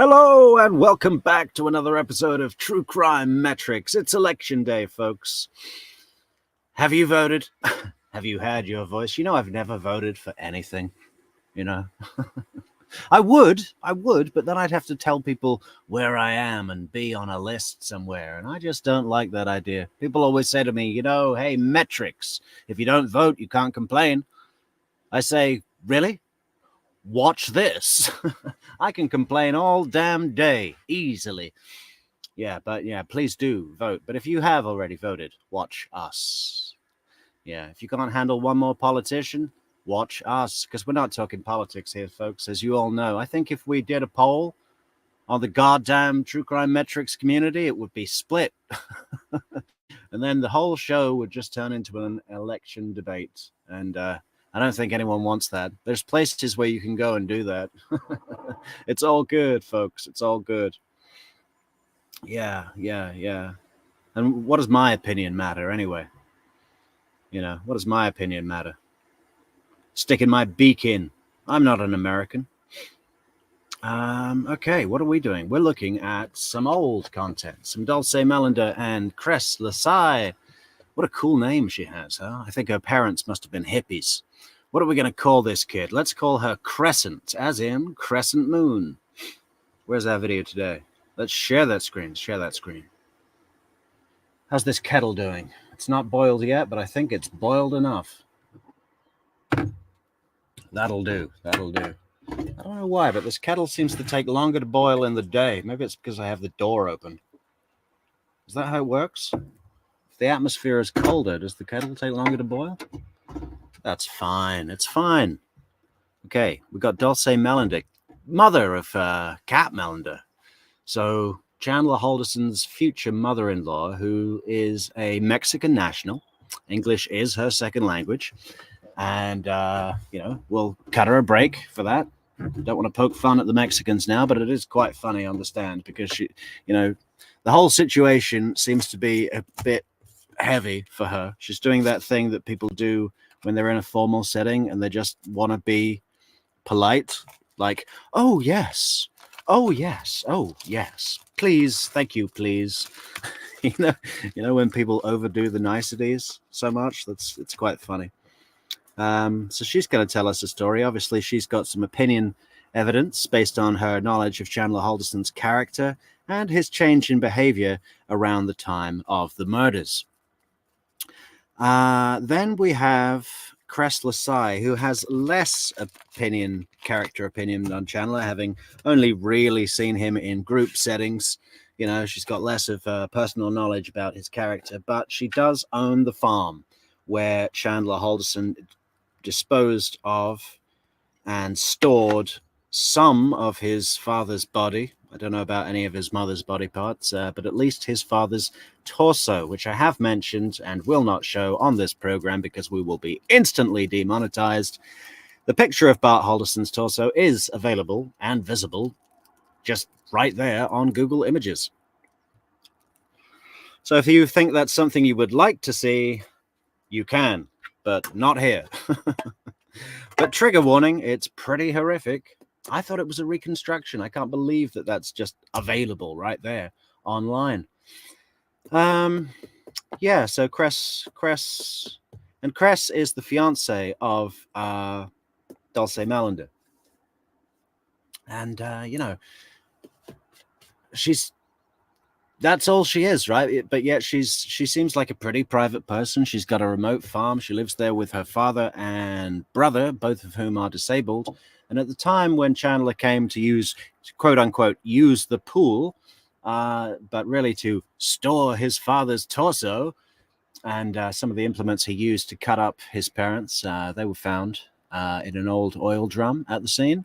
Hello and welcome back to another episode of True Crime Metrix. It's election day, folks. Have you voted? Have you had your voice? You know, I've never voted for anything, you know. I would, but then I'd have to tell people where I am and be on a list somewhere, and I just don't like that idea. People always say to me, you know, hey, Metrix, if you don't vote, you can't complain. I say, really? Watch this. I can complain all damn day, easily. Yeah, but yeah, please do vote. But if you have already voted, watch us. Yeah, if you can't handle one more politician, watch us. Because we're not talking politics here, folks, as you all know. I think if we did a poll on the goddamn True Crime Metrix community, it would be split. And then the whole show would just turn into an election debate. And I don't think anyone wants that. There's places where you can go and do that. It's all good, folks. It's all good. Yeah. And what does my opinion matter anyway? You know, what does my opinion matter? Sticking my beak in. I'm not an American. Okay, what are we doing? We're looking at some old content. Some Dulce Mellender and Cres L'Sai. What a cool name she has, huh? I think her parents must have been hippies. What are we going to call this kid? Let's call her Crescent, as in Crescent Moon. Where's our video today? Let's share that screen. How's this kettle doing? It's not boiled yet, but I think it's boiled enough. That'll do. I don't know why, but this kettle seems to take longer to boil in the day. Maybe it's because I have the door open. Is that how it works? If the atmosphere is colder, does the kettle take longer to boil? That's fine. It's fine. Okay, we got Dulce Mellender, mother of Cat Mellender. So Chandler Halderson's future mother-in-law, who is a Mexican national. English is her second language. And, you know, we'll cut her a break for that. Don't want to poke fun at the Mexicans now, but it is quite funny, I understand, because she, you know, the whole situation seems to be a bit heavy for her. She's doing that thing that people do when they're in a formal setting and they just want to be polite, like, oh yes, please, thank you, please. you know when people overdo the niceties so much, it's quite funny. So she's going to tell us a story. Obviously, she's got some opinion evidence based on her knowledge of Chandler Halderson's character and his change in behavior around the time of the murders. Then we have Cres L'Sai, who has less character opinion on Chandler, having only really seen him in group settings. You know, she's got less of personal knowledge about his character, but she does own the farm where Chandler Halderson disposed of and stored some of his father's body. I don't know about any of his mother's body parts, but at least his father's torso, which I have mentioned and will not show on this program because we will be instantly demonetized. The picture of Bart Halderson's torso is available and visible just right there on Google Images. So if you think that's something you would like to see, you can, but not here. But trigger warning, it's pretty horrific. I thought it was a reconstruction. I can't believe that that's just available right there online. Yeah, so Cres is the fiancée of Dulce Mellender. And, you know, that's all she is, right? But yet she seems like a pretty private person. She's got a remote farm. She lives there with her father and brother, both of whom are disabled. And at the time when Chandler came to use, quote unquote, use the pool, but really to store his father's torso and some of the implements he used to cut up his parents, they were found in an old oil drum at the scene.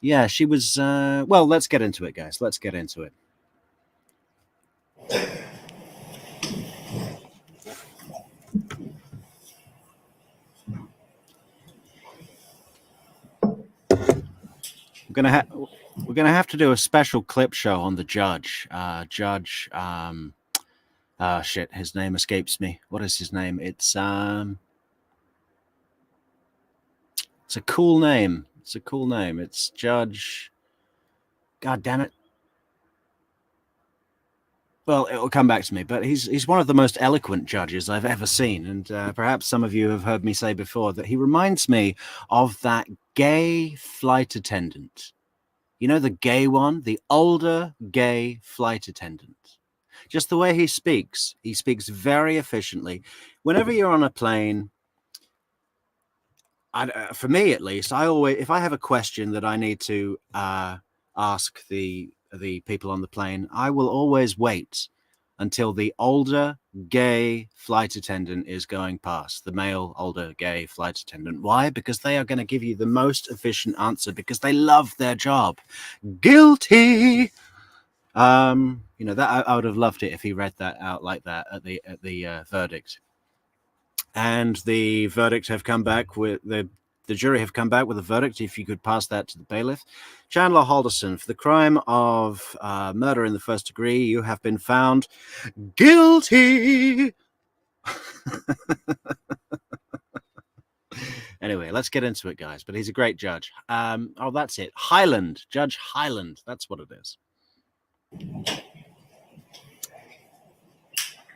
Yeah, she was, well, let's get into it, guys. Let's get into it. We're gonna have to do a special clip show on the judge. Shit, his name escapes me. What is his name? It's a cool name. It's Judge. God damn it. Well, it will come back to me, but he's one of the most eloquent judges I've ever seen, and perhaps some of you have heard me say before that he reminds me of that gay flight attendant. You know, the gay one, the older gay flight attendant. Just the way he speaks very efficiently. Whenever you're on a plane, for me at least, if I have a question that I need to ask the people on the plane, I will always wait until the older gay flight attendant is going past, the male older gay flight attendant. Why? Because they are going to give you the most efficient answer because they love their job. Guilty. You know, that I would have loved it if he read that out like that at the verdict. And the verdict have come back with the jury have come back with a verdict, if you could pass that to the bailiff. Chandler Halderson, for the crime of murder in the first degree, you have been found guilty. Anyway, let's get into it, guys. But he's a great judge. Oh, that's it. Highland. Judge Highland. That's what it is.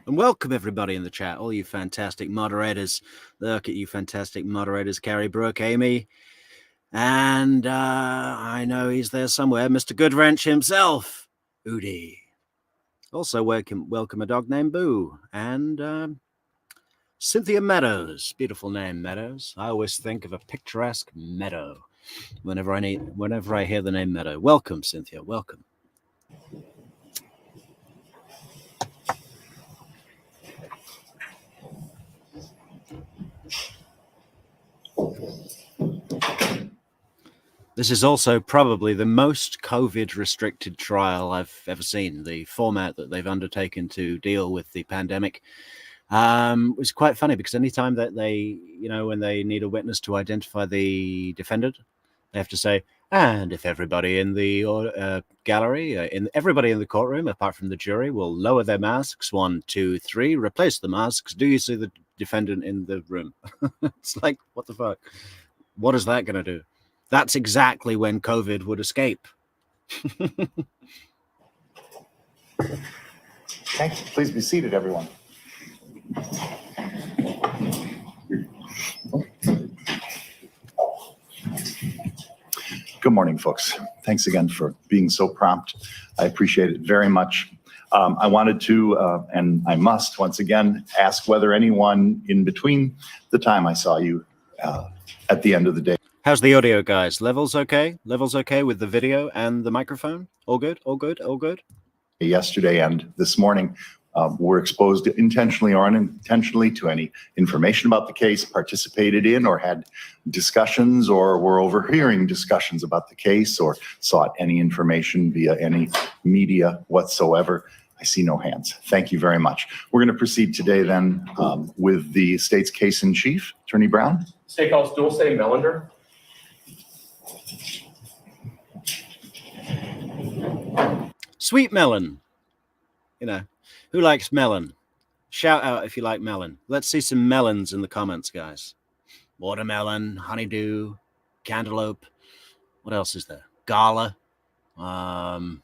And welcome everybody in the chat, all you fantastic moderators. Look at you fantastic moderators, Carrie Brooke, Amy, and I know he's there somewhere, Mr. Goodwrench himself, Udi. Also welcome a dog named Boo, and Cynthia Meadows, beautiful name, Meadows. I always think of a picturesque meadow whenever I hear the name Meadow. Welcome, Cynthia, welcome. This is also probably the most COVID-restricted trial I've ever seen. The format that they've undertaken to deal with the pandemic was quite funny because anytime that they, when they need a witness to identify the defendant, they have to say, and if everybody in the gallery, everybody in the courtroom, apart from the jury, will lower their masks, 1, 2, 3, replace the masks. Do you see the defendant in the room? It's like, what the fuck? What is that going to do? That's exactly when COVID would escape. Thank you. Please be seated, everyone. Good morning, folks. Thanks again for being so prompt. I appreciate it very much. I wanted to, and I must once again, ask whether anyone in between the time I saw you at the end of the day. How's the audio, guys? Levels okay? Levels okay with the video and the microphone? All good? All good? All good? Yesterday and this morning were exposed intentionally or unintentionally to any information about the case, participated in or had discussions or were overhearing discussions about the case or sought any information via any media whatsoever. I see no hands. Thank you very much. We're going to proceed today then with the state's case in chief. Attorney Brown. Steakhouse Dulce Mellender. Sweet melon. Who likes melon? Shout out if you like melon. Let's see some melons in the comments, guys. Watermelon, honeydew, cantaloupe. What else is there? Gala. I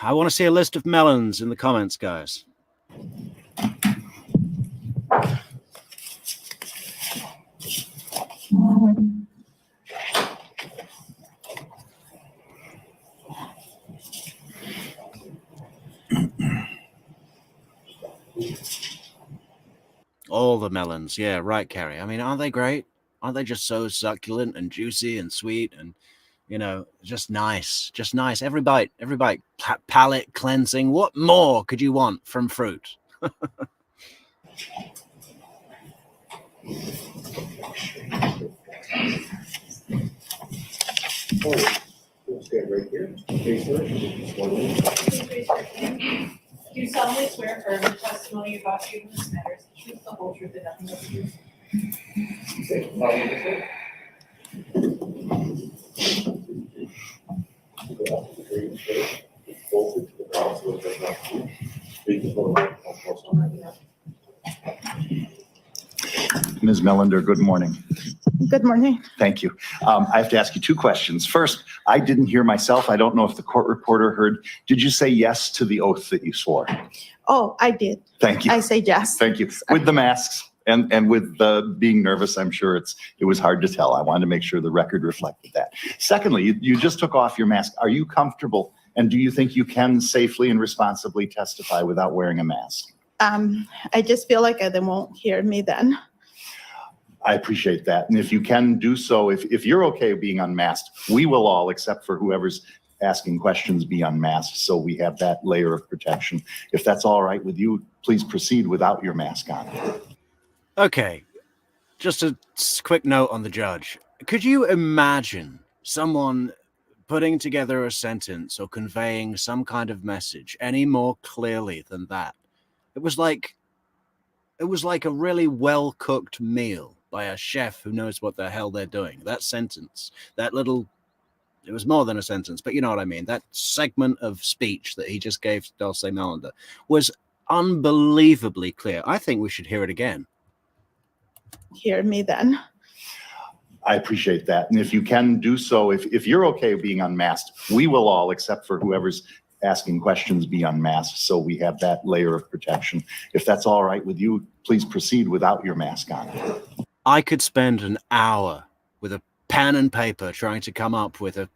want to see a list of melons in the comments, guys. All the melons. Yeah, right, Carrie. I mean, aren't they great? Aren't they just so succulent and juicy and sweet and, just nice? Just nice. Every bite, palate cleansing. What more could you want from fruit? Stand right here. Do you solemnly swear affirm the testimony about you in this matter is the truth, the whole truth, and nothing but the truth? Ms. Mellender, good morning. Good morning. Thank you. I have to ask you two questions. First, I didn't hear myself. I don't know if the court reporter heard. Did you say yes to the oath that you swore? Oh, I did. Thank you. I say yes. Thank you. With the masks and with being nervous, I'm sure it was hard to tell. I wanted to make sure the record reflected that. Secondly, you just took off your mask. Are you comfortable, and do you think you can safely and responsibly testify without wearing a mask? I just feel like they won't hear me then. I appreciate that. And if you can do so, if you're okay being unmasked, we will all, except for whoever's asking questions, be unmasked. So we have that layer of protection. If that's all right with you, please proceed without your mask on. Okay, just a quick note on the judge. Could you imagine someone putting together a sentence or conveying some kind of message any more clearly than that? It was like a really well-cooked meal by a chef who knows what the hell they're doing. That sentence, it was more than a sentence, but you know what I mean. That segment of speech that he just gave to Dulce Mellender was unbelievably clear. I think we should hear it again. Hear me then. I appreciate that. And if you can do so, if you're okay being unmasked, we will all, except for whoever's asking questions, be unmasked. So we have that layer of protection. If that's all right with you, please proceed without your mask on. I could spend an hour with a pen and paper trying to come up with a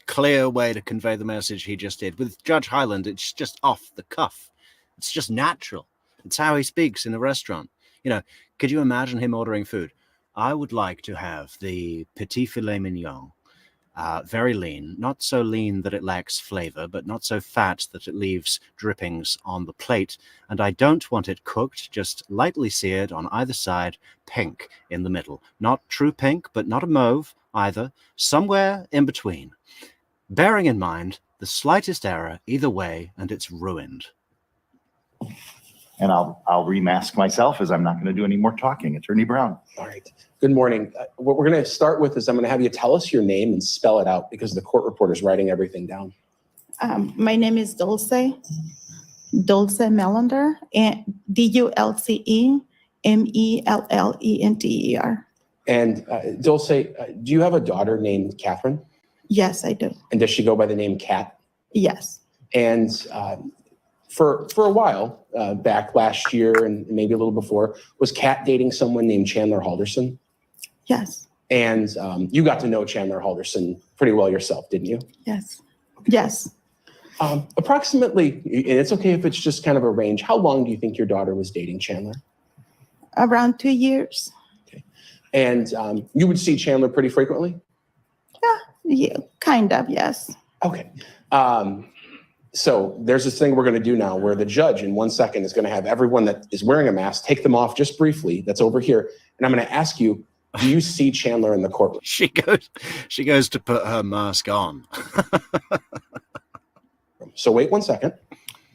clear way to convey the message he just did. With Judge Hyland, it's just off the cuff. It's just natural. It's how he speaks in a restaurant. You know, could you imagine him ordering food? I would like to have the petit filet mignon. Very lean, not so lean that it lacks flavor, but not so fat that it leaves drippings on the plate. And I don't want it cooked, just lightly seared on either side, pink in the middle. Not true pink, but not a mauve either, somewhere in between. Bearing in mind the slightest error either way, and it's ruined. And I'll remask myself, as I'm not going to do any more talking. Attorney Brown. All right. Good morning. What we're going to start with is I'm going to have you tell us your name and spell it out because the court reporter is writing everything down. My name is Dulce Mellender, and DulceMellender. And Dulce, do you have a daughter named Catherine? Yes, I do. And does she go by the name Kat? Yes. And for a while, back last year and maybe a little before, was Kat dating someone named Chandler Halderson? Yes. And you got to know Chandler Halderson pretty well yourself, didn't you? Yes. Yes. Approximately, and it's okay if it's just kind of a range, how long do you think your daughter was dating Chandler? Around 2 years. Okay. And you would see Chandler pretty frequently? Yeah, kind of, yes. Okay. So there's this thing we're going to do now where the judge in 1 second is going to have everyone that is wearing a mask take them off just briefly. That's over here. And I'm going to ask you, do you see Chandler in the courtroom? She goes to put her mask on. So wait 1 second.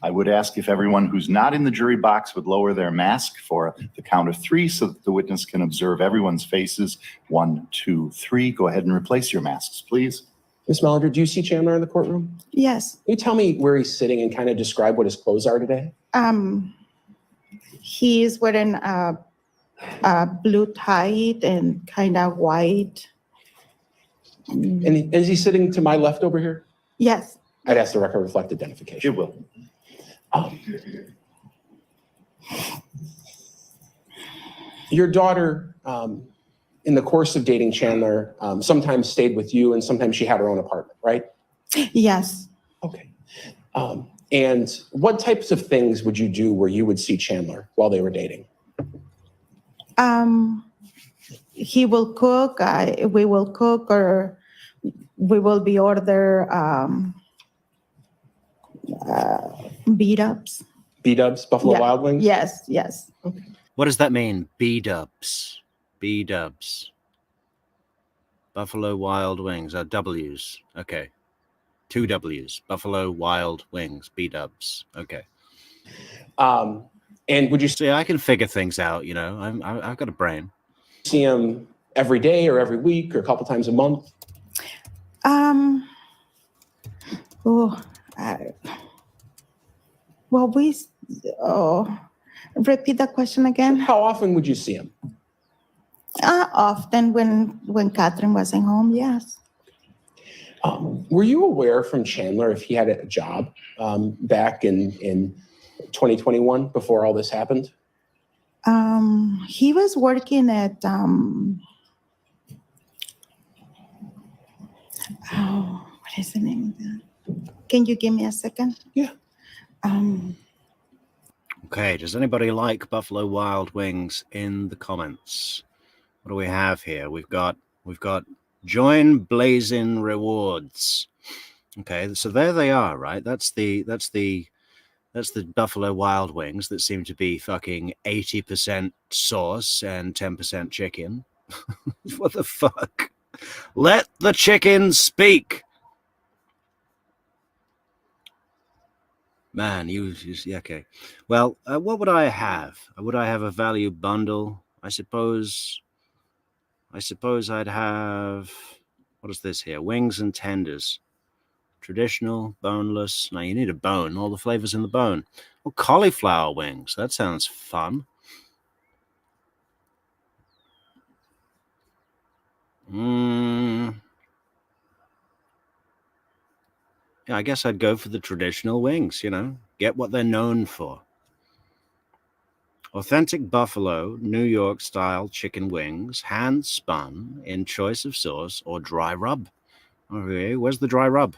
I would ask if everyone who's not in the jury box would lower their mask for the count of 3 so that the witness can observe everyone's faces. 1, 2, 3. Go ahead and replace your masks, please. Ms. Mellender, do you see Chandler in the courtroom? Yes. Can you tell me where he's sitting and kind of describe what his clothes are today? He's wearing a blue tie and kind of white. And is he sitting to my left over here? Yes. I'd ask the record reflect identification. It will. Your daughter, in the course of dating Chandler, sometimes stayed with you and sometimes she had her own apartment, right? Yes. Okay. And what types of things would you do where you would see Chandler while they were dating? He will cook, we will cook, or we will be order beat-ups. B-dubs, Buffalo Yeah. Wild Wings? Yes, yes. Okay. What does that mean? B-dubs. B-dubs. Buffalo Wild Wings. W's. Okay. 2 W's. Buffalo Wild Wings. B-dubs. Okay. And would you See, I can figure things out, you know. I've got a brain. see him every day or every week or a couple times a month? Repeat the question again. How often would you see him? Often when Catherine wasn't home, yes. Were you aware from Chandler if he had a job back in 2021 before all this happened? He was working at what is the name of that? Can you give me a second? Yeah. Okay, does anybody like Buffalo Wild Wings in the comments? What do we have here? We've got join Blazing Rewards. Okay, so there they are, right? That's the Buffalo Wild Wings that seem to be fucking 80% sauce and 10% chicken. What the fuck? Let the chicken speak. Man, yeah, okay. Well, what would I have? Would I have a value bundle? I suppose I'd have, what is this here? Wings and tenders. Traditional, boneless. Now you need a bone, all the flavors in the bone. Oh, cauliflower wings. That sounds fun. Yeah, I guess I'd go for the traditional wings, get what they're known for. Authentic Buffalo, New York style chicken wings, hand spun in choice of sauce or dry rub. Okay, where's the dry rub?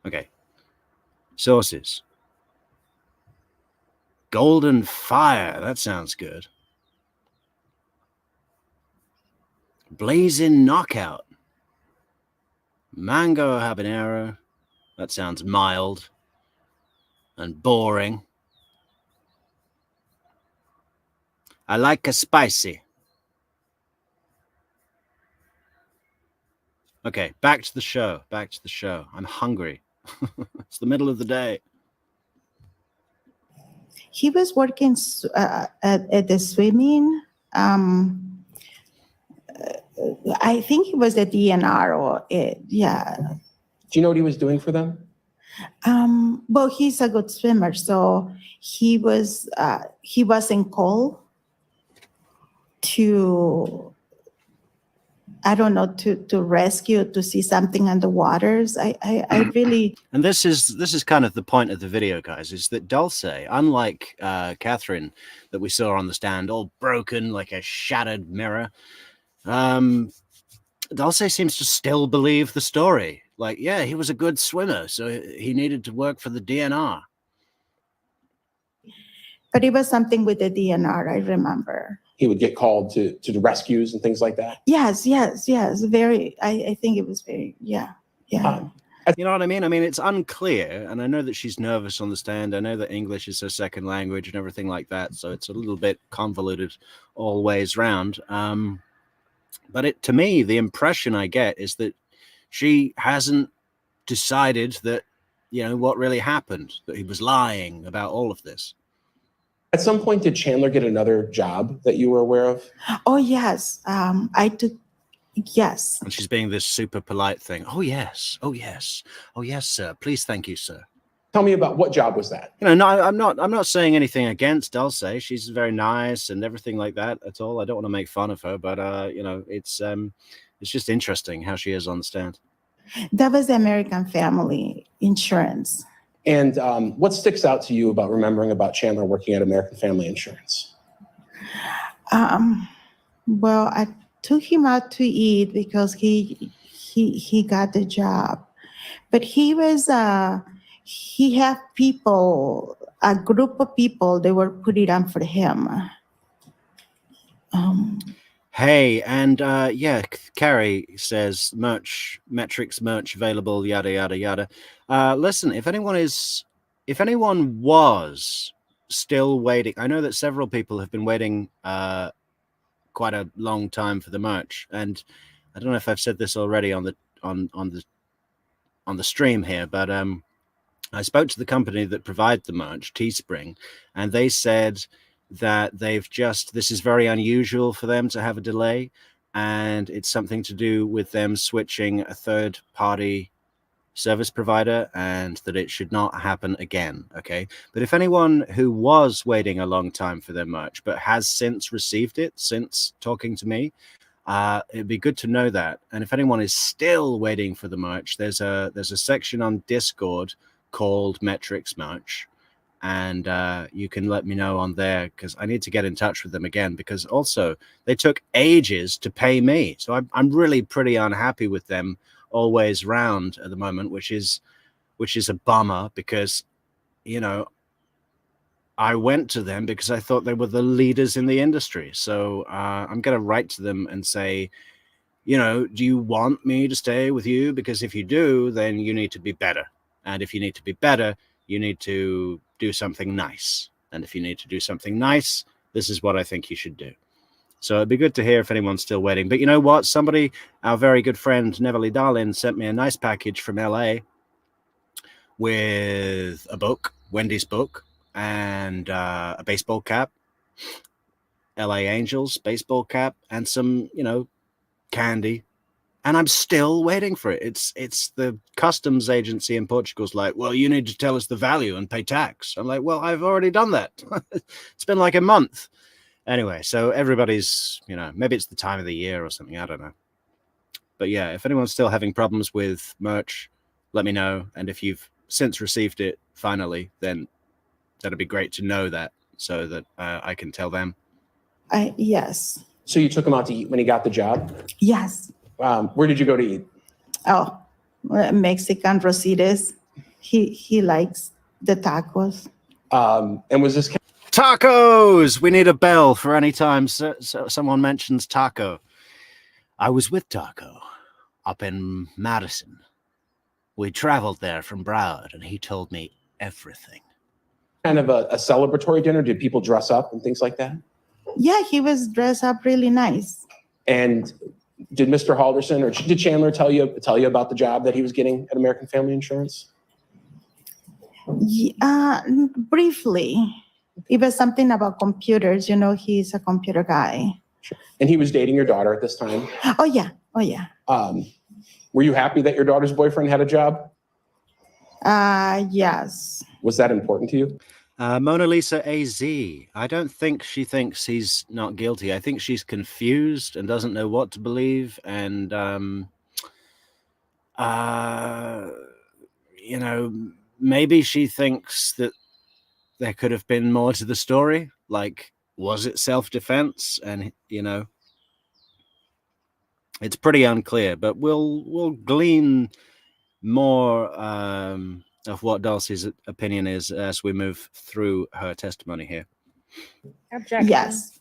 Okay. Sauces. Golden Fire. That sounds good. Blazing Knockout. Mango habanero. That sounds mild and boring. I like a spicy. Okay, back to the show. I'm hungry. It's the middle of the day. He was working at the swimming. I think he was the DNR or yeah. Do you know what he was doing for them? Well, he's a good swimmer, so he was in call to, I don't know, to rescue, to see something on the waters. I really. And this is kind of the point of the video, guys, is that Dulce, unlike Catherine that we saw on the stand, all broken like a shattered mirror, Dulce seems to still believe the story. Like, yeah, he was a good swimmer, so he needed to work for the DNR. But it was something with the DNR, I remember. He would get called to the rescues and things like that? Yes. Very, I think it was very, yeah. You know what I mean? I mean, it's unclear, and I know that she's nervous on the stand. I know that English is her second language and everything like that, so it's a little bit convoluted all ways round. But to me, the impression I get is that she hasn't decided that, what really happened, that he was lying about all of this. At some point, did Chandler get another job that you were aware of? Oh, yes. I did. Yes. And she's being this super polite thing. Oh, yes. Oh, yes. Oh, yes, sir. Please. Thank you, sir. Tell me about what job was that? No, I'm not saying anything against Dulce. She's very nice and everything like that at all. I don't want to make fun of her, but it's just interesting how she is on the stand. That was the American Family Insurance. And what sticks out to you about remembering about Chandler working at American Family Insurance? Well, I took him out to eat because he got the job, but he had people, a group of people, they were putting on for him. Hey, and Carrie says Metrix merch available, yada yada yada. Listen, if anyone was still waiting, I know that several people have been waiting quite a long time for the merch, and I don't know if I've said this already on the stream here, but I spoke to the company that provide the merch, Teespring, and they said that this is very unusual for them to have a delay, and it's something to do with them switching a third party service provider, and that it should not happen again. Okay. But if anyone who was waiting a long time for their merch, but has since received it, since talking to me, It'd be good to know that. And if anyone is still waiting for the merch, there's a section on Discord called Metrix merch, and you can let me know on there, because I need to get in touch with them again, because also they took ages to pay me, so I'm really pretty unhappy with them always round at the moment, which is a bummer, because I went to them because I thought they were the leaders in the industry. So I'm going to write to them and say, do you want me to stay with you? Because if you do, then you need to be better. And if you need to be better, you need to do something nice. And if you need to do something nice, this is what I think you should do. So it'd be good to hear if anyone's still waiting. But you know what? Somebody, our very good friend Neverly Darlin, sent me a nice package from LA with a book, Wendy's book, and a baseball cap, LA Angels baseball cap, and some, candy. And I'm still waiting for it. It's the customs agency in Portugal's like, well, you need to tell us the value and pay tax. I'm like, well, I've already done that. It's been like a month. Anyway, so everybody's, maybe it's the time of the year or something. I don't know. But yeah, if anyone's still having problems with merch, let me know. And if you've since received it finally, then that'd be great to know that, so that I can tell them. Yes. So you took him out to eat when he got the job? Yes. Where did you go to eat? Oh, Mexican Rositas. He likes the tacos. And was this Tacos! We need a bell for any time so someone mentions taco. I was with Taco up in Madison. We traveled there from Broward, and he told me everything. kind of a celebratory dinner? Did people dress up and things like that? Yeah, he was dressed up really nice. And did Mr. Halderson or did Chandler tell you about the job that he was getting at American Family Insurance? Briefly. It was something about computers. He's a computer guy. And he was dating your daughter at this time? Oh, yeah. Oh, yeah. Were you happy that your daughter's boyfriend had a job? Yes. Was that important to you? Mona Lisa AZ. I don't think she thinks he's not guilty. I think she's confused and doesn't know what to believe. And, maybe she thinks that there could have been more to the story. Like, was it self-defense? And, it's pretty unclear, but we'll glean more of what Dulce's opinion is as we move through her testimony here. Objection. Yes.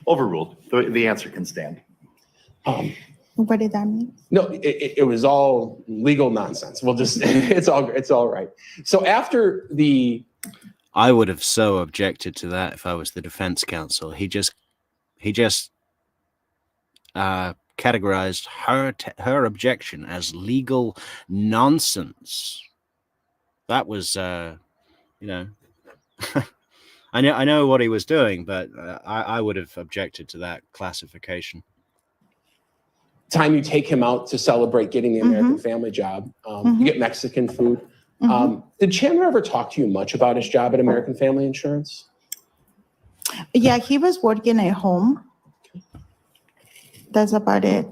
Overruled. The answer can stand. What did that mean? No, it was all legal nonsense. We'll just, it's all right. So after I would have so objected to that if I was the defense counsel. He just categorized her objection as legal nonsense. That was, I know what he was doing, but I would have objected to that classification. time you take him out to celebrate getting the American Family job, you get Mexican food. Did Chandler ever talk to you much about his job at American Family Insurance? Yeah, he was working at home. That's about it.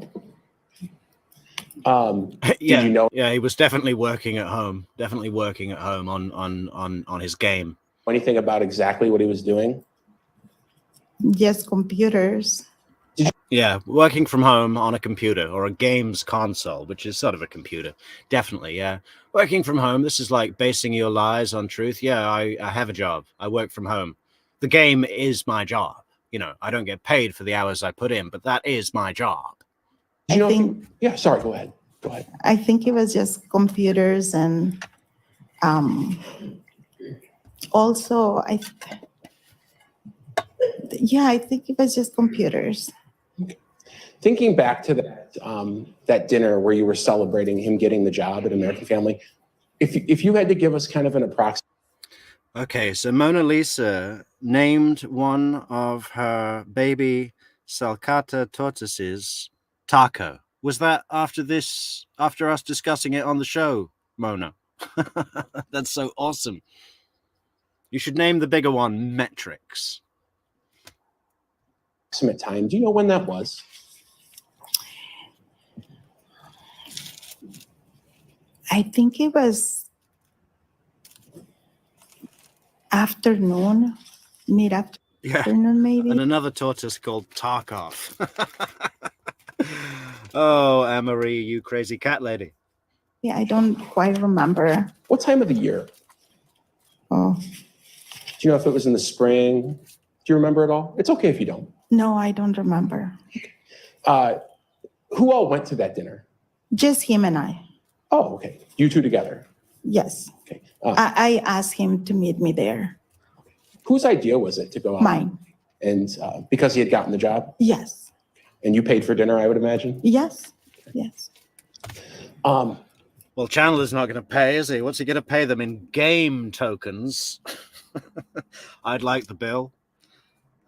Did you know Yeah, he was definitely working at home. Definitely working at home on his game. anything about exactly what he was doing? Yes, computers. Yeah, working from home on a computer or a games console, which is sort of a computer. Definitely, yeah. Working from home, this is like basing your lies on truth. Yeah, I have a job. I work from home. The game is my job. I don't get paid for the hours I put in, but that is my job. Did you know think- yeah, sorry, go ahead. I think it was just computers and also I think it was just computers. Thinking back to that dinner where you were celebrating him getting the job at American Family, if you had to give us kind of an approximate. Okay, so Mona Lisa named one of her baby Salcata tortoises Taco. Was that after us discussing it on the show, Mona? That's so awesome. You should name the bigger one Metrix. Time, do you know when that was? I think it was afternoon, mid-afternoon, maybe. And another tortoise called Tarkov. Oh, Anne-Marie, you crazy cat lady. Yeah, I don't quite remember. What time of the year? Oh, Do you know if it was in the spring? Do you remember at all? It's okay if you don't. no, I don't remember. Who all went to that dinner? Just him and I. Oh, okay. You two together. Yes. Okay. I asked him to meet me there. Whose idea was it to go out? Mine. And because he had gotten the job? Yes. And you paid for dinner, I would imagine? Yes. Yes. Well, Chandler's not going to pay, is he? What's he going to pay them in game tokens? I'd like the bill.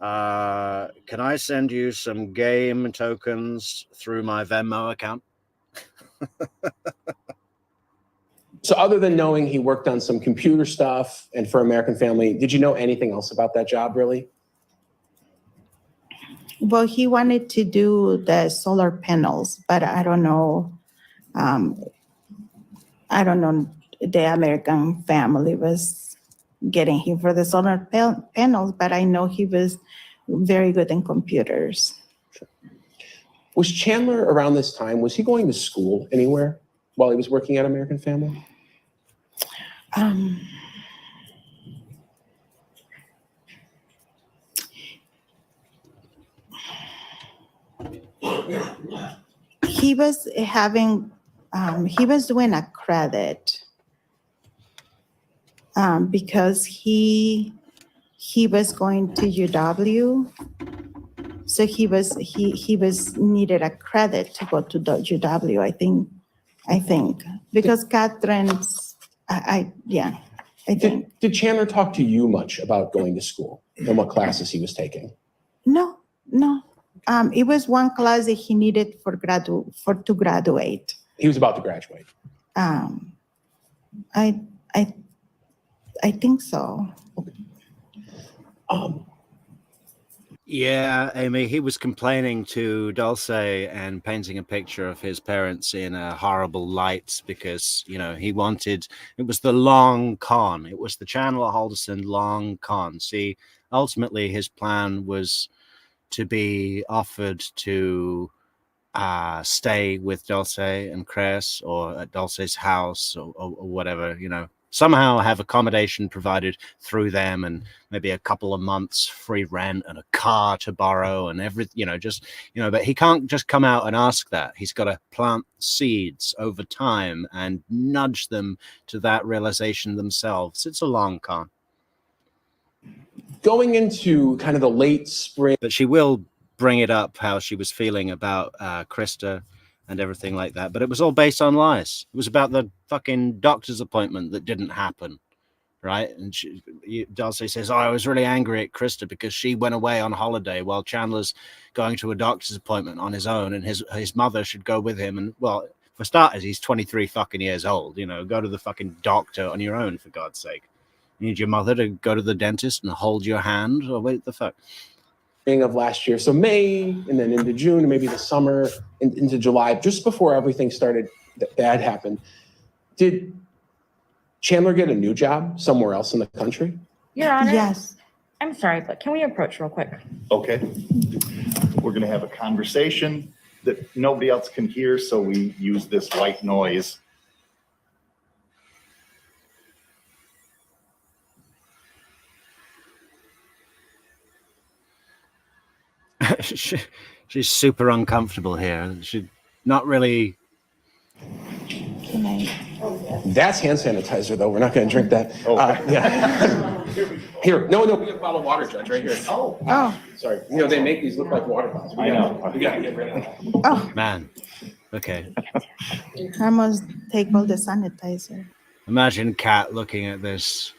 Can I send you some game tokens through my Venmo account? So other than knowing he worked on some computer stuff and for American Family, did you know anything else about that job, really? Well, he wanted to do the solar panels, but I don't know. I don't know. The American Family was getting him for the solar panels, but I know he was very good in computers. Was Chandler around this time, was he going to school anywhere while he was working at American Family? He was having, he was doing a credit because he was going to UW. So he was needed a credit to go to the UW, I think, because Catherine's, I think. Did Chandler talk to you much about going to school and what classes he was taking? No. It was one class that he needed to graduate. He was about to graduate. I think so. Yeah, Amy, he was complaining to Dulce and painting a picture of his parents in a horrible light because, he wanted, it was the long con. It was the Chandler Halderson long con. See, ultimately his plan was to be offered to stay with Dulce and Cres or at Dulce's house or whatever, somehow have accommodation provided through them and maybe a couple of months free rent and a car to borrow and everything, but he can't just come out and ask that. He's got to plant seeds over time and nudge them to that realization themselves. It's a long con. Going into kind of the late spring. But she will bring it up how she was feeling about Krista and everything like that. But it was all based on lies. It was about the fucking doctor's appointment that didn't happen, right? And Dulce says, I was really angry at Krista because she went away on holiday while Chandler's going to a doctor's appointment on his own and his mother should go with him. And, well, for starters, he's 23 fucking years old. Go to the fucking doctor on your own, for God's sake. You need your mother to go to the dentist and hold your hand? Or wait the fuck? Of last year. So May and then into June and maybe the summer and into July, just before everything started bad happened. Did Chandler get a new job somewhere else in the country? Your Honor? Yes. I'm sorry, but can we approach real quick? Okay. We're going to have a conversation that nobody else can hear, so we use this white noise. She's super uncomfortable here. She's not really. Can I? That's hand sanitizer, though. We're not going to drink that. Yeah. Here. No, we have a bottle of water, Judge, right here. Oh. Sorry. They make these look like water bottles. I know. We got to get rid of them. Oh. Man. Okay. I must take all the sanitizer. Imagine Kat looking at this.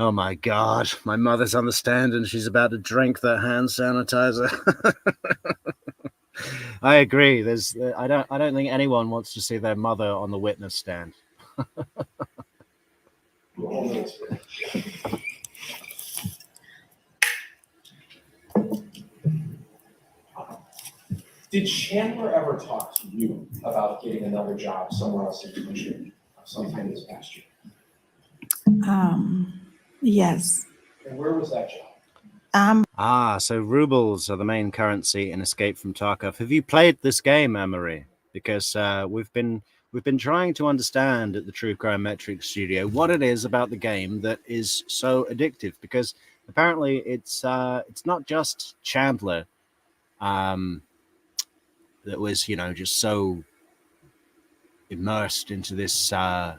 Oh my God, my mother's on the stand and she's about to drink that hand sanitizer. I agree. I don't think anyone wants to see their mother on the witness stand. Did Chandler ever talk to you about getting another job somewhere else in the country sometime this past year? Yes. And where was that job? So rubles are the main currency in Escape from Tarkov. Have you played this game, Anne-Marie? Because we've been trying to understand at the True Crime Metrix studio what it is about the game that is so addictive. Because apparently it's not just Chandler that was just so immersed into this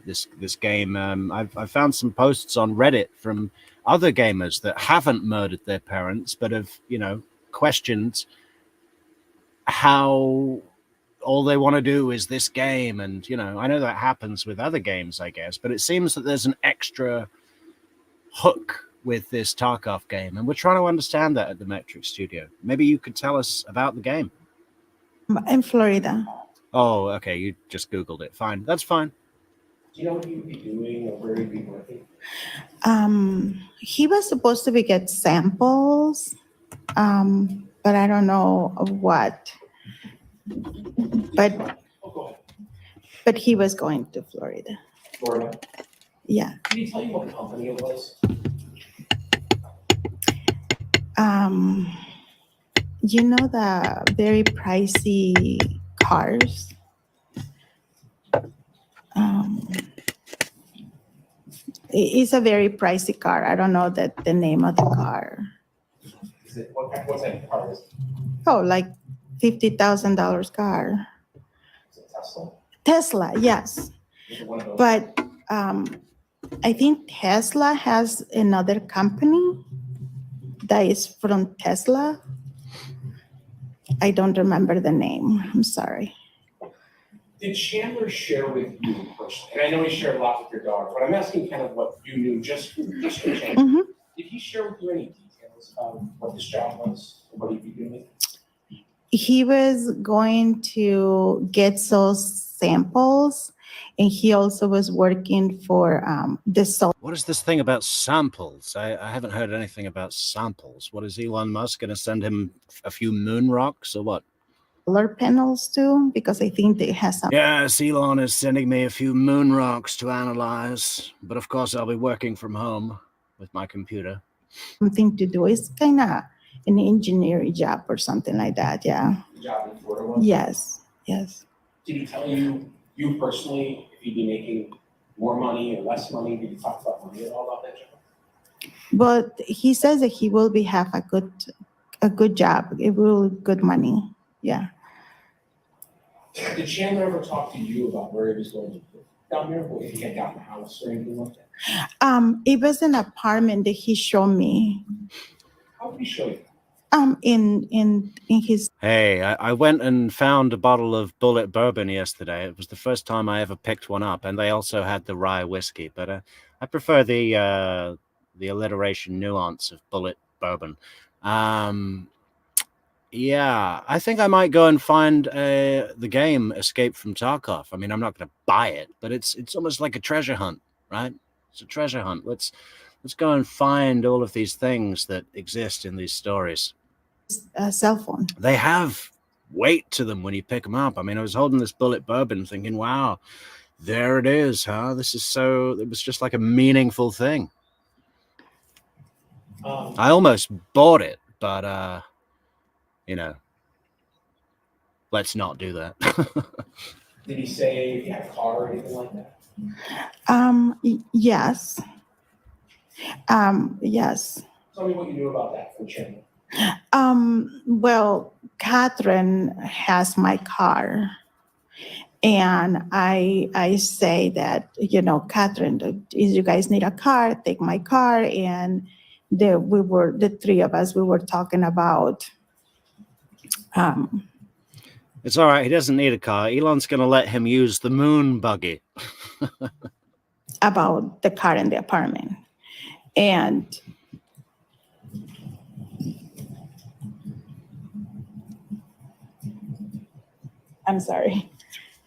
this game. I've found some posts on Reddit from other gamers that haven't murdered their parents but have questioned how all they want to do is this game. And I know that happens with other games, I guess, but it seems that there's an extra hook with this Tarkov game, and we're trying to understand that at the Metrix studio. Maybe you could tell us about the game. In Florida. Oh, okay, you just Googled it. Fine, that's fine. Do you know what you'd be doing or where you'd be working? He was supposed to get samples, but I don't know what. But Oh, go ahead. but he was going to Florida. Florida. Yeah. Did he tell you what company it was? The very pricey cars. It's a very pricey car. I don't know the name of the car. Is it what type of car is it? Oh, like $50,000 car. Is it Tesla? Tesla, yes. Is it one of those? But I think Tesla has another company that is from Tesla. I don't remember the name. I'm sorry. Did Chandler share with you personally? And I know he shared a lot with your daughter, but I'm asking kind of what you knew just from Chandler. Mhm. Did he share with you any details about what his job was and what he'd be doing? He was going to get those samples, and he also was working for the What is this thing about samples? I haven't heard anything about samples. What is Elon Musk going to send him a few moon rocks or what? solar panels too, because I think they have some. Yes, Elon is sending me a few moon rocks to analyze, but of course I'll be working from home with my computer. Something to do. It's kind of an engineering job or something like that. Yeah. The job in Florida was? Yes. Yes. Did he tell you personally, if you'd be making more money or less money? Did you talk about money at all about that job? But he says that he will have a good job. It will good money. Yeah. Did Chandler ever talk to you about where he was going to live down there? Or if he had gotten a house or anything like that? It was an apartment that he showed me. How did he show you? In his. Hey, I went and found a bottle of Bullet bourbon yesterday. It was the first time I ever picked one up, and they also had the rye whiskey, but I prefer the alliteration nuance of Bullet bourbon. Yeah, I think I might go and find the game Escape from Tarkov. I mean, I'm not going to buy it, but it's almost like a treasure hunt, right? It's a treasure hunt. Let's go and find all of these things that exist in these stories. Cell phone. They have weight to them when you pick them up. I mean, I was holding this Bullet bourbon thinking, wow, there it is, huh? It was just like a meaningful thing. I almost bought it, but let's not do that. Did he say if you had a car or anything like that? Yes. Yes. Tell me what you knew about that from Chandler. Well, Catherine has my car, and I say that, Catherine, if you guys need a car, take my car. And the three of us, we were talking about. It's all right. He doesn't need a car. Elon's going to let him use the moon buggy. About the car in the apartment. And I'm sorry,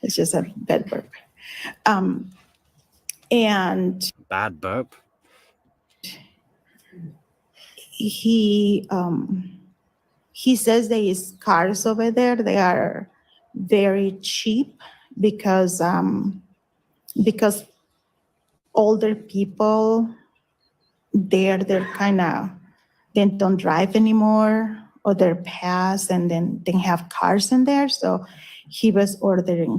it's just a bad burp. And Bad burp. he he says there is cars over there. They are very cheap because older people there, they're kind of, they don't drive anymore, or they're past, and then they have cars in there. So he was ordering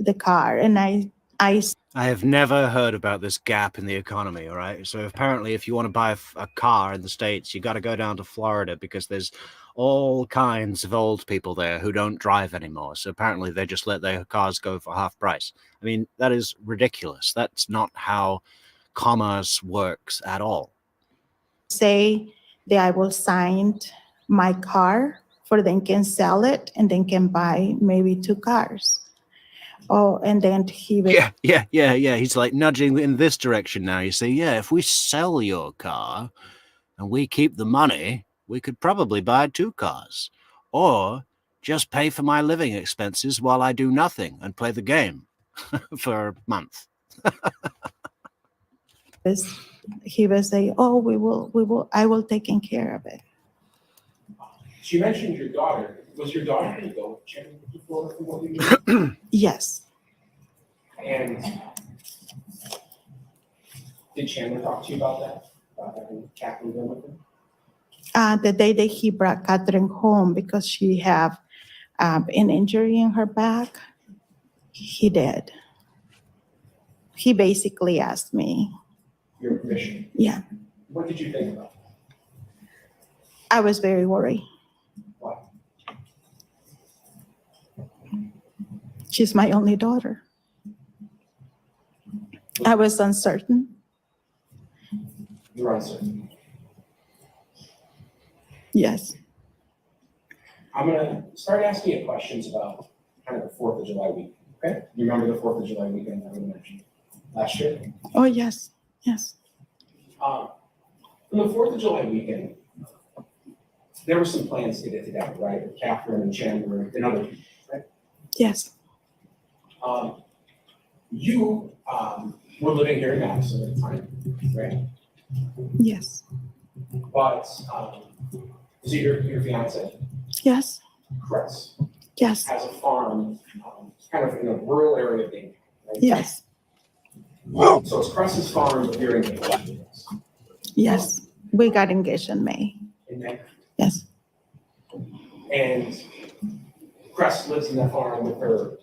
the car, and I I have never heard about this gap in the economy, all right? So apparently if you want to buy a car in the States, you got to go down to Florida because there's all kinds of old people there who don't drive anymore. So apparently they just let their cars go for half price. I mean, that is ridiculous. That's not how commerce works at all. say that I will sign my car for them can sell it and then can buy maybe 2 cars. Oh, and then he will Yeah. He's like nudging in this direction now. You see, yeah, if we sell your car and we keep the money, we could probably buy 2 cars. Or just pay for my living expenses while I do nothing and play the game for a month. he will say, oh, I will take care of it. So you mentioned your daughter. Was your daughter going to go with Chandler before from what you knew? Yes. And did Chandler talk to you about that? About having Catherine go with him? The day that he brought Catherine home because she have an injury in her back, he did. He basically asked me. Your permission. Yeah. What did you think about that? I was very worried. Why? She's my only daughter. I was uncertain. You're uncertain. Yes. I'm going to start asking you questions about kind of the 4th of July weekend, okay? You remember the 4th of July weekend that we mentioned last year? Oh, yes. Yes. From the 4th of July weekend, there were some plans to get together, right? With Catherine and Chandler and other people, right? Yes. You were living here in Madison at the time, right? Yes. But is it your fiance, Yes. Cres, Yes. has a farm kind of in a rural area of Dayton, right? Yes. So it's Cres's farm, but you're engaged in this. Yes. We got engaged in May. In May. Yes. And Cres lives in that farm with her,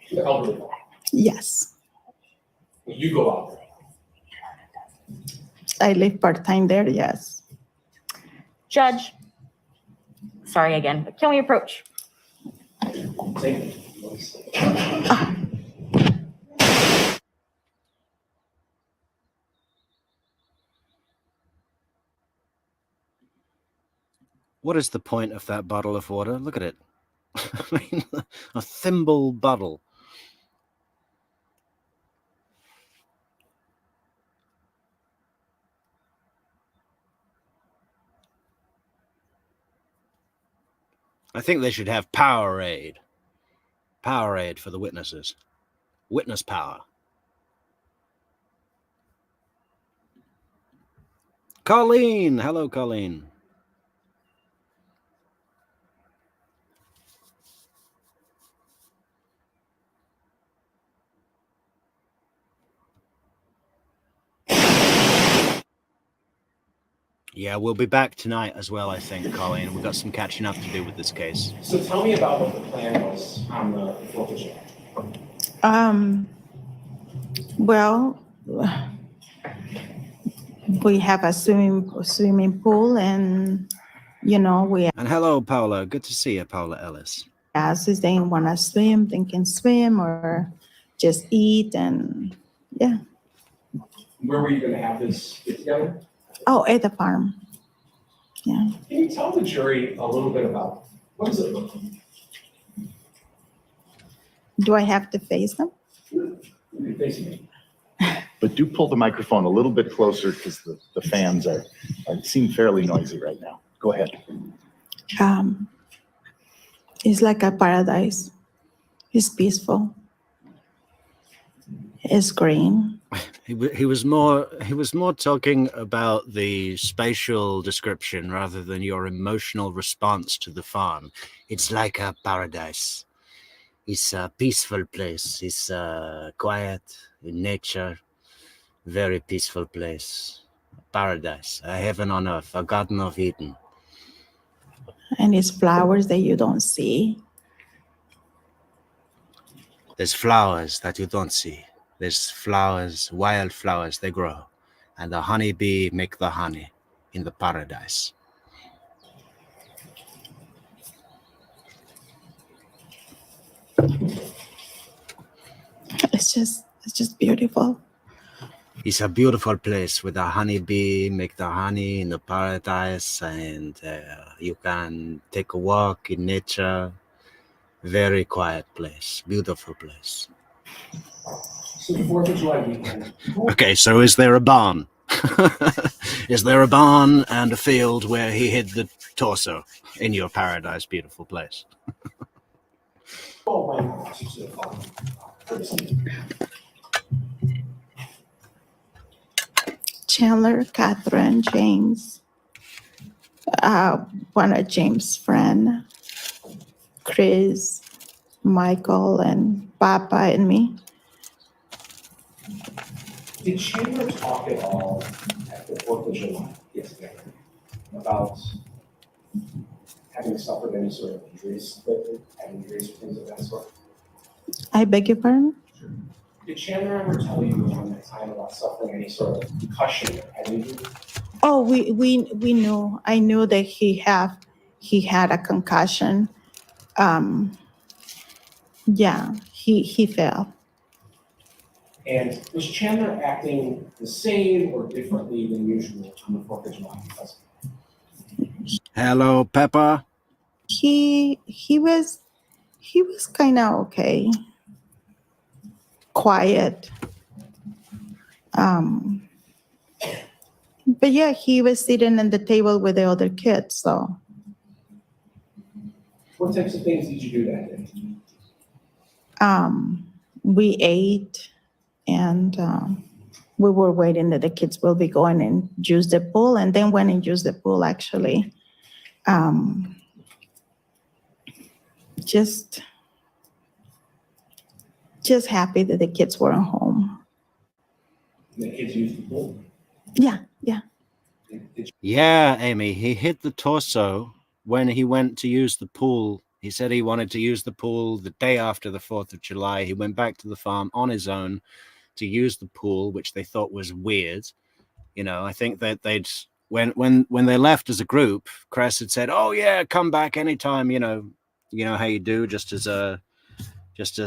the elderly farm. Yes. You go out there. I live part-time there. Yes. Judge, sorry again, but can we approach? Same. What is the point of that bottle of water? Look at it. I mean, a thimble bottle. I think they should have Powerade. Powerade for the witnesses. Witness power. Colleen! Hello, Colleen. Yeah, we'll be back tonight as well, I think, Colleen. We've got some catching up to do with this case. So tell me about what the plan was on the 4th of July. Well, we have a swimming pool, and we And hello, Paula. Good to see you, Paula Ellis. ask if they want to swim, they can swim, or just eat, and yeah. Where were you going to have this get together? Oh, at the farm. Yeah. Can you tell the jury a little bit about what does it look like? Do I have to face them? You can face me. But do pull the microphone a little bit closer because the fans seem fairly noisy right now. Go ahead. It's like a paradise. It's peaceful. is green. He was more talking about the spatial description rather than your emotional response to the farm. It's like a paradise. It's a peaceful place. It's quiet in nature, very peaceful place. Paradise, a heaven on earth, a garden of Eden. And it's flowers that you don't see. There's flowers that you don't see. There's flowers, wild flowers, they grow. And the honeybee make the honey in the paradise. It's just beautiful. It's a beautiful place with the honeybee make the honey in the paradise, and you can take a walk in nature. Very quiet place, beautiful place. So the 4th of July weekend. Okay, so is there a barn? Is there a barn and a field where he hid the torso in your paradise, beautiful place? Oh, my gosh. Chandler, Catherine, James, one of James' friend, Chris, Michael, and Papa, and me. Did Chandler talk at all at the 4th of July yesterday about having suffered any sort of injuries, injuries or things of that sort? I beg your pardon? Did Chandler ever tell you around that time about suffering any sort of concussion or head injury? Oh, we knew. I knew that he had a concussion. Yeah, he fell. And was Chandler acting the same or differently than usual on the 4th of July? Hello, Peppa. He was kind of okay, quiet. But yeah, he was sitting at the table with the other kids. So What types of things did you do that day? we ate, and we were waiting that the kids will be going and use the pool, and then went and used the pool actually. Just happy that the kids weren't home. The kids used the pool? Yeah. Yeah, Amy, he hit the torso when he went to use the pool. He said he wanted to use the pool the day after the 4th of July. He went back to the farm on his own to use the pool, which they thought was weird. You know, I think that when they left as a group, Cres had said, "Oh yeah, come back anytime." You know how you do, just as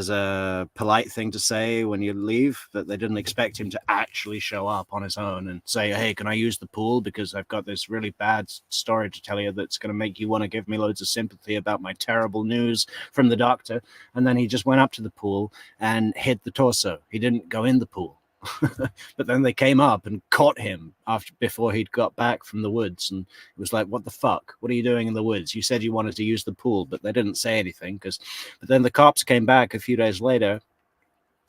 a polite thing to say when you leave. That they didn't expect him to actually show up on his own and say, "Hey, can I use the pool? Because I've got this really bad story to tell you that's going to make you want to give me loads of sympathy about my terrible news from the doctor." And then he just went up to the pool and hit the torso. He didn't go in the pool. But then they came up and caught him before he'd got back from the woods, and it was like, what the fuck? What are you doing in the woods? You said you wanted to use the pool, but they didn't say anything. But then the cops came back a few days later,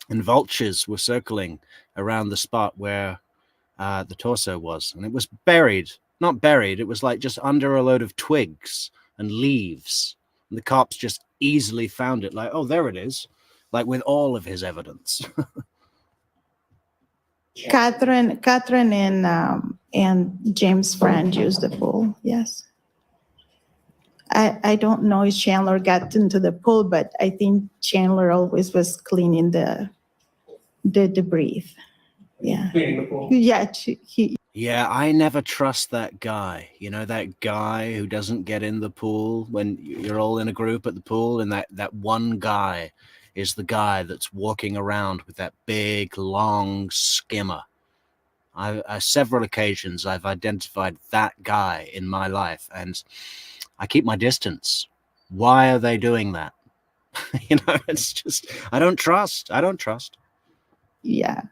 and vultures were circling around the spot where the torso was, and it was not buried. It was like just under a load of twigs and leaves, and the cops just easily found it. Like, oh, there it is, like with all of his evidence. Catherine and James' friend used the pool. Yes. I don't know if Chandler got into the pool, but I think Chandler always was cleaning the debris. Yeah. Cleaning the pool? Yeah. Yeah, I never trust that guy. You know, that guy who doesn't get in the pool when you're all in a group at the pool, and that one guy is the guy that's walking around with that big, long skimmer. Several occasions I've identified that guy in my life, and I keep my distance. Why are they doing that? You know, it's just, I don't trust. Yeah.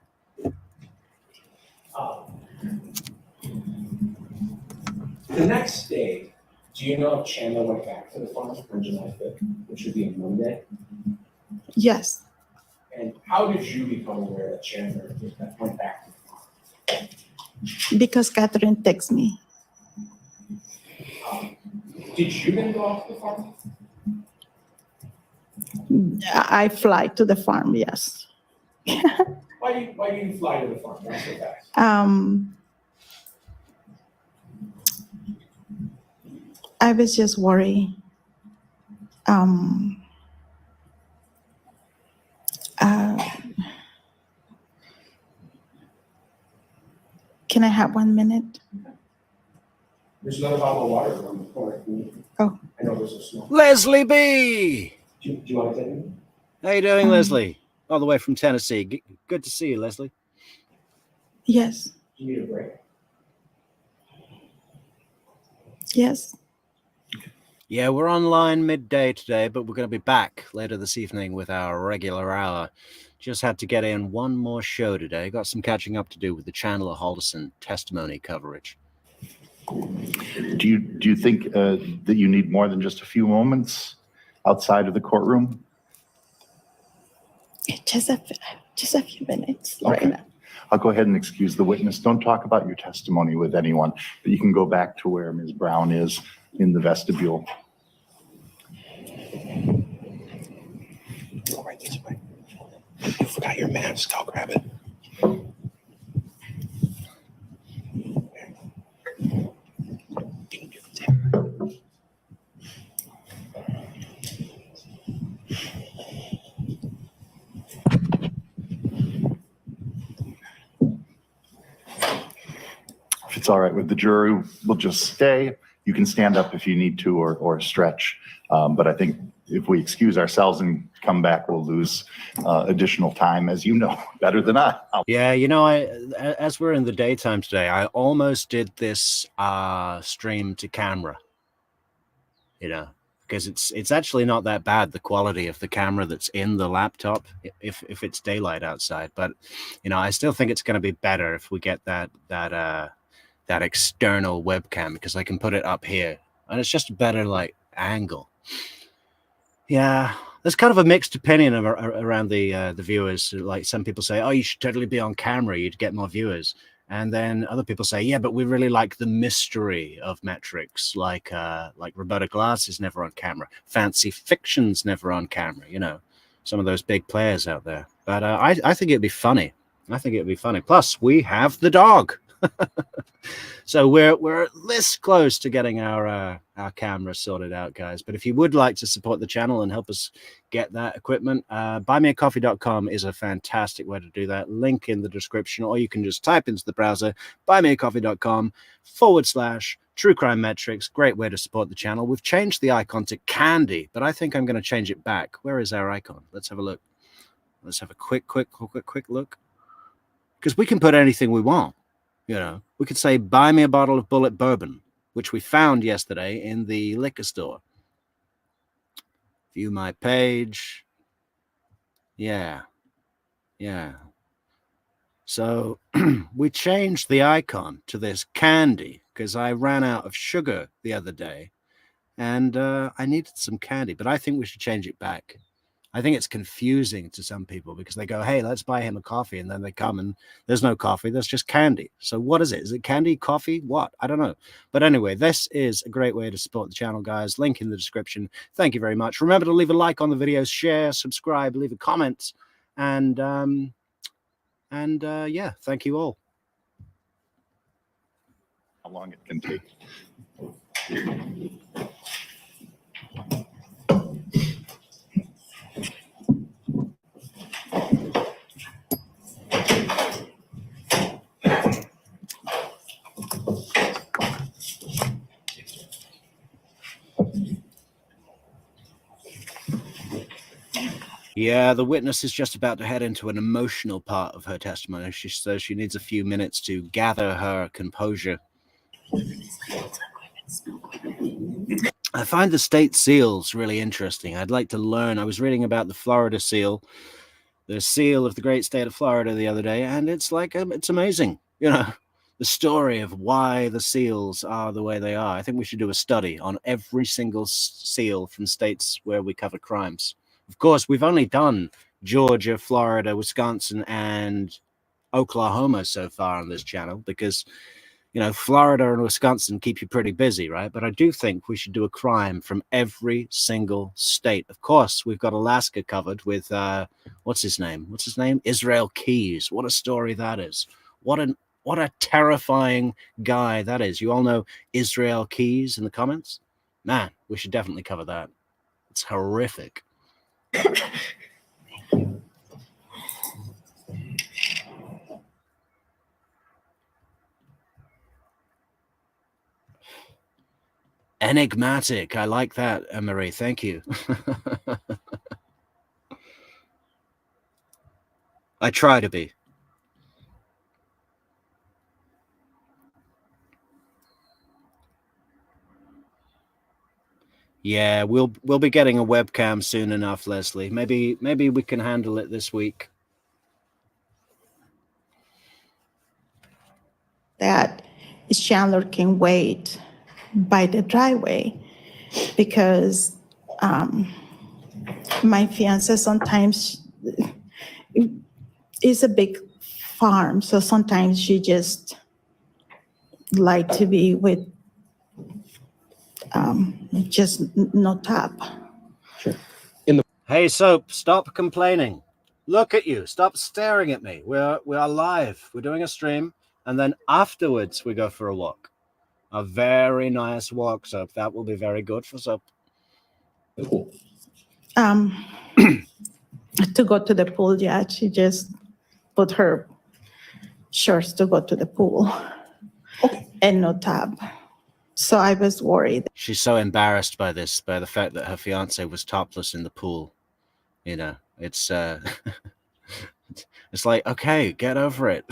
The next day, do you know if Chandler went back to the farm on July 5th, which would be a Monday? Yes. And How did you become aware that Chandler went back? Because Catherine texted me. Did you then go off the farm? I fly to the farm, yes. Why do you fly to the farm? That's so fast. I was just worried. Can I have 1 minute? There's another bottle of water around the corner. Oh. I know there's a small. Leslie B. Do you want to take it? How you doing, Leslie? All the way from Tennessee. Good to see you, Leslie. Yes. Do you need a break? Yes. Yeah, we're online midday today, but we're going to be back later this evening with our regular hour. Just had to get in one more show today. Got some catching up to do with the Chandler Halderson testimony coverage. Do you think that you need more than just a few moments outside of the courtroom? Just a few minutes Okay. right now. I'll go ahead and excuse the witness. Don't talk about your testimony with anyone, but you can go back to where Ms. Brown is in the vestibule. Go right this way. You forgot your mask. I'll grab it. If it's all right with the jury, we'll just stay. You can stand up if you need to or stretch. But I think if we excuse ourselves and come back, we'll lose additional time, as you know better than I. Yeah, you know, as we're in the daytime today, I almost did this stream to camera, you know, because it's actually not that bad, the quality of the camera that's in the laptop, if it's daylight outside. But, you know, I still think it's going to be better if we get that external webcam, because I can put it up here and it's just a better like angle. Yeah, there's kind of a mixed opinion around the viewers. Like some people say, oh, you should totally be on camera, you'd get more viewers. And then other people say, yeah, but we really like the mystery of Metrix, like Roberta Glass is never on camera, Fancy Fiction's never on camera, you know, some of those big players out there. But I think it'd be funny. I think it'd be funny. Plus, we have the dog. So we're this close to getting our camera sorted out, guys. But if you would like to support the channel and help us get that equipment, buymeacoffee.com is a fantastic way to do that. Link in the description, or you can just type into the browser buymeacoffee.com/True Crime Metrix. Great way to support the channel. We've changed the icon to candy, but I think I'm going to change it back. Where is our icon? Let's have a look. Let's have a quick look, because we can put anything we want. You know, we could say, buy me a bottle of Bullet Bourbon, which we found yesterday in the liquor store. View my page. Yeah. So we changed the icon to this candy because I ran out of sugar the other day and I needed some candy, but I think we should change it back. I think it's confusing to some people because they go, hey, let's buy him a coffee. And then they come and there's no coffee. There's just candy. So what is it? Is it candy, coffee? What? I don't know. But anyway, this is a great way to support the channel, guys. Link in the description. Thank you very much. Remember to leave a like on the videos, share, subscribe, leave a comment. And yeah, thank you all. How long it can take. Yeah, the witness is just about to head into an emotional part of her testimony. She says she needs a few minutes to gather her composure. I find the state seals really interesting. I'd like to learn. I was reading about the Florida seal, the seal of the great state of Florida the other day, and it's like, it's amazing, you know, the story of why the seals are the way they are. I think we should do a study on every single seal from states where we cover crimes. Of course, we've only done Georgia, Florida, Wisconsin, and Oklahoma so far on this channel, because you know, Florida and Wisconsin keep you pretty busy, right? But I do think we should do a crime from every single state. Of course, we've got Alaska covered with, what's his name? Israel Keys. What a story that is. What a terrifying guy that is. You all know Israel Keys in the comments? Man, we should definitely cover that. It's horrific. Enigmatic. I like that, Emery. Thank you. I try to be. Yeah, we'll be getting a webcam soon enough, Leslie. Maybe we can handle it this week. That Chandler can wait by the driveway because my fiancée sometimes is a big farm, so sometimes she just like to be with just no top. Sure. Hey, Soap, stop complaining. Look at you. Stop staring at me. We are live. We're doing a stream, and then afterwards we go for a walk. A very nice walk, Soap. That will be very good for Soap. Cool. To go to the pool, yeah, she just put her shorts to go to the pool. Okay. And no top. So I was worried. She's so embarrassed by this, by the fact that her fiance was topless in the pool. You know, it's it's like, okay, get over it.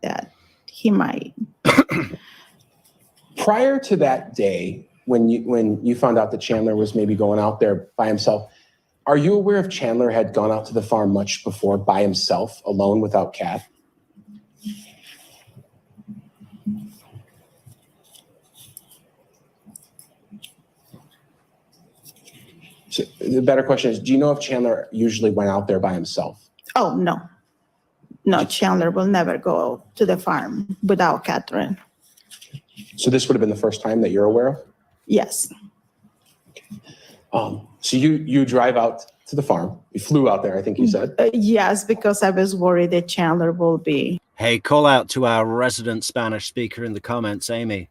That he might. Prior to that day, when you found out that Chandler was maybe going out there by himself, are you aware if Chandler had gone out to the farm much before by himself, alone, without Kat? So the better question is, do you know if Chandler usually went out there by himself? Oh, no. No, Chandler will never go to the farm without Catherine. So this would have been the first time that you're aware of? Yes. So you drive out to the farm. You flew out there, I think you said. Yes, because I was worried that Chandler will be. Hey, call out to our resident Spanish speaker in the comments, Amy.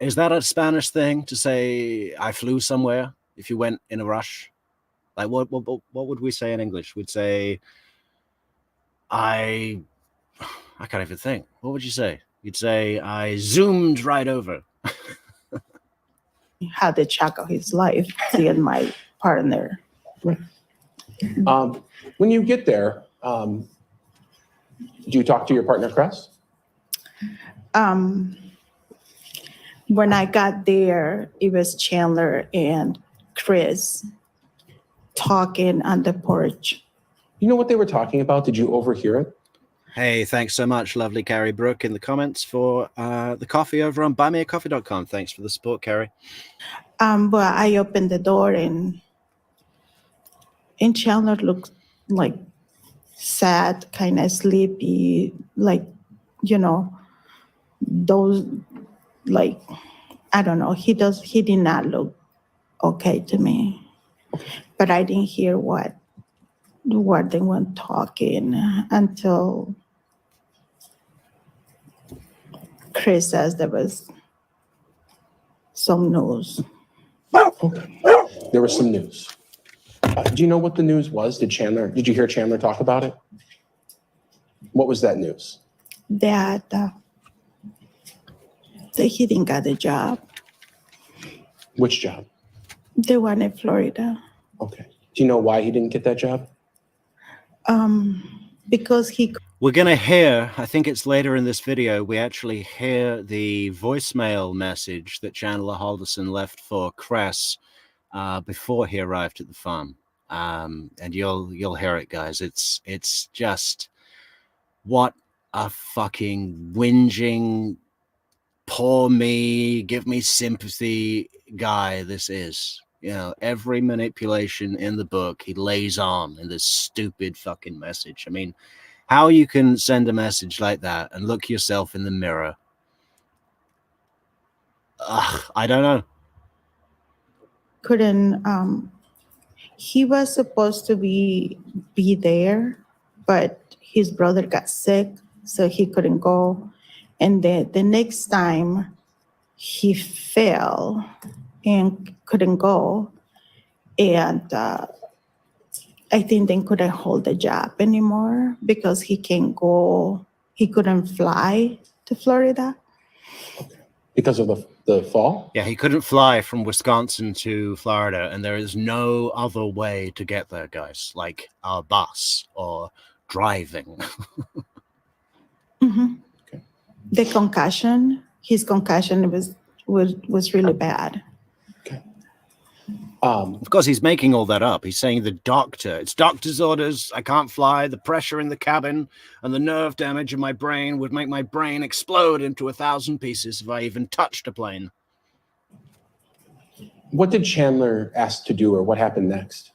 Is that a Spanish thing to say, I flew somewhere, if you went in a rush? Like, what would we say in English? We'd say, I can't even think. What would you say? You'd say, I zoomed right over. Had the shock of his life, seeing my partner. When you get there, do you talk to your partner, Cres? When I got there, it was Chandler and Chris talking on the porch. You know what they were talking about? Did you overhear it? Hey, thanks so much, lovely Carrie Brooke, in the comments for the coffee over on buymeacoffee.com. Thanks for the support, Carrie. But I opened the door and Chandler looked like sad, kind of sleepy, like, you know, those, like, I don't know. He did not look okay to me, but I didn't hear what they were talking until Chris says there was some news. Okay. There was some news. Do you know what the news was? Did you hear Chandler talk about it? What was that news? That he didn't get a job. Which job? The one in Florida. Okay. Do you know why he didn't get that job? Because we're going to hear, I think it's later in this video, we actually hear the voicemail message that Chandler Halderson left for Cres before he arrived at the farm. And you'll hear it, guys. It's just, what a fucking whinging, poor me, give me sympathy guy this is. You know, every manipulation in the book he lays on in this stupid fucking message. I mean, how you can send a message like that and look yourself in the mirror. I don't know. Couldn't, he was supposed to be there, but his brother got sick, so he couldn't go. And the next time he fell and couldn't go. And I think they couldn't hold the job anymore because he can't go, he couldn't fly to Florida. Because of the fall? Yeah, he couldn't fly from Wisconsin to Florida, and there is no other way to get there, guys, like a bus or driving. Mm-hmm. Okay. The concussion, his concussion was really bad. Okay. Of course, he's making all that up. He's saying it's doctor's orders. I can't fly. The pressure in the cabin and the nerve damage in my brain would make my brain explode into 1,000 pieces if I even touched a plane. What did Chandler ask to do, or what happened next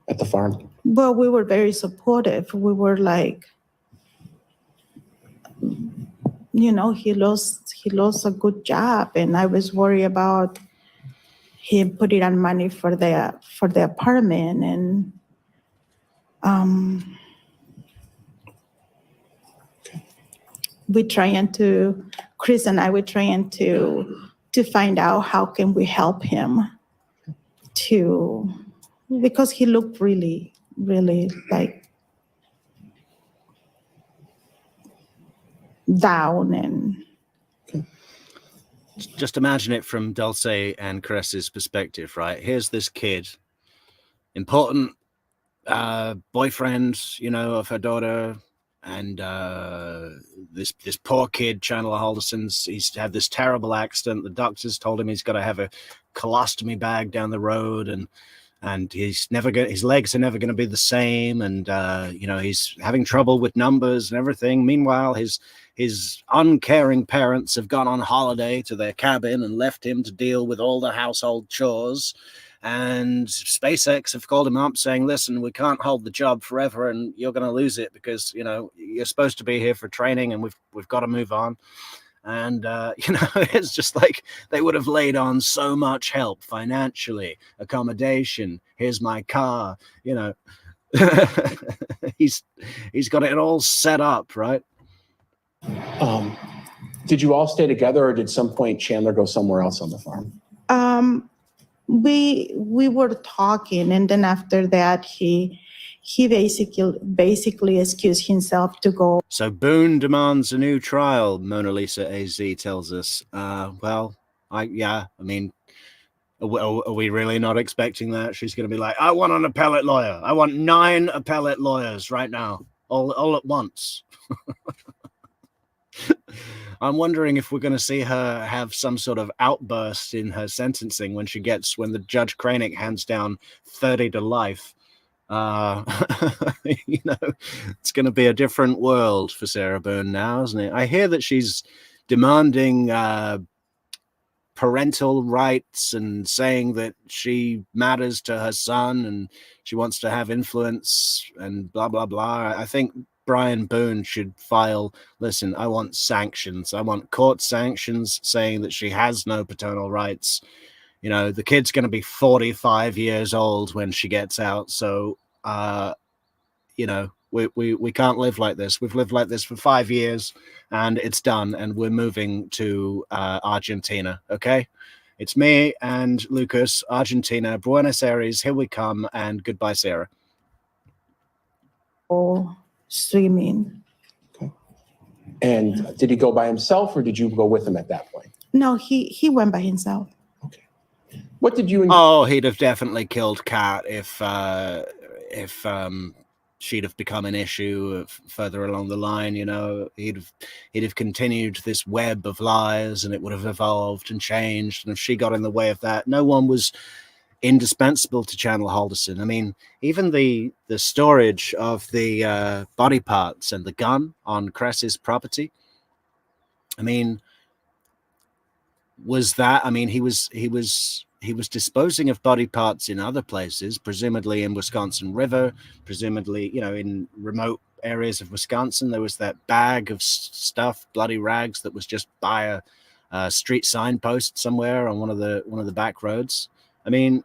at the farm? Well, we were very supportive. We were like, you know, he lost a good job, and I was worried about him putting on money for the apartment, and Chris and I were trying to find out how can we help him because he looked really, really like down. And just imagine it from Dulce and Cres's perspective, right? Here's this kid, important boyfriend, you know, of her daughter, and this poor kid, Chandler Halderson's, he's had this terrible accident. The doctors told him he's got to have a colostomy bag down the road, and his legs are never going to be the same, and you know, he's having trouble with numbers and everything. Meanwhile, his uncaring parents have gone on holiday to their cabin and left him to deal with all the household chores. And SpaceX have called him up saying, listen, we can't hold the job forever, and you're going to lose it because, you know, you're supposed to be here for training, and we've got to move on. And, you know, it's just like they would have laid on so much help financially, accommodation. Here's my car, you know. He's got it all set up, right? Did you all stay together, or did some point Chandler go somewhere else on the farm? We were talking, and then after that, he basically excused himself to go. So Boone demands a new trial, Mona Lisa AZ tells us. Well, I mean, are we really not expecting that? She's going to be like, I want an appellate lawyer. I want 9 appellate lawyers right now, all at once. I'm wondering if we're going to see her have some sort of outburst in her sentencing when the Judge Cranick hands down 30 to life. You know, it's going to be a different world for Sarah Boone now, isn't it? I hear that she's demanding parental rights and saying that she matters to her son and she wants to have influence and blah, blah, blah. I think Brian Boone should file, listen, I want sanctions. I want court sanctions saying that she has no paternal rights. You know, the kid's going to be 45 years old when she gets out. So, you know, we can't live like this. We've lived like this for 5 years and it's done. And we're moving to Argentina. Okay. It's me and Lucas, Argentina, Buenos Aires. Here we come. And goodbye, Sarah. Swimming. Okay. And did he go by himself, or did you go with him at that point? No, he went by himself. Okay. What did you? He'd have definitely killed Kat if she'd have become an issue further along the line. You know, he'd have continued this web of lies, and it would have evolved and changed. And if she got in the way of that, no one was indispensable to Chandler Halderson. I mean, even the storage of the body parts and the gun on Cres's property. I mean, was that? I mean, he was he was disposing of body parts in other places, presumably in Wisconsin River, presumably, in remote areas of Wisconsin. There was that bag of stuff, bloody rags, that was just by a street signpost somewhere on one of the back roads. I mean,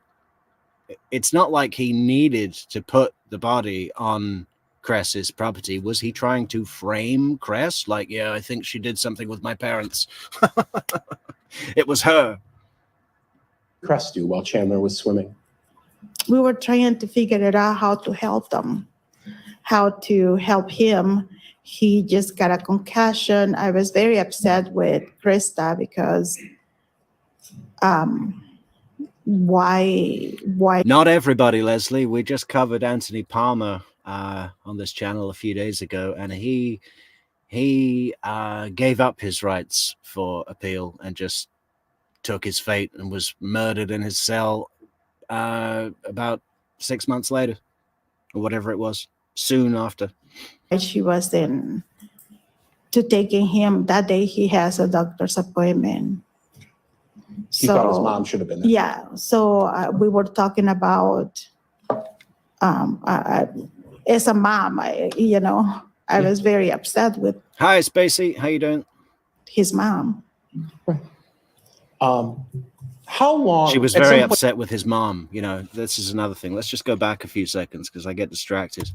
it's not like he needed to put the body on Cres's property. Was he trying to frame Cres? Like, yeah, I think she did something with my parents. It was her. Cres do while Chandler was swimming? We were trying to figure it out how to help them, how to help him. He just got a concussion. I was very upset with Krista because why? Not everybody, Leslie. We just covered Anthony Palmer on this channel a few days ago, and he gave up his rights for appeal and just took his fate and was murdered in his cell about 6 months later, or whatever it was, soon after. She was in to taking him that day. He has a doctor's appointment. He thought his mom should have been there. Yeah. So we were talking about, as a mom, I was very upset with Hi, Spacey. How you doing? his mom. How long? She was at very some point- upset with his mom. This is another thing. Let's just go back a few seconds because I get distracted.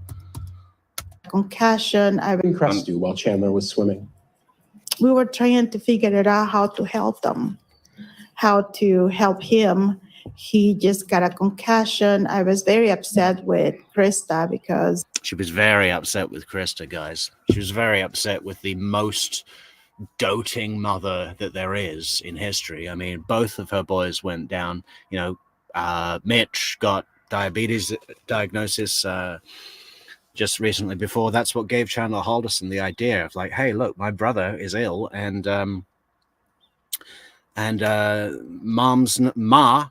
Concussion. What did Cres do while Chandler was swimming? We were trying to figure it out how to help them, how to help him. He just got a concussion. I was very upset with Krista because She was very upset with Krista, guys. She was very upset with the most doting mother that there is in history. I mean, both of her boys went down. Mitch got diabetes diagnosis just recently. Before, that's what gave Chandler Halderson the idea of like, hey, look, my brother is ill, and mom's ma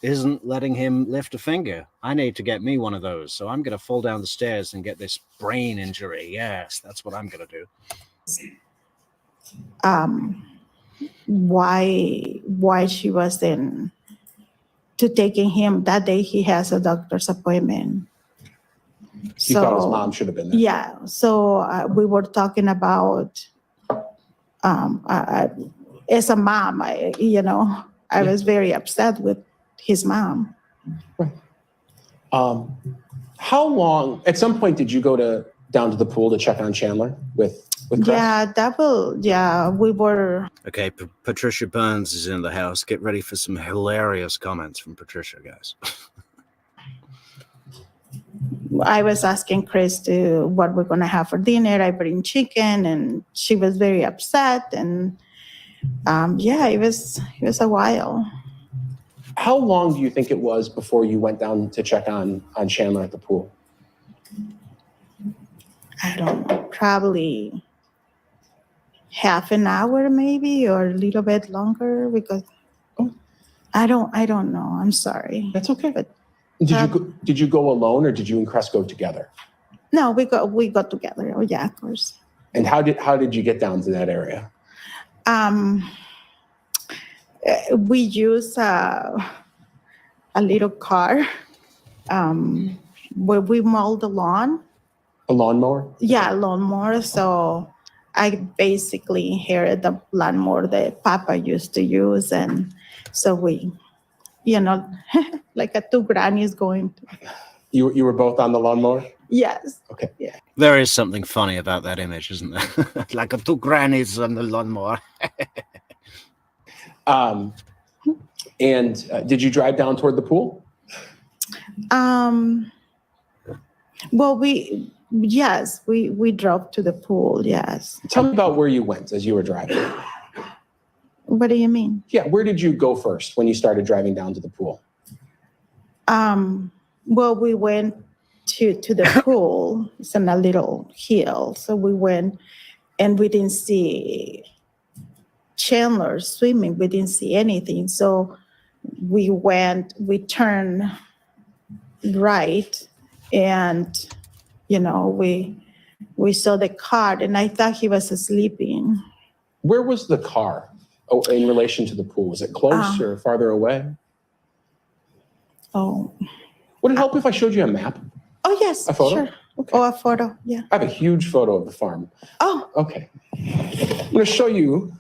isn't letting him lift a finger. I need to get me one of those, so I'm going to fall down the stairs and get this brain injury. Yes, that's what I'm going to do. why she was in to taking him that day. He has a doctor's appointment. He thought his mom should have been there. Yeah. So we were talking about, as a mom, I was very upset with his mom. How long? At some point, did you go down to the pool to check on Chandler with Cres? Yeah, we were. Okay, Patricia Burns is in the house. Get ready for some hilarious comments from Patricia, guys. I was asking Chris what we're going to have for dinner. I bring chicken, and she was very upset. And it was a while. How long do you think it was before you went down to check on Chandler at the pool? I don't know, probably half an hour maybe, or a little bit longer, because I don't know. I'm sorry. That's okay. But did you go alone, or did you and Cres go together? No, we got together. Oh yeah, of course. And how did you get down to that area? We use a little car where we mow the lawn. A lawnmower? Yeah, lawnmower. So I basically inherited the lawnmower that Papa used to use, and so we, like a two grannies going. You were both on the lawnmower? Yes. Okay. Yeah. There is something funny about that image, isn't there? Like a two grannies on the lawnmower. Did you drive down toward the pool? Well, we drove to the pool. Yes. Tell me about where you went as you were driving. What do you mean? Yeah, where did you go first when you started driving down to the pool? Well, we went to the pool. It's on a little hill. So we went, and we didn't see Chandler swimming. We didn't see anything. So we turned right, and, we saw the car, and I thought he was sleeping. Where was the car in relation to the pool? Was it close or farther away? Oh, Would it help if I showed you a map? oh yes, A photo? sure. Okay. Or a photo, yeah. I have a huge photo of the farm. Oh, Okay. I'm going to show you.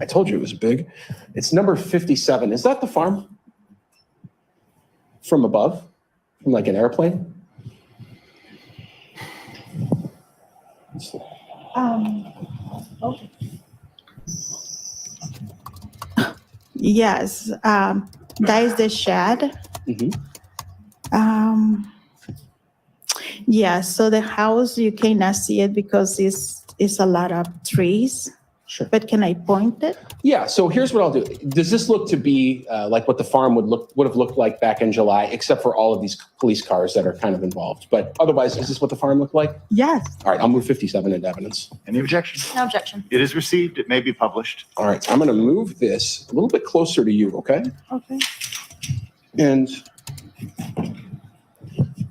I told you it was big. It's number 57. Is that the farm? From above? From like an airplane? okay. Yes, that is the shed. Mhm. Yeah, so the house, you cannot see it because it's a lot of trees. Sure. But can I point it? Yeah, so here's what I'll do. Does this look to be like what the farm would have looked like back in July, except for all of these police cars that are kind of involved? But otherwise, is this what the farm looked like? Yes. All right, I'll move 57 into evidence. Any objections? No objection. It is received. It may be published. All right, so I'm going to move this a little bit closer to you, okay? Okay. And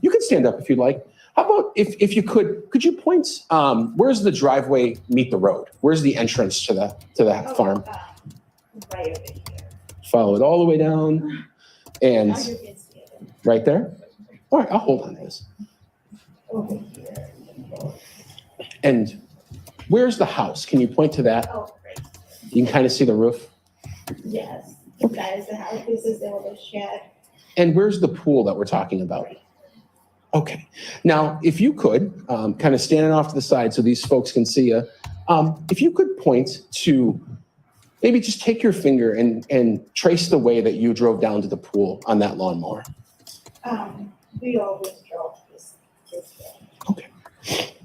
you can stand up if you'd like. How about if you could you point, where's the driveway meet the road? Where's the entrance to the farm? Right over here. Follow it all the way down and Now you can see it. right there. All right, I'll hold on to this. Over here. And where's the house? Can you point to that? Oh, great. You can kind of see the roof. Yes, that is the house. This is the other shed. And where's the pool that we're talking about? Okay. Now, if you could, kind of standing off to the side so these folks can see you, if you could point to, maybe just take your finger and trace the way that you drove down to the pool on that lawnmower. We always drove this way. Okay.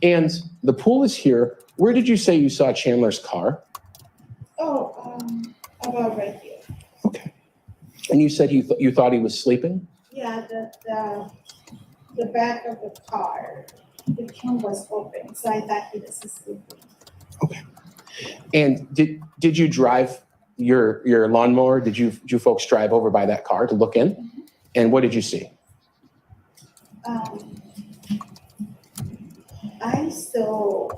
And the pool is here. Where did you say you saw Chandler's car? Oh, about right here. Okay. And you said you thought he was sleeping? Yeah, the back of the car, the trunk was open, so I thought he was sleeping. Okay. And did you drive your lawnmower? Did you folks drive over by that car to look in? Mm-hmm. And what did you see? I saw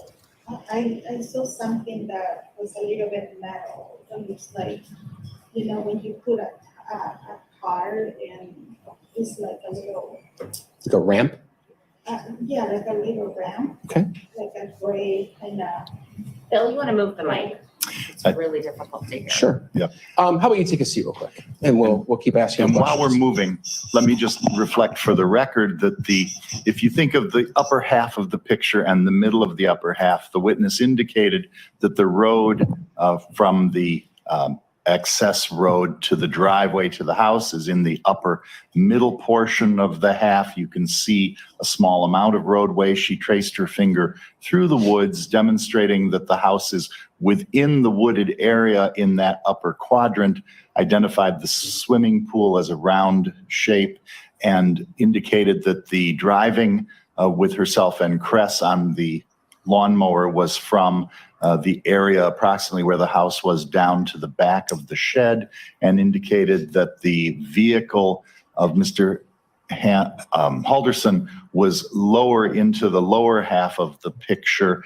something that was a little bit metal. It looks like, when you put a car and it's like a little. Like a ramp? Yeah, like a little ramp. Okay. Like a gray kind of. Bill, you want to move the mic? It's really difficult to hear. Sure. Yeah. How about you take a seat real quick and we'll keep asking And questions. while we're moving, let me just reflect for the record that if you think of the upper half of the picture and the middle of the upper half, the witness indicated that the road from the access road to the driveway to the house is in the upper middle portion of the half. You can see a small amount of roadway. She traced her finger through the woods, demonstrating that the house is within the wooded area in that upper quadrant, identified the swimming pool as a round shape, and indicated that the driving with herself and Cres on the lawnmower was from the area approximately where the house was down to the back of the shed, and indicated that the vehicle of Mr. Halderson was lower into the lower half of the picture,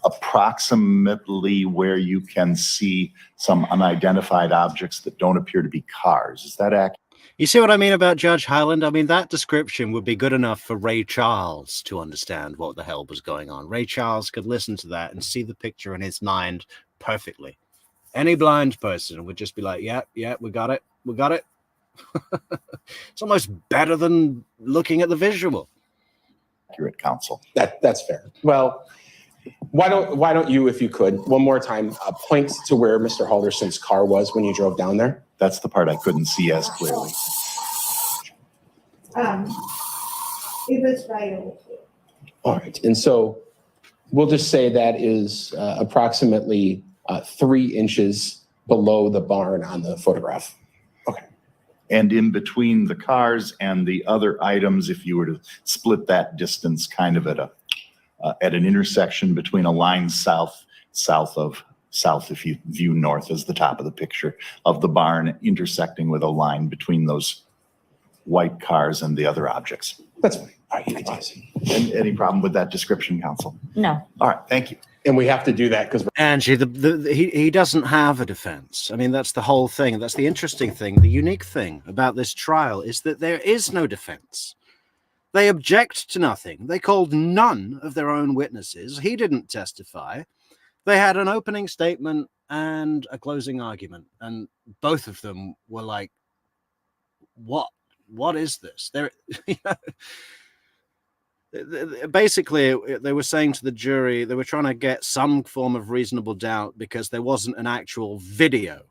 approximately where you can see some unidentified objects that don't appear to be cars. Is that accurate? You see what I mean about Judge Highland? I mean, that description would be good enough for Ray Charles to understand what the hell was going on. Ray Charles could listen to that and see the picture in his mind perfectly. Any blind person would just be like, yeah, we got it. We got it. It's almost better than looking at the visual. Accurate, counsel. That's fair. Well, why don't you, if you could, one more time, point to where Mr. Halderson's car was when you drove down there? That's the part I couldn't see as clearly. It was right over here. All right. And so we'll just say that is approximately 3 inches below the barn on the photograph. Okay. And in between the cars and the other items, if you were to split that distance kind of at an intersection between a line south if you view north as the top of the picture of the barn, intersecting with a line between those white cars and the other objects. That's fine. All right, you can take it. Any problem with that description, counsel? No. All right, thank you. And we have to do that because Angie, he doesn't have a defense. I mean, that's the whole thing. That's the interesting thing. The unique thing about this trial is that there is no defense. They object to nothing. They called none of their own witnesses. He didn't testify. They had an opening statement and a closing argument, and both of them were like, what is this? They're, basically, they were saying to the jury, they were trying to get some form of reasonable doubt because there wasn't an actual video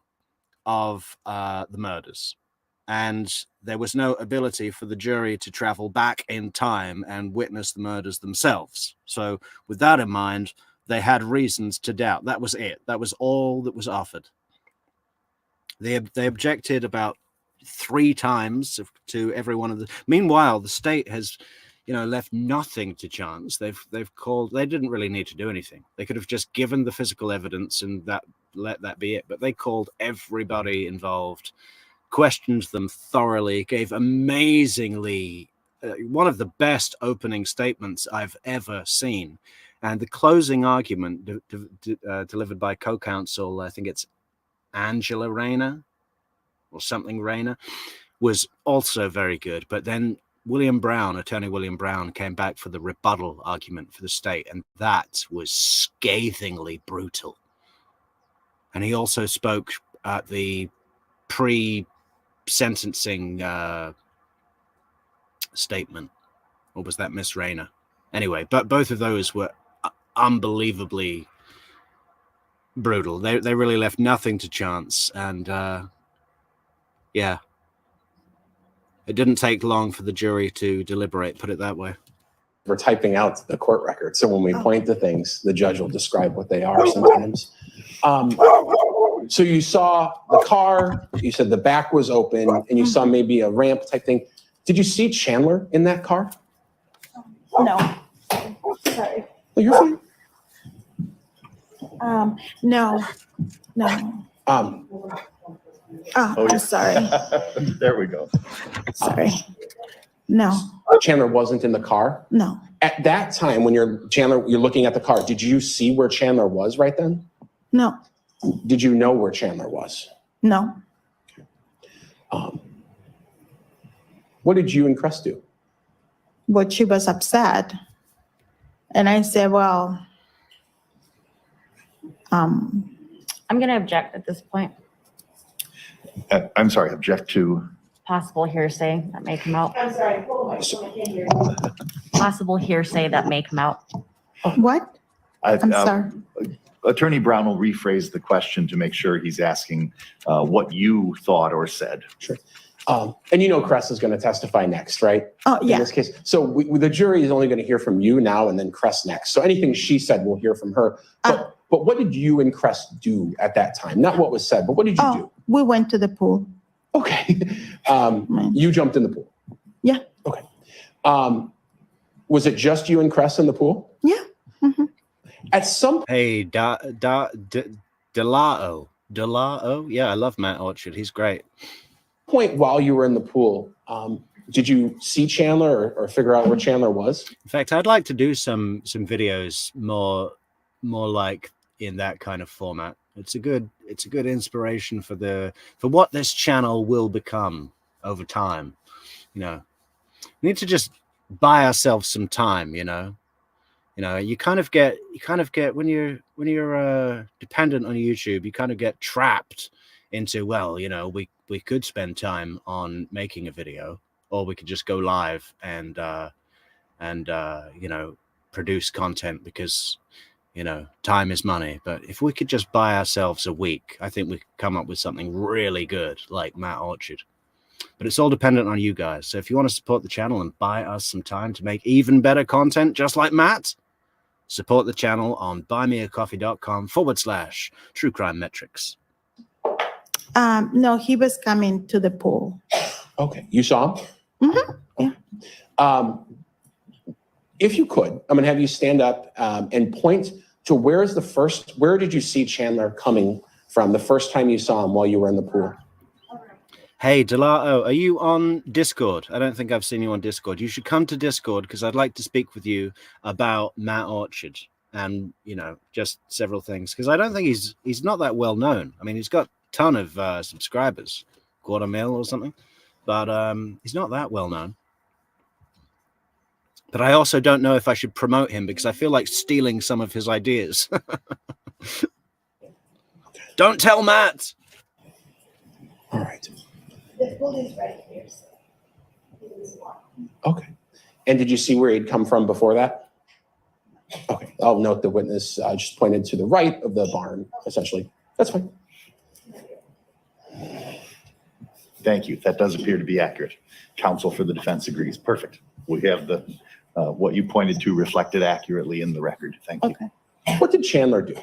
of the murders. And there was no ability for the jury to travel back in time and witness the murders themselves. So with that in mind, they had reasons to doubt. That was it. That was all that was offered. They objected about 3 times to every one of the. Meanwhile, the state has, left nothing to chance. They've called. They didn't really need to do anything. They could have just given the physical evidence and let that be it. But they called everybody involved, questioned them thoroughly, gave amazingly one of the best opening statements I've ever seen. And the closing argument delivered by co-counsel, I think it's Angela Rayner or something Rayner, was also very good. But then Attorney William Brown, came back for the rebuttal argument for the state, and that was scathingly brutal. And he also spoke at the pre-sentencing statement. Or was that Miss Rayner? Anyway, but both of those were unbelievably brutal. They really left nothing to chance, and yeah, it didn't take long for the jury to deliberate, put it that way. we're typing out the court record. So when we point to things, the judge will describe what they are sometimes. So you saw the car, you said the back was open, and you saw maybe a ramp type thing. Did you see Chandler in that car? No. Sorry. Oh, you're fine. No. I'm sorry. There we go. Sorry. No. Chandler wasn't in the car? No. At that time, when you're looking at the car, did you see where Chandler was right then? No. Did you know where Chandler was? No. What did you and Crest do? But she was upset. And I said, well, I'm going to object at this point. I'm sorry, object to? Possible hearsay that may come out. I'm sorry, hold on, I can't hear you. Possible hearsay that may come out. what? I'm sorry. Attorney Brown will rephrase the question to make sure he's asking what you thought or said. Sure. And you know Crest is going to testify next, right? Oh, In yeah. this case. So the jury is only going to hear from you now and then Crest next. So anything she said, we'll hear from her. But what did you and Crest do at that time? Not what was said, but what did you do? We went to the pool. Okay. You jumped in the pool? Yeah. Okay. Was it just you and Crest in the pool? Yeah. Mm-hmm. At some Hey, Delao. Yeah, I love Matt Orchard. He's great. point while you were in the pool, did you see Chandler or figure out where Chandler was? In fact, I'd like to do some videos more like in that kind of format. It's a good inspiration for what this channel will become over time. We need to just buy ourselves some time. You kind of get when you're dependent on YouTube, you kind of get trapped into, we could spend time on making a video, or we could just go live and produce content because time is money. But if we could just buy ourselves a week, I think we could come up with something really good like Matt Orchard. But it's all dependent on you guys. So if you want to support the channel and buy us some time to make even better content just like Matt, support the channel on buymeacoffee.com/True Crime Metrix. No, he was coming to the pool. Okay. You saw him? Mm-hmm. Yeah. If you could, I'm going to have you stand up and point to where did you see Chandler coming from the first time you saw him while you were in the pool? Hey, Delato, are you on Discord? I don't think I've seen you on Discord. You should come to Discord because I'd like to speak with you about Matt Orchard and, you know, just several things. Because I don't think he's not that well known. I mean, he's got a ton of subscribers, 250,000 or something, but he's not that well known. But I also don't know if I should promote him because I feel like stealing some of his ideas. Don't tell Matt. All right. The pool is right here, so it is one. Okay. And did you see where he'd come from before that? Okay. I'll note the witness just pointed to the right of the barn, essentially. That's fine. Thank you. That does appear to be accurate. Counsel for the defense agrees. Perfect. We have the what you pointed to reflected accurately in the record. Thank you. Okay. What did Chandler do?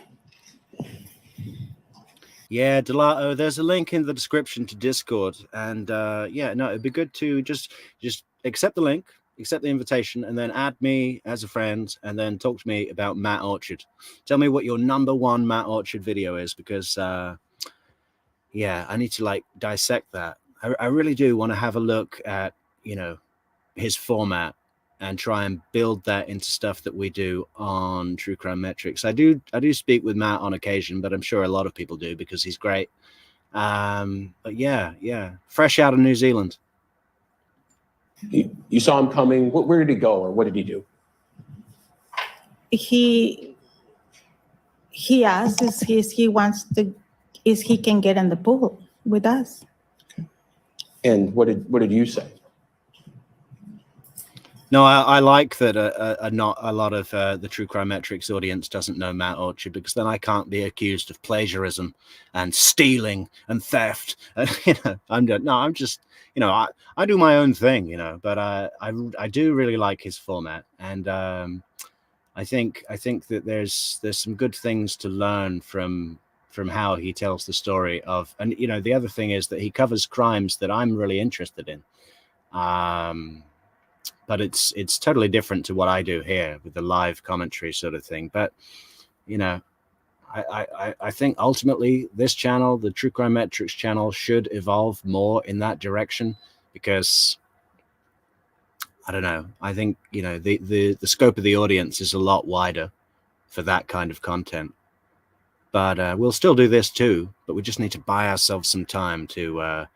Yeah, Delato, there's a link in the description to Discord. And yeah, no, it'd be good to just accept the link, accept the invitation, and then add me as a friend, and then talk to me about Matt Orchard. Tell me what your #1 Matt Orchard video is, because yeah, I need to like dissect that. I really do want to have a look at, you know, his format and try and build that into stuff that we do on True Crime Metrix. I do speak with Matt on occasion, but I'm sure a lot of people do because he's great. But yeah, fresh out of New Zealand. You saw him coming. Where did he go, or what did he do? He asked if he can get in the pool with us. And what did you say? No, I like that not a lot of the True Crime Metrix audience doesn't know Matt Orchard, because then I can't be accused of plagiarism and stealing and theft. You know, I'm just, you know, I do my own thing, you know, but I do really like his format, and I think that there's some good things to learn from how he tells the story of, and you know, the other thing is that he covers crimes that I'm really interested in. But it's totally different to what I do here with the live commentary sort of thing. But, you know, I think ultimately this channel, the True Crime Metrix channel, should evolve more in that direction, because I don't know. I think, you know, the scope of the audience is a lot wider for that kind of content. But we'll still do this too, but we just need to buy ourselves some time to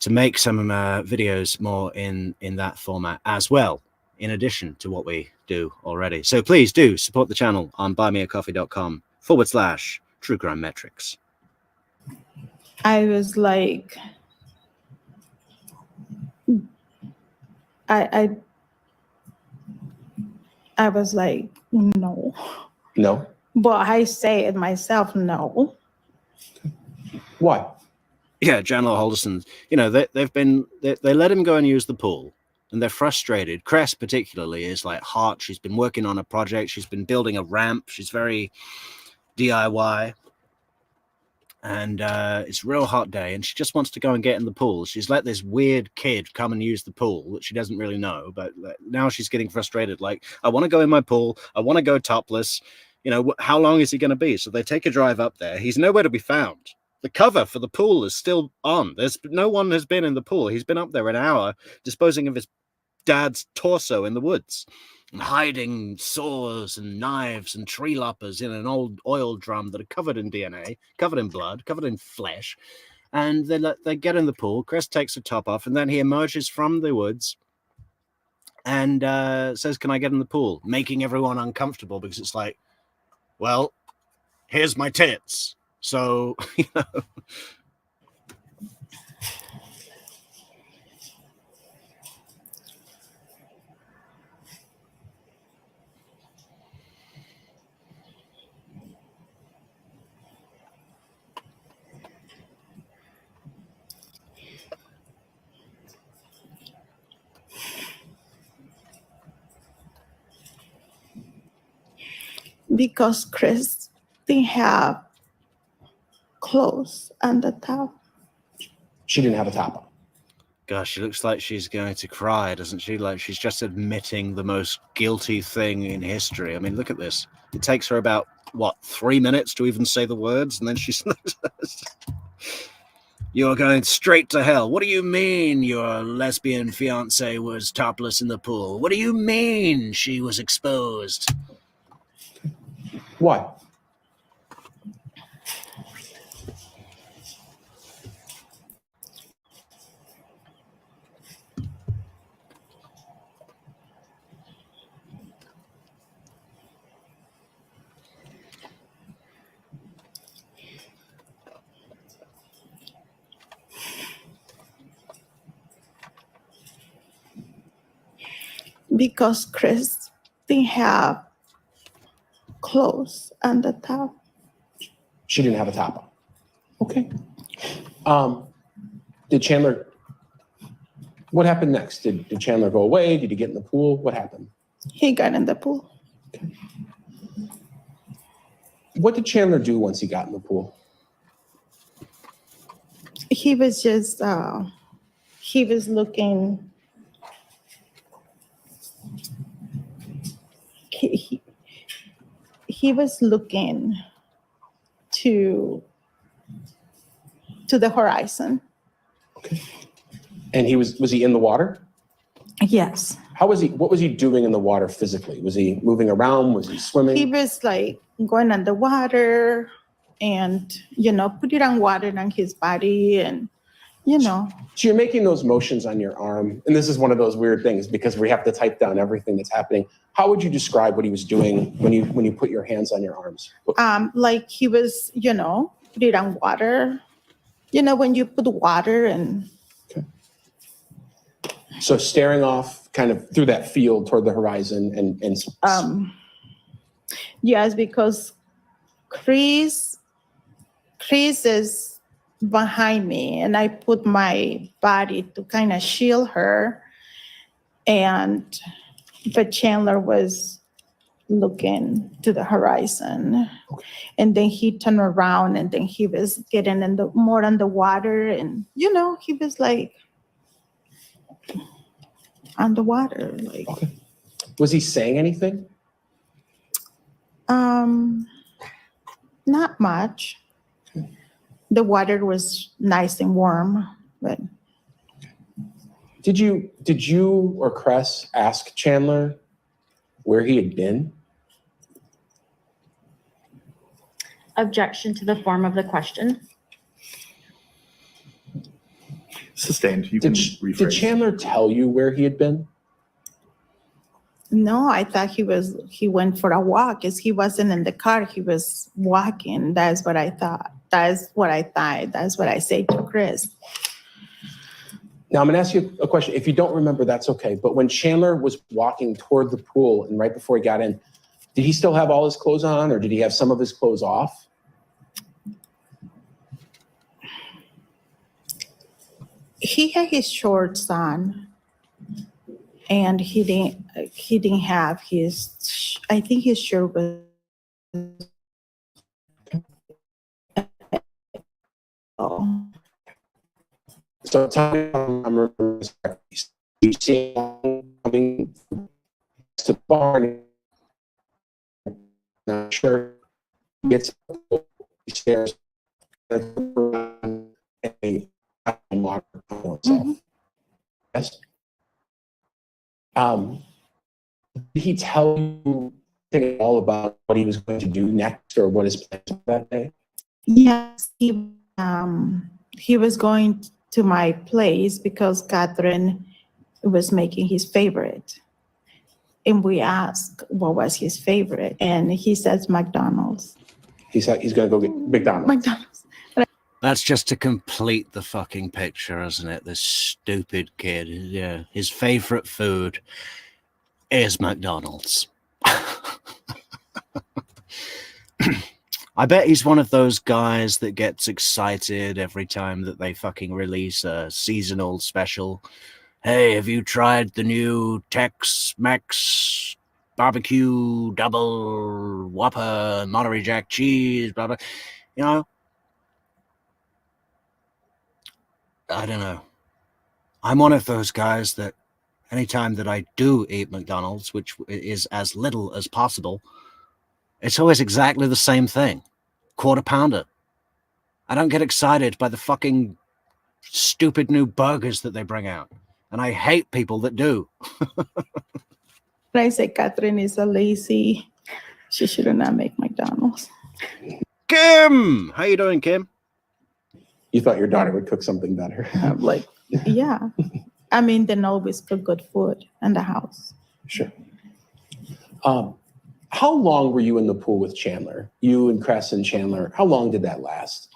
make some videos more in that format as well, in addition to what we do already. So please do support the channel on buymeacoffee.com/True Crime Metrix. I was like, I was like, no. No. But I say it myself, no. Why? Yeah, Chandler Halderson, you know, they let him go and use the pool, and they're frustrated. Cres particularly is like hot. She's been working on a project. She's been building a ramp. She's very DIY. And it's a real hot day, and she just wants to go and get in the pool. She's let this weird kid come and use the pool that she doesn't really know, but now she's getting frustrated. Like, I want to go in my pool. I want to go topless. You know, how long is he going to be? So they take a drive up there. He's nowhere to be found. The cover for the pool is still on. No one has been in the pool. He's been up there an hour disposing of his dad's torso in the woods, and hiding saws and knives and tree loppers in an old oil drum that are covered in DNA, covered in blood, covered in flesh. And they get in the pool. Cres takes the top off, and then he emerges from the woods and says, "Can I get in the pool?" Making everyone uncomfortable, because it's like, well, here's my tits. So, you know. Because Chris didn't have clothes on the top. She didn't have a top on. Gosh, she looks like she's going to cry, doesn't she? Like she's just admitting the most guilty thing in history. I mean, look at this. It takes her about, what, 3 minutes to even say the words, and then she's... You're going straight to hell. What do you mean your lesbian fiancée was topless in the pool? What do you mean she was exposed? Why? Because Chris didn't have clothes on the top. She didn't have a top on. Okay. Did Chandler, what happened next? Did Chandler go away? Did he get in the pool? What happened? He got in the pool. Okay. What did Chandler do once he got in the pool? He was just, he was looking, he was looking to the horizon. Okay. And was he in the water? Yes. What was he doing in the water physically? Was he moving around? Was he swimming? He was like going underwater and, putting on water on his body and, So you're making those motions on your arm. And this is one of those weird things because we have to type down everything that's happening. How would you describe what he was doing when you put your hands on your arms? Like he was, putting on water. When you put water and. Okay. So staring off kind of through that field toward the horizon and yes, because Chris is behind me and I put my body to kind of shield her, but Chandler was looking to the horizon. Okay. And then he turned around and then he was getting more on the water and he was like on the water. Like okay. Was he saying anything? Not much. Okay. The water was nice and warm, but Did you or Cres ask Chandler where he had been? Objection to the form of the question. Sustained. You can Did rephrase. Chandler tell you where he had been? no, I thought he went for a walk. As he wasn't in the car, he was walking. That's what I thought. That's what I thought. That's what I said to Chris. Now I'm going to ask you a question. If you don't remember, that's okay. But when Chandler was walking toward the pool and right before he got in, did he still have all his clothes on or did he have some of his clothes off? He had his shorts on, and he didn't have his. I think his shirt was. Oh. So tell me if I'm remembering this correctly. You see him coming to the barn, not sure, gets up, he stares, and a water himself. Mm-hmm. Yes. Did he tell you anything at all about what he was going to do next or what his plans were that day? Yes, he was going to my place because Catherine was making his favorite. And we asked what was his favorite. And he says McDonald's. He said he's going to go get McDonald's. McDonald's. That's just to complete the fucking picture, isn't it? This stupid kid. Yeah, his favorite food is McDonald's. I bet he's one of those guys that gets excited every time that they fucking release a seasonal special. Hey, have you tried the new Tex-Mex barbecue double Whopper Monterey Jack cheese, blah, blah. You know, I don't know. I'm one of those guys that anytime that I do eat McDonald's, which is as little as possible, it's always exactly the same thing. Quarter pounder. I don't get excited by the fucking stupid new burgers that they bring out. And I hate people that do. I say Catherine is a lazy. She should not make McDonald's. Kim! How you doing, Kim? You thought your daughter would cook something better. I'm like, yeah. I mean, they always cook good food in the house. Sure. How long were you in the pool with Chandler? You and Cres and Chandler, how long did that last?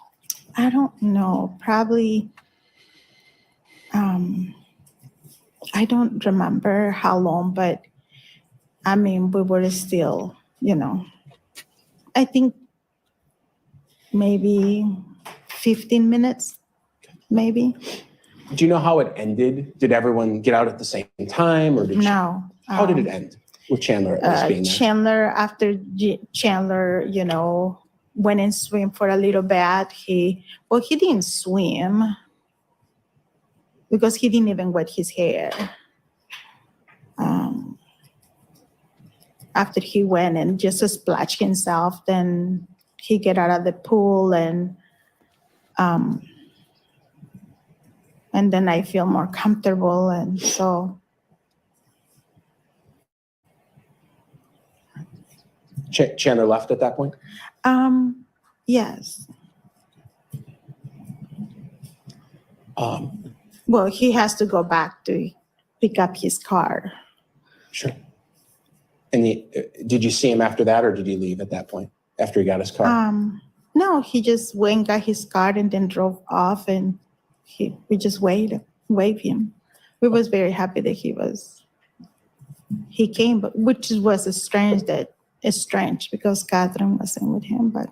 I don't know. Probably, I don't remember how long, but I mean, we were still, I think maybe 15 minutes, maybe. Do you know how it ended? Did everyone get out at the same time, or did No. how did it end with Chandler at least being there? Chandler, after Chandler, went and swim for a little bit. He didn't swim because he didn't even wet his hair. After he went and just splashed himself, then he get out of the pool and then I feel more comfortable, and so. Chandler left at that point? Yes. Um, Well, he has to go back to pick up his car. Sure. And did you see him after that, or did he leave at that point after he got his car? No, he just went, got his car, and then drove off, and we just waved him. We was very happy that he came, but which was strange because Catherine wasn't with him, but.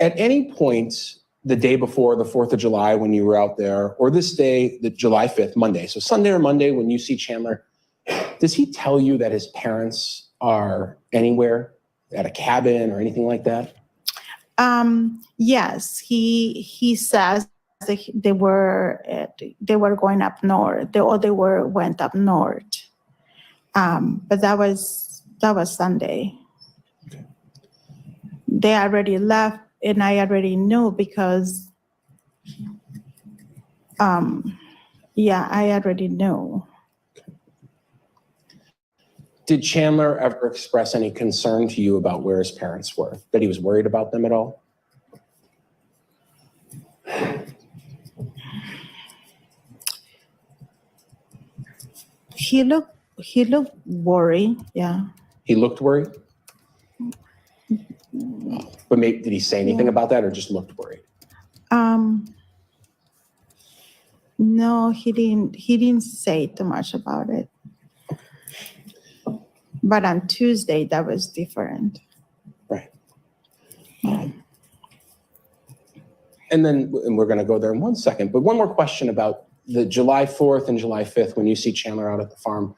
At any point the day before the 4th of July when you were out there, or this day, the July 5th, Monday, so Sunday or Monday when you see Chandler, does he tell you that his parents are anywhere, at a cabin or anything like that? Yes, he says that they were going up north, went up north. But that was Sunday. Okay. They already left, and I already knew because, I already knew. Did Chandler ever express any concern to you about where his parents were? That he was worried about them at all? He looked worried, yeah. He looked worried? But maybe, did he say anything about that, or just looked worried? No, he didn't say too much about it. But on Tuesday, that was different. Right. And we're going to go there in 1 second, but one more question about the July 4th and July 5th when you see Chandler out at the farm.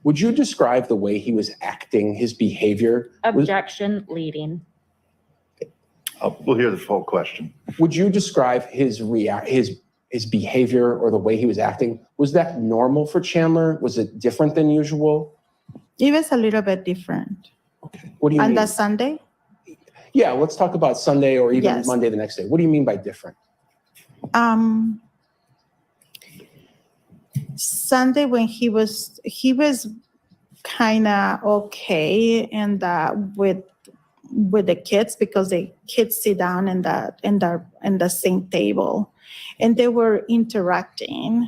Would you describe the way he was acting, his behavior? Objection, leading. We'll hear the full question. Would you describe his behavior or the way he was acting? Was that normal for Chandler? Was it different than usual? It was a little bit different. Okay. What do you mean? On that Sunday? Yeah, let's talk about Sunday or even Yes. Monday the next day. What do you mean by different? Sunday when he was kind of okay, and with the kids, because the kids sit down in the same table, and they were interacting,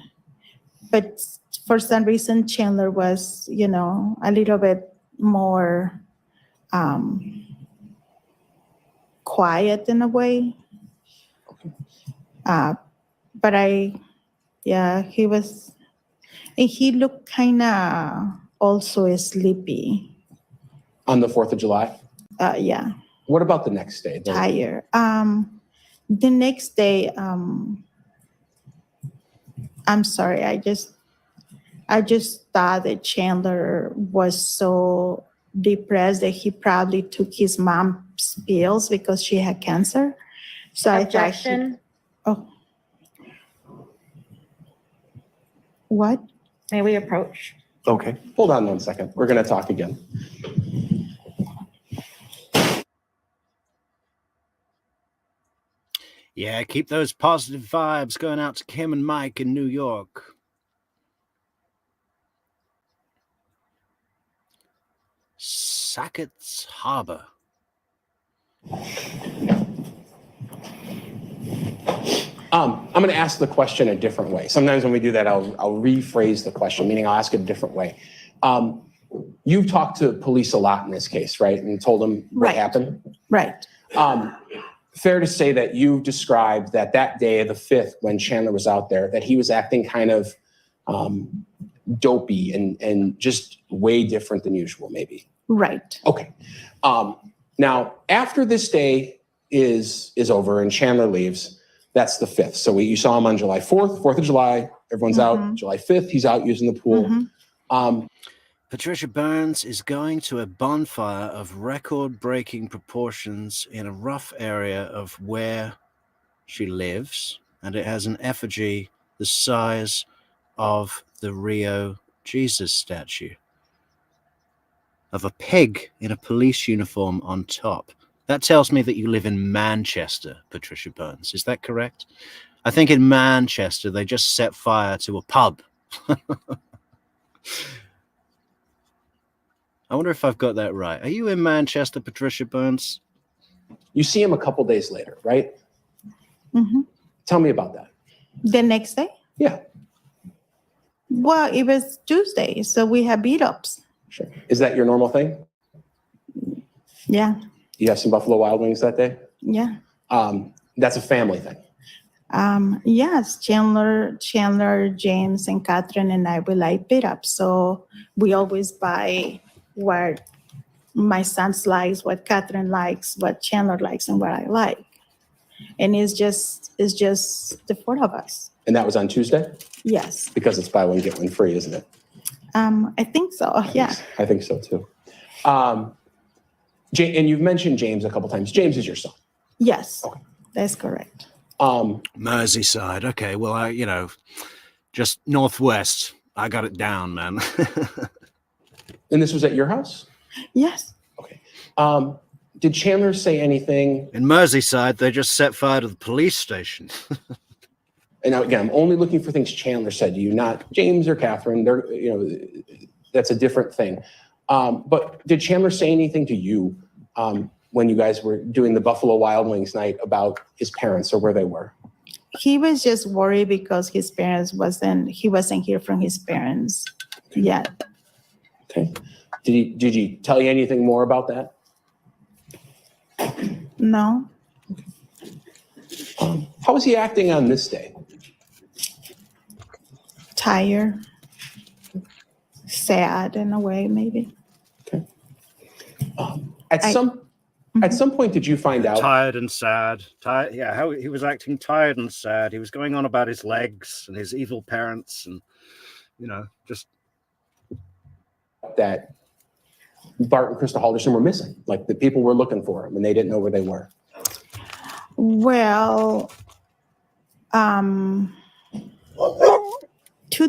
but for some reason Chandler was a little bit more quiet in a way. But he was, and he looked kind of also sleepy. On the 4th of July? Yeah. What about the next day? Tired. The next day, I'm sorry, I just thought that Chandler was so depressed that he probably took his mom's pills because she had cancer. So Objection. What? May we approach? Okay. Hold on 1 second. We're going to talk again. Yeah, keep those positive vibes going out to Kim and Mike in New York. Sackett's Harbor. I'm going to ask the question a different way. Sometimes when we do that, I'll rephrase the question, meaning I'll ask it a different way. You've talked to police a lot in this case, right? And told them what Right. happened? Right. Fair to say that you described that day, the 5th, when Chandler was out there, that he was acting kind of dopey and just way different than usual, maybe. Right. Okay. Now, after this day is over and Chandler leaves, that's the 5th. So you saw him on July 4th, 4th of July. Everyone's out. July 5th, he's out using the pool. Patricia Burns is going to a bonfire of record-breaking proportions in a rough area of where she lives, and it has an effigy the size of the Rio Jesus statue, of a pig in a police uniform on top. That tells me that you live in Manchester, Patricia Burns. Is that correct? I think in Manchester they just set fire to a pub. I wonder if I've got that right. Are you in Manchester, Patricia Burns? You see him a couple days later, right? Tell me about that. The next day? Yeah, Well, it was Tuesday, so we had beat-ups. sure. Is that your normal thing? Yeah. You have some Buffalo Wild Wings that day? Yeah. That's a family thing. Yes, Chandler, James, and Catherine and I, we like beat-ups. So we always buy what my son likes, what Catherine likes, what Chandler likes, and what I like. And it's just the 4 of us. And that was on Tuesday? Yes. Because it's buy one, get one free, isn't it? I think so. Yeah. I think so too. And you've mentioned James a couple times. James is your son. Yes. Okay. That's correct. Merseyside. Okay, well, just northwest. I got it down, man. And this was at your house? Yes. Okay. Did Chandler say anything? In Merseyside, they just set fire to the police station. And now, again, I'm only looking for things Chandler said to you, not James or Catherine. They're, that's a different thing. But did Chandler say anything to you when you guys were doing the Buffalo Wild Wings night about his parents or where they were? He was just worried because he wasn't here from his parents yet. Okay. Did he tell you anything more about that? No. How was he acting on this day? Tired. Sad in a way, maybe. Okay. At some point, did you find out? Tired and sad. Tired, yeah, how he was acting tired and sad. He was going on about his legs and his evil parents and, just... That Bart and Krista Halderson were missing. Like the people were looking for them and they didn't know where they were. Well, 2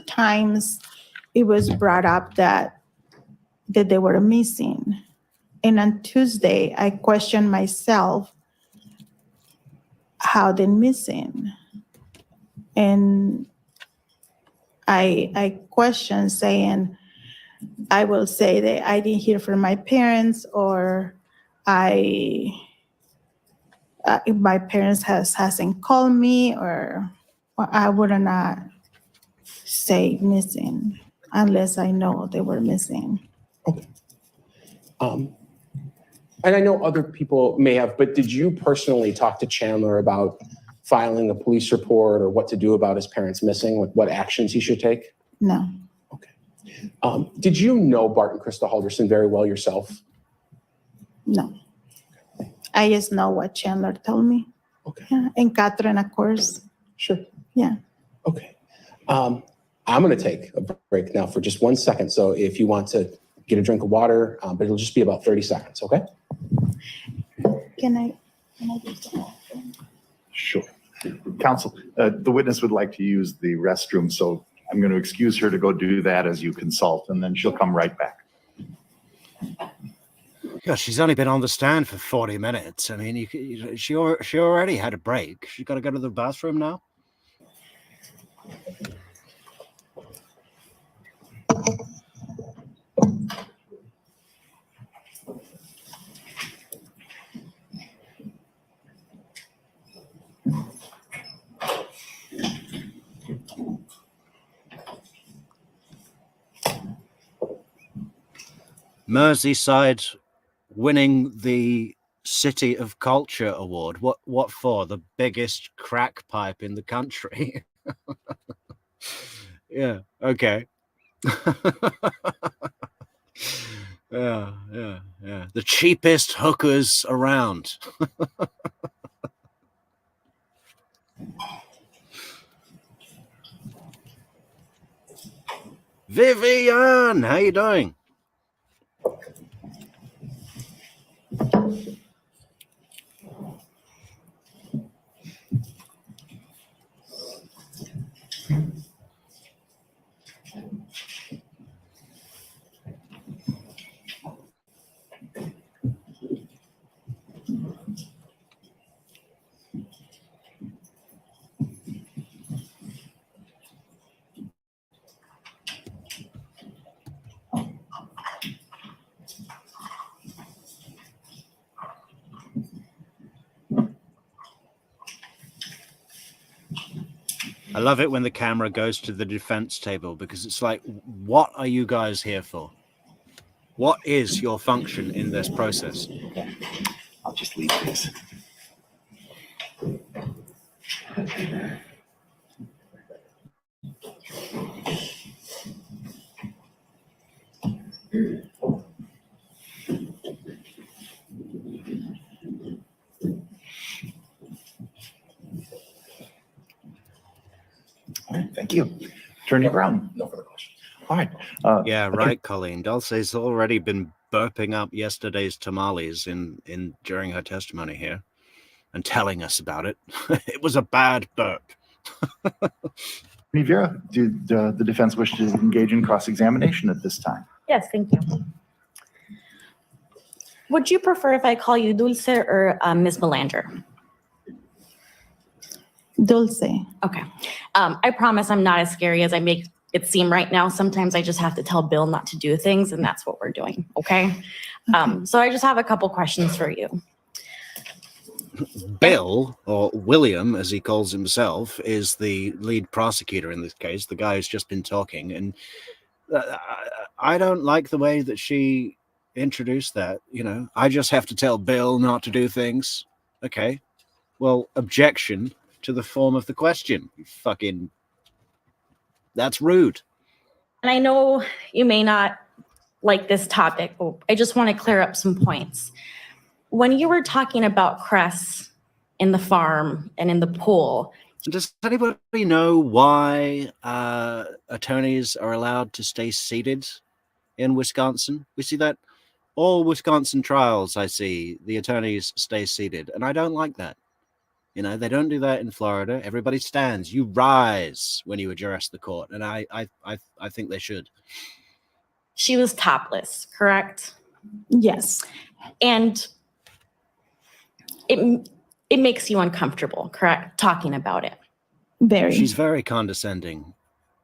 times it was brought up that they were missing. And on Tuesday, I questioned myself how they're missing. And I questioned saying, I will say that I didn't hear from my parents, or my parents hasn't called me, or I would not say missing unless I know they were missing. Okay. And I know other people may have, but did you personally talk to Chandler about filing a police report or what to do about his parents missing, what actions he should take? No. Okay. Did you know Bart and Krista Halderson very well yourself? No. I just know what Chandler told me. Okay. Yeah. And Catherine, of course. Sure. Yeah. Okay. I'm going to take a break now for just 1 second. So if you want to get a drink of water, but it'll just be about 30 seconds. Okay. Can I do something? Sure. Counsel, the witness would like to use the restroom, so I'm going to excuse her to go do that as you consult, and then she'll come right back. God, she's only been on the stand for 40 minutes. I mean, she already had a break. She's got to go to the bathroom now. Merseyside winning the City of Culture Award. What for? The biggest crack pipe in the country. Yeah, okay. Yeah. The cheapest hookers around. Vivian, how you doing? I love it when the camera goes to the defense table because it's like, what are you guys here for? What is your function in this process? I'll just leave this. All right, thank you. Attorney Brown. No further questions. All right. Yeah, right, Colleen. Dulce's already been burping up yesterday's tamales in during her testimony here and telling us about it. It was a bad burp. Attorney Vera, do the defense wish to engage in cross-examination at this time? Yes, thank you. Would you prefer if I call you Dulce or Ms. Mellender? Dulce. Okay. I promise I'm not as scary as I make it seem right now. Sometimes I just have to tell Bill not to do things, and that's what we're doing, okay? So I just have a couple questions for you. Bill, or William, as he calls himself, is the lead prosecutor in this case, the guy who's just been talking. And I don't like the way that she introduced that. You know, I just have to tell Bill not to do things. Okay. Well, objection to the form of the question. You fucking... That's rude. And I know you may not like this topic, but I just want to clear up some points. When you were talking about Cres in the farm and in the pool. Does anybody know why attorneys are allowed to stay seated in Wisconsin? We see that all Wisconsin trials. I see the attorneys stay seated, and I don't like that. You know, they don't do that in Florida. Everybody stands. You rise when you address the court, and I think they should. She was topless, correct? Yes. And it makes you uncomfortable, correct? Talking about it. Very. She's very condescending,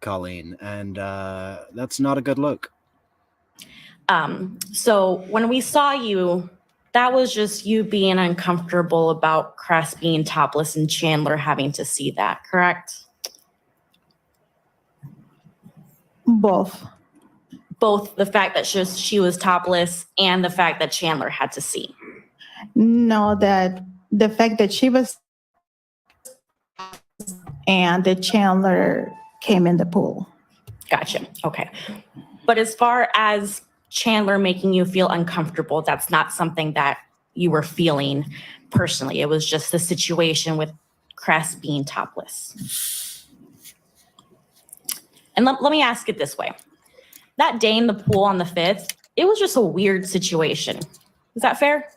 Colleen, and that's not a good look. So when we saw you, that was just you being uncomfortable about Cres being topless and Chandler having to see that, correct? Both. Both the fact that she was topless and the fact that Chandler had to see. No, that the fact that she was and that Chandler came in the pool. Gotcha. Okay. But as far as Chandler making you feel uncomfortable, that's not something that you were feeling personally. It was just the situation with Cres being topless. And let me ask it this way. That day in the pool on the 5th, it was just a weird situation. Is that fair?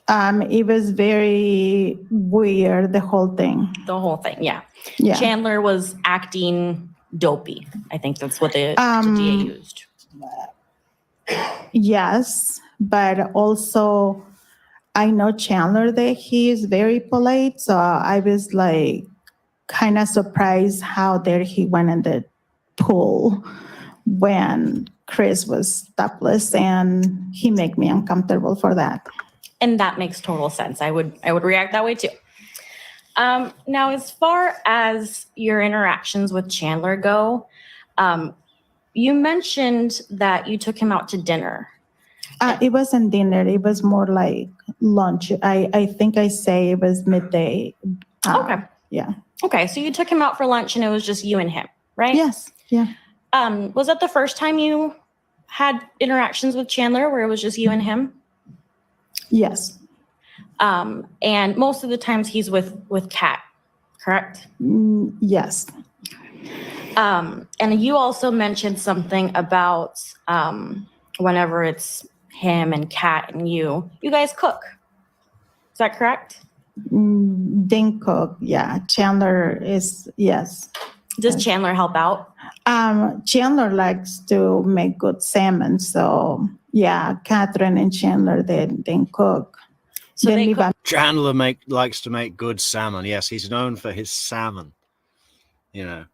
It was very weird, the whole thing. The whole thing, yeah. Yeah. Chandler was acting dopey. I think that's what the DA used. Yes, but also I know Chandler that he is very polite. So I was like kind of surprised how there he went in the pool when Chris was topless, and he made me uncomfortable for that. And that makes total sense. I would react that way too. Now, as far as your interactions with Chandler go, you mentioned that you took him out to dinner. It wasn't dinner. It was more like lunch. I think I say it was midday. Okay. Yeah. Okay, so you took him out for lunch and it was just you and him, right? Yes. Yeah. Was that the first time you had interactions with Chandler where it was just you and him? Yes. And most of the times he's with Kat, correct? Yes. And you also mentioned something about whenever it's him and Kat and you guys cook. Is that correct? Didn't cook. Yeah. Chandler is, yes. Does Chandler help out? Chandler likes to make good salmon. So yeah, Catherine and Chandler, they didn't cook. So Then they we cook. Chandler likes to make good salmon. Yes, he's known for his salmon. You know.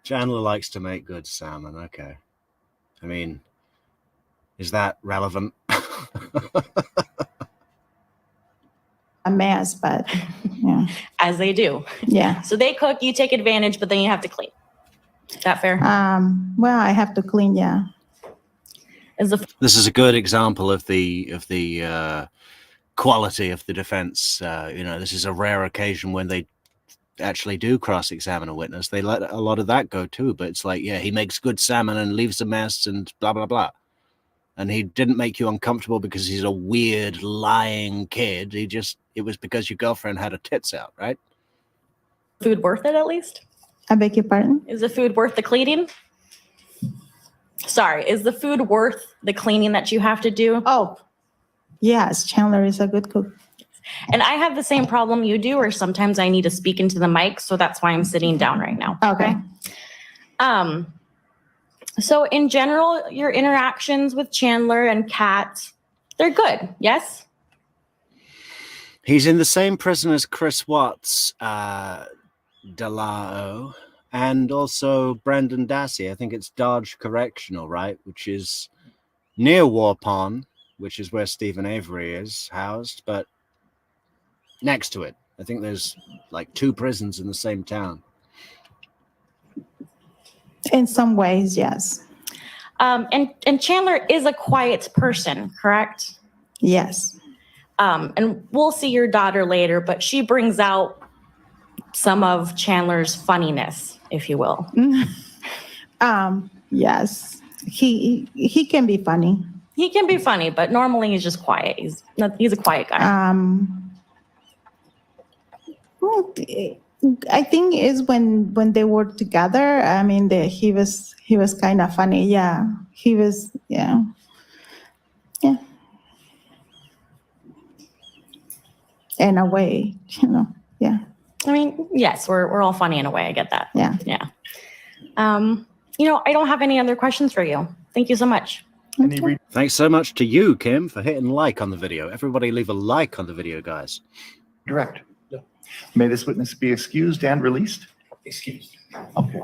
Chandler likes to make good salmon. Okay. I mean, is that relevant? a mess, but yeah. As they do. Yeah. So they cook, you take advantage, but then you have to clean. Is that fair? Well, I have to clean, yeah. This is a good example of the quality of the defense. This is a rare occasion when they actually do cross-examine a witness. They let a lot of that go too, but it's like, yeah, he makes good salmon and leaves a mess and blah, blah, blah. And he didn't make you uncomfortable because he's a weird, lying kid. It was because your girlfriend had her tits out, right? Food worth it, at least? I beg your pardon? Is the food worth the cleaning? Sorry, is the food worth the cleaning that you have to do? Oh, yes, Chandler is a good cook. And I have the same problem you do, or sometimes I need to speak into the mic, so that's why I'm sitting down right now. Okay. So in general, your interactions with Chandler and Kat, they're good, yes? He's in the same prison as Chris Watts, Delao, and also Brendan Dassey. I think it's Dodge Correctional, right? Which is near Warpon, which is where Stephen Avery is housed, but next to it. I think there's like 2 prisons in the same town. In some ways, yes. And Chandler is a quiet person, correct? Yes. And we'll see your daughter later, but she brings out some of Chandler's funniness, if you will. Yes. He can be funny. He can be funny, but normally he's just quiet. He's a quiet guy. I think is when they were together. I mean, he was kind of funny. Yeah, he was. Yeah. In a way, Yeah. I mean, yes, we're all funny in a way. I get that. Yeah. Yeah. I don't have any other questions for you. Thank you so much. Okay. Thanks so much to you, Kim, for hitting like on the video. Everybody leave a like on the video, guys. Direct. May this witness be excused and released? Excused. Okay.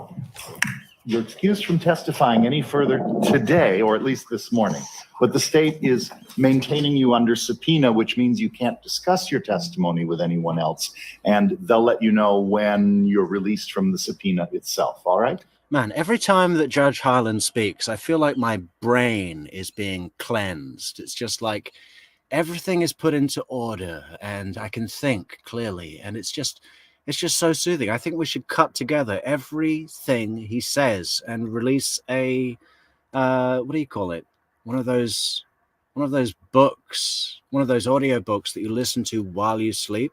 You're excused from testifying any further today, or at least this morning. But the state is maintaining you under subpoena, which means you can't discuss your testimony with anyone else. And they'll let you know when you're released from the subpoena itself. All right? Man, every time that Judge Harlan speaks, I feel like my brain is being cleansed. It's just like everything is put into order and I can think clearly. And it's just so soothing. I think we should cut together everything he says and release a, what do you call it? One of those books, one of those audio books that you listen to while you sleep.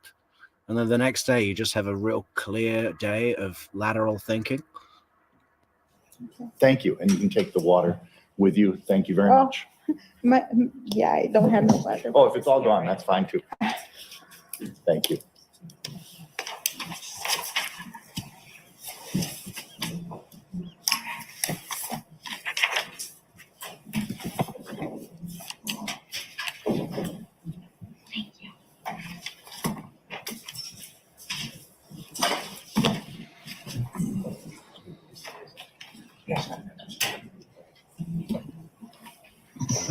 And then the next day you just have a real clear day of lateral thinking. Thank you. And you can take the water with you. Thank you very much. Yeah, I don't have no water. Oh, if it's all gone, that's fine too. Thank you.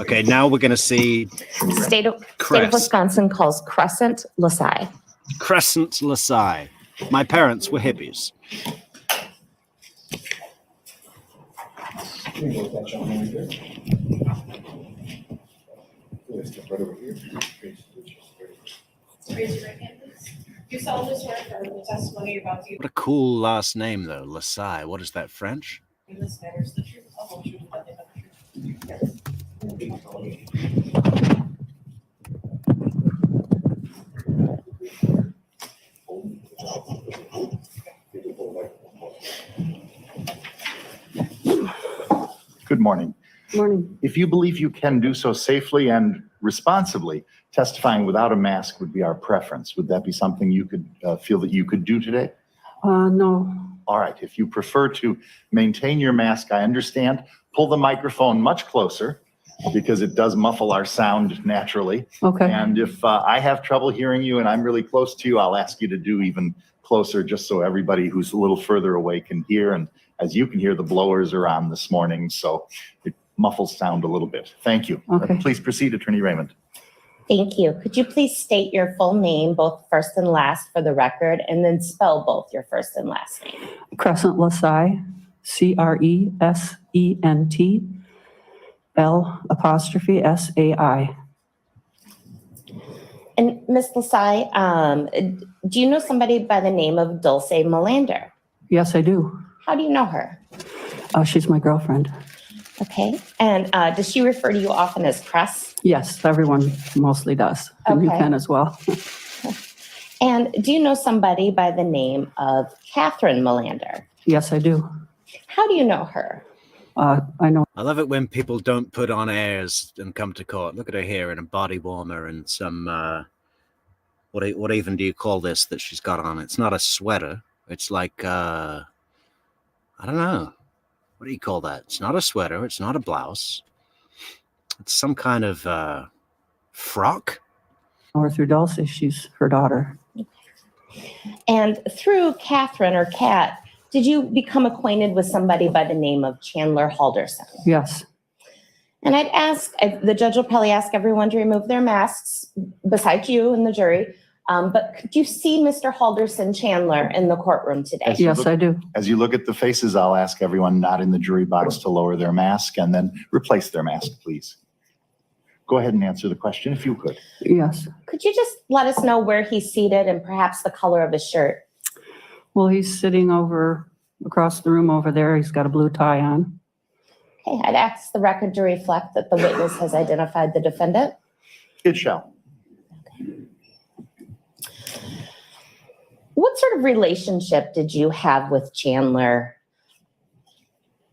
Okay, now we're going to see State of Crest. Wisconsin calls Crescent L'Sai. Crescent L'Sai. My parents were hippies. Raise your right hand, please. You solemnly swear affirm the testimony you're about to give What a cool last name, though. L'Sai. What is that, French? in this matter is the truth, the whole truth, and nothing but the truth. Good morning. Morning. If you believe you can do so safely and responsibly, testifying without a mask would be our preference. Would that be something you could feel that you could do today? No. All right. If you prefer to maintain your mask, I understand. Pull the microphone much closer because it does muffle our sound naturally. Okay. And if I have trouble hearing you and I'm really close to you, I'll ask you to do even closer just so everybody who's a little further away can hear. And as you can hear, the blowers are on this morning, so it muffles sound a little bit. Thank you. Okay. Please proceed, Attorney Raymond. Thank you. Could you please state your full name, both first and last for the record, and then spell both your first and last name? Crescent L'Sai, CRESENT L'Sai. And Ms. L'Sai, do you know somebody by the name of Dulce Mellender? Yes, I do. How do you know her? She's my girlfriend. Okay. And does she refer to you often as Cress? Yes, everyone mostly does. And you Okay. can as well. And do you know somebody by the name of Catherine Mellender? Yes, I do. How do you know her? I know. I love it when people don't put on airs and come to court. Look at her here in a body warmer and some, what even do you call this that she's got on? It's not a sweater. It's like, I don't know. What do you call that? It's not a sweater. It's not a blouse. It's some kind of frock. Or through Dulce, she's her daughter. And through Catherine or Kat, did you become acquainted with somebody by the name of Chandler Halderson? Yes. And the judge will probably ask everyone to remove their masks besides you and the jury. But could you see Mr. Halderson Chandler in the courtroom today? Yes, I do. As you look at the faces, I'll ask everyone not in the jury box to lower their mask and then replace their mask, please. Go ahead and answer the question if you could. Yes. Could you just let us know where he's seated and perhaps the color of his shirt? Well, he's sitting across the room over there. He's got a blue tie on. Okay, I'd ask the record to reflect that the witness has identified the defendant. It shall. What sort of relationship did you have with Chandler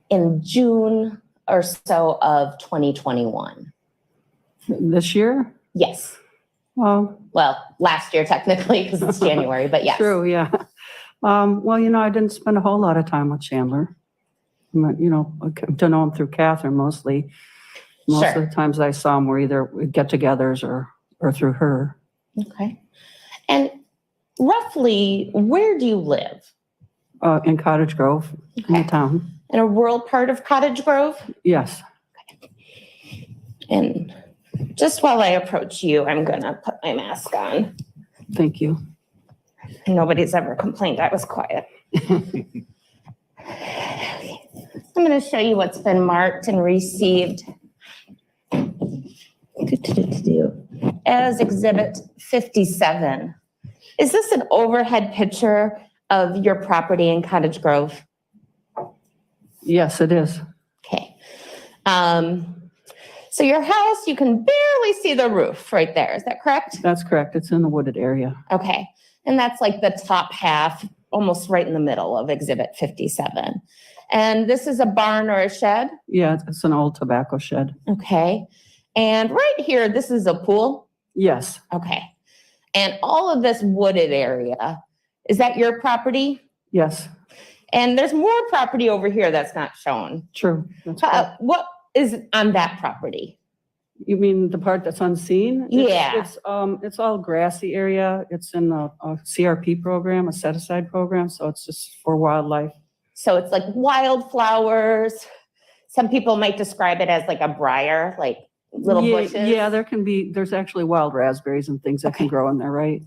in June or so of 2021? This year? Yes. Well, Last year technically because it's January, but yes. true, yeah. Well, I didn't spend a whole lot of time with Chandler. To know him through Catherine mostly. Most Sure. of the times I saw him were either get-togethers or through her. Okay. And roughly, where do you live? In Cottage Grove, in the Okay. town. In a rural part of Cottage Grove? Yes. And just while I approach you, I'm going to put my mask on. Thank you. Nobody's ever complained I was quiet. I'm going to show you what's been marked and received as Exhibit 57. Is this an overhead picture of your property in Cottage Grove? Yes, it is. Okay. So your house, you can barely see the roof right there. Is that correct? That's correct. It's in the wooded area. Okay. And that's like the top half, almost right in the middle of Exhibit 57. And this is a barn or a shed? Yeah, it's an old tobacco shed. Okay. And right here, this is a pool? Yes, Okay. And all of this wooded area, is that your property? yes, And there's more property over here that's not shown. true. That's correct. What is on that property? You mean the part that's unseen? Yeah. It's all grassy area. It's in a CRP program, a set-aside program, so it's just for wildlife. So it's like wildflowers. Some people might describe it as like a briar, like little Yeah, bushes? yeah, there's actually wild raspberries and things that can Okay. grow in there, right?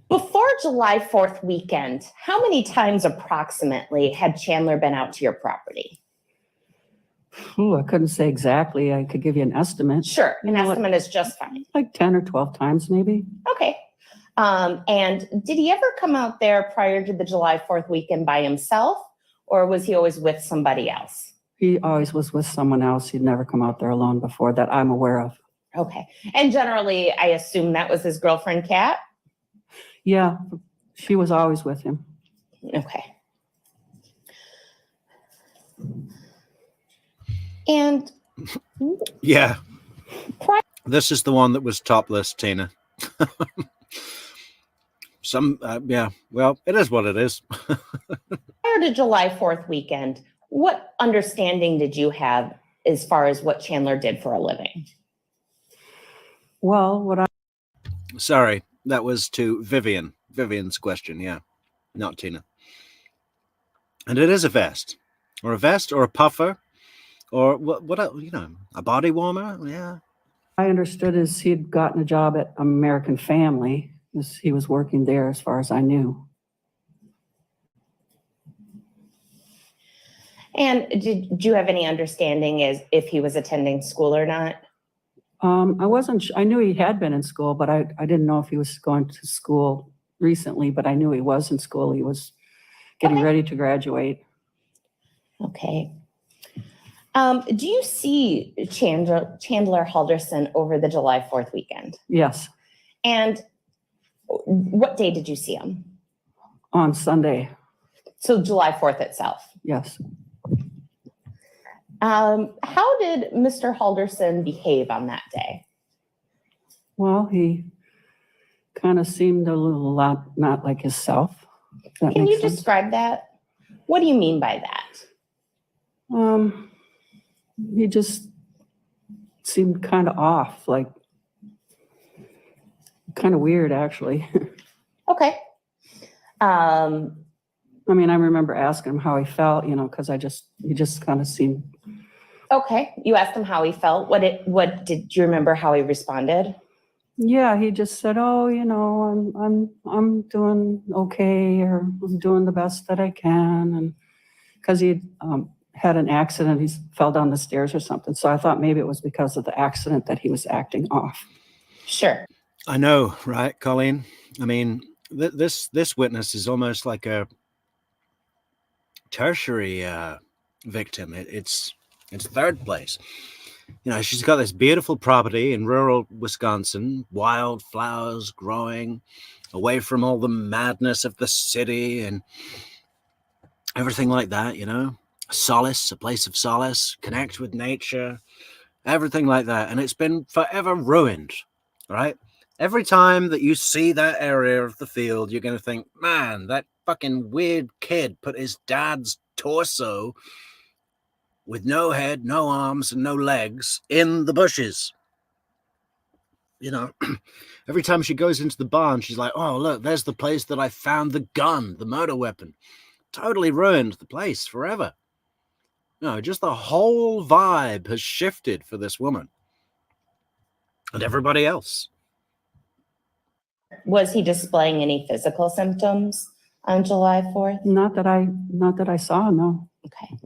Before July 4th weekend, how many times approximately had Chandler been out to your property? Ooh, I couldn't say exactly. I could give you an estimate. Sure, an You know what? estimate is just fine. Like 10 or 12 times, maybe. Okay. And did he ever come out there prior to the July 4th weekend by himself, or was he always with somebody else? He always was with someone else. He'd never come out there alone before that I'm aware of. Okay. And generally, I assume that was his girlfriend, Kat? Yeah, she was always with him. Okay. And Yeah. Pri- This is the one that was topless, Tina. Yeah, well, it is what it is. prior to July 4th weekend, what understanding did you have as far as what Chandler did for a living? Well, Sorry, that was to Vivian. Vivian's question, yeah, not Tina. And it is a vest or a puffer or what a body warmer. Yeah. I understood is he'd gotten a job at American Family. He was working there as far as I knew. And did you have any understanding as if he was attending school or not? I knew he had been in school, but I didn't know if he was going to school recently, but I knew he was in school. He was getting Okay. ready to graduate. Okay. Do you see Chandler Halderson over the July 4th weekend? Yes, And what day did you see him? on Sunday. So July 4th itself. Yes. How did Mr. Halderson behave on that day? Well, he kind of seemed a little lot not like himself. if that Can you makes sense. describe that? What do you mean by that? He just seemed kind of off, like kind of weird, actually. Okay. I mean, I remember asking him how he felt, because he just kind of seemed. Okay. You asked him how he felt. What did you remember how he responded? Yeah, he just said, "Oh, I'm doing okay, or I'm doing the best that I can," and because he had an accident, he fell down the stairs or something. So I thought maybe it was because of the accident that he was acting off. Sure. I know, right, Colleen? I mean, this witness is almost like a tertiary victim. It's third place. She's got this beautiful property in rural Wisconsin, wild flowers growing, away from all the madness of the city and everything like that, solace, a place of solace, connect with nature, everything like that. And it's been forever ruined, right? Every time that you see that area of the field, you're going to think, man, that fucking weird kid put his dad's torso with no head, no arms, and no legs in the bushes. Every time she goes into the barn, she's like, oh, look, there's the place that I found the gun, the murder weapon. Totally ruined the place forever. Just the whole vibe has shifted for this woman and everybody else. Was he displaying any physical symptoms on July 4th? Not that I saw, no. Okay.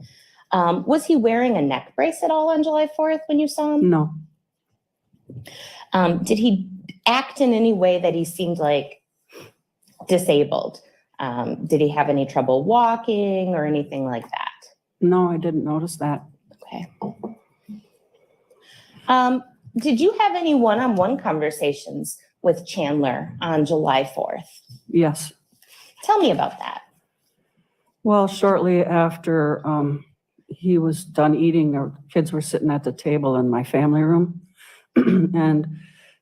Was he wearing a neck brace at all on July 4th when you saw him? No. Did he act in any way that he seemed like disabled? Did he have any trouble walking or anything like that? No, I didn't notice that. Okay. Did you have any one-on-one conversations with Chandler on July 4th? Yes. Tell me about that. Well, shortly after he was done eating, our kids were sitting at the table in my family room, and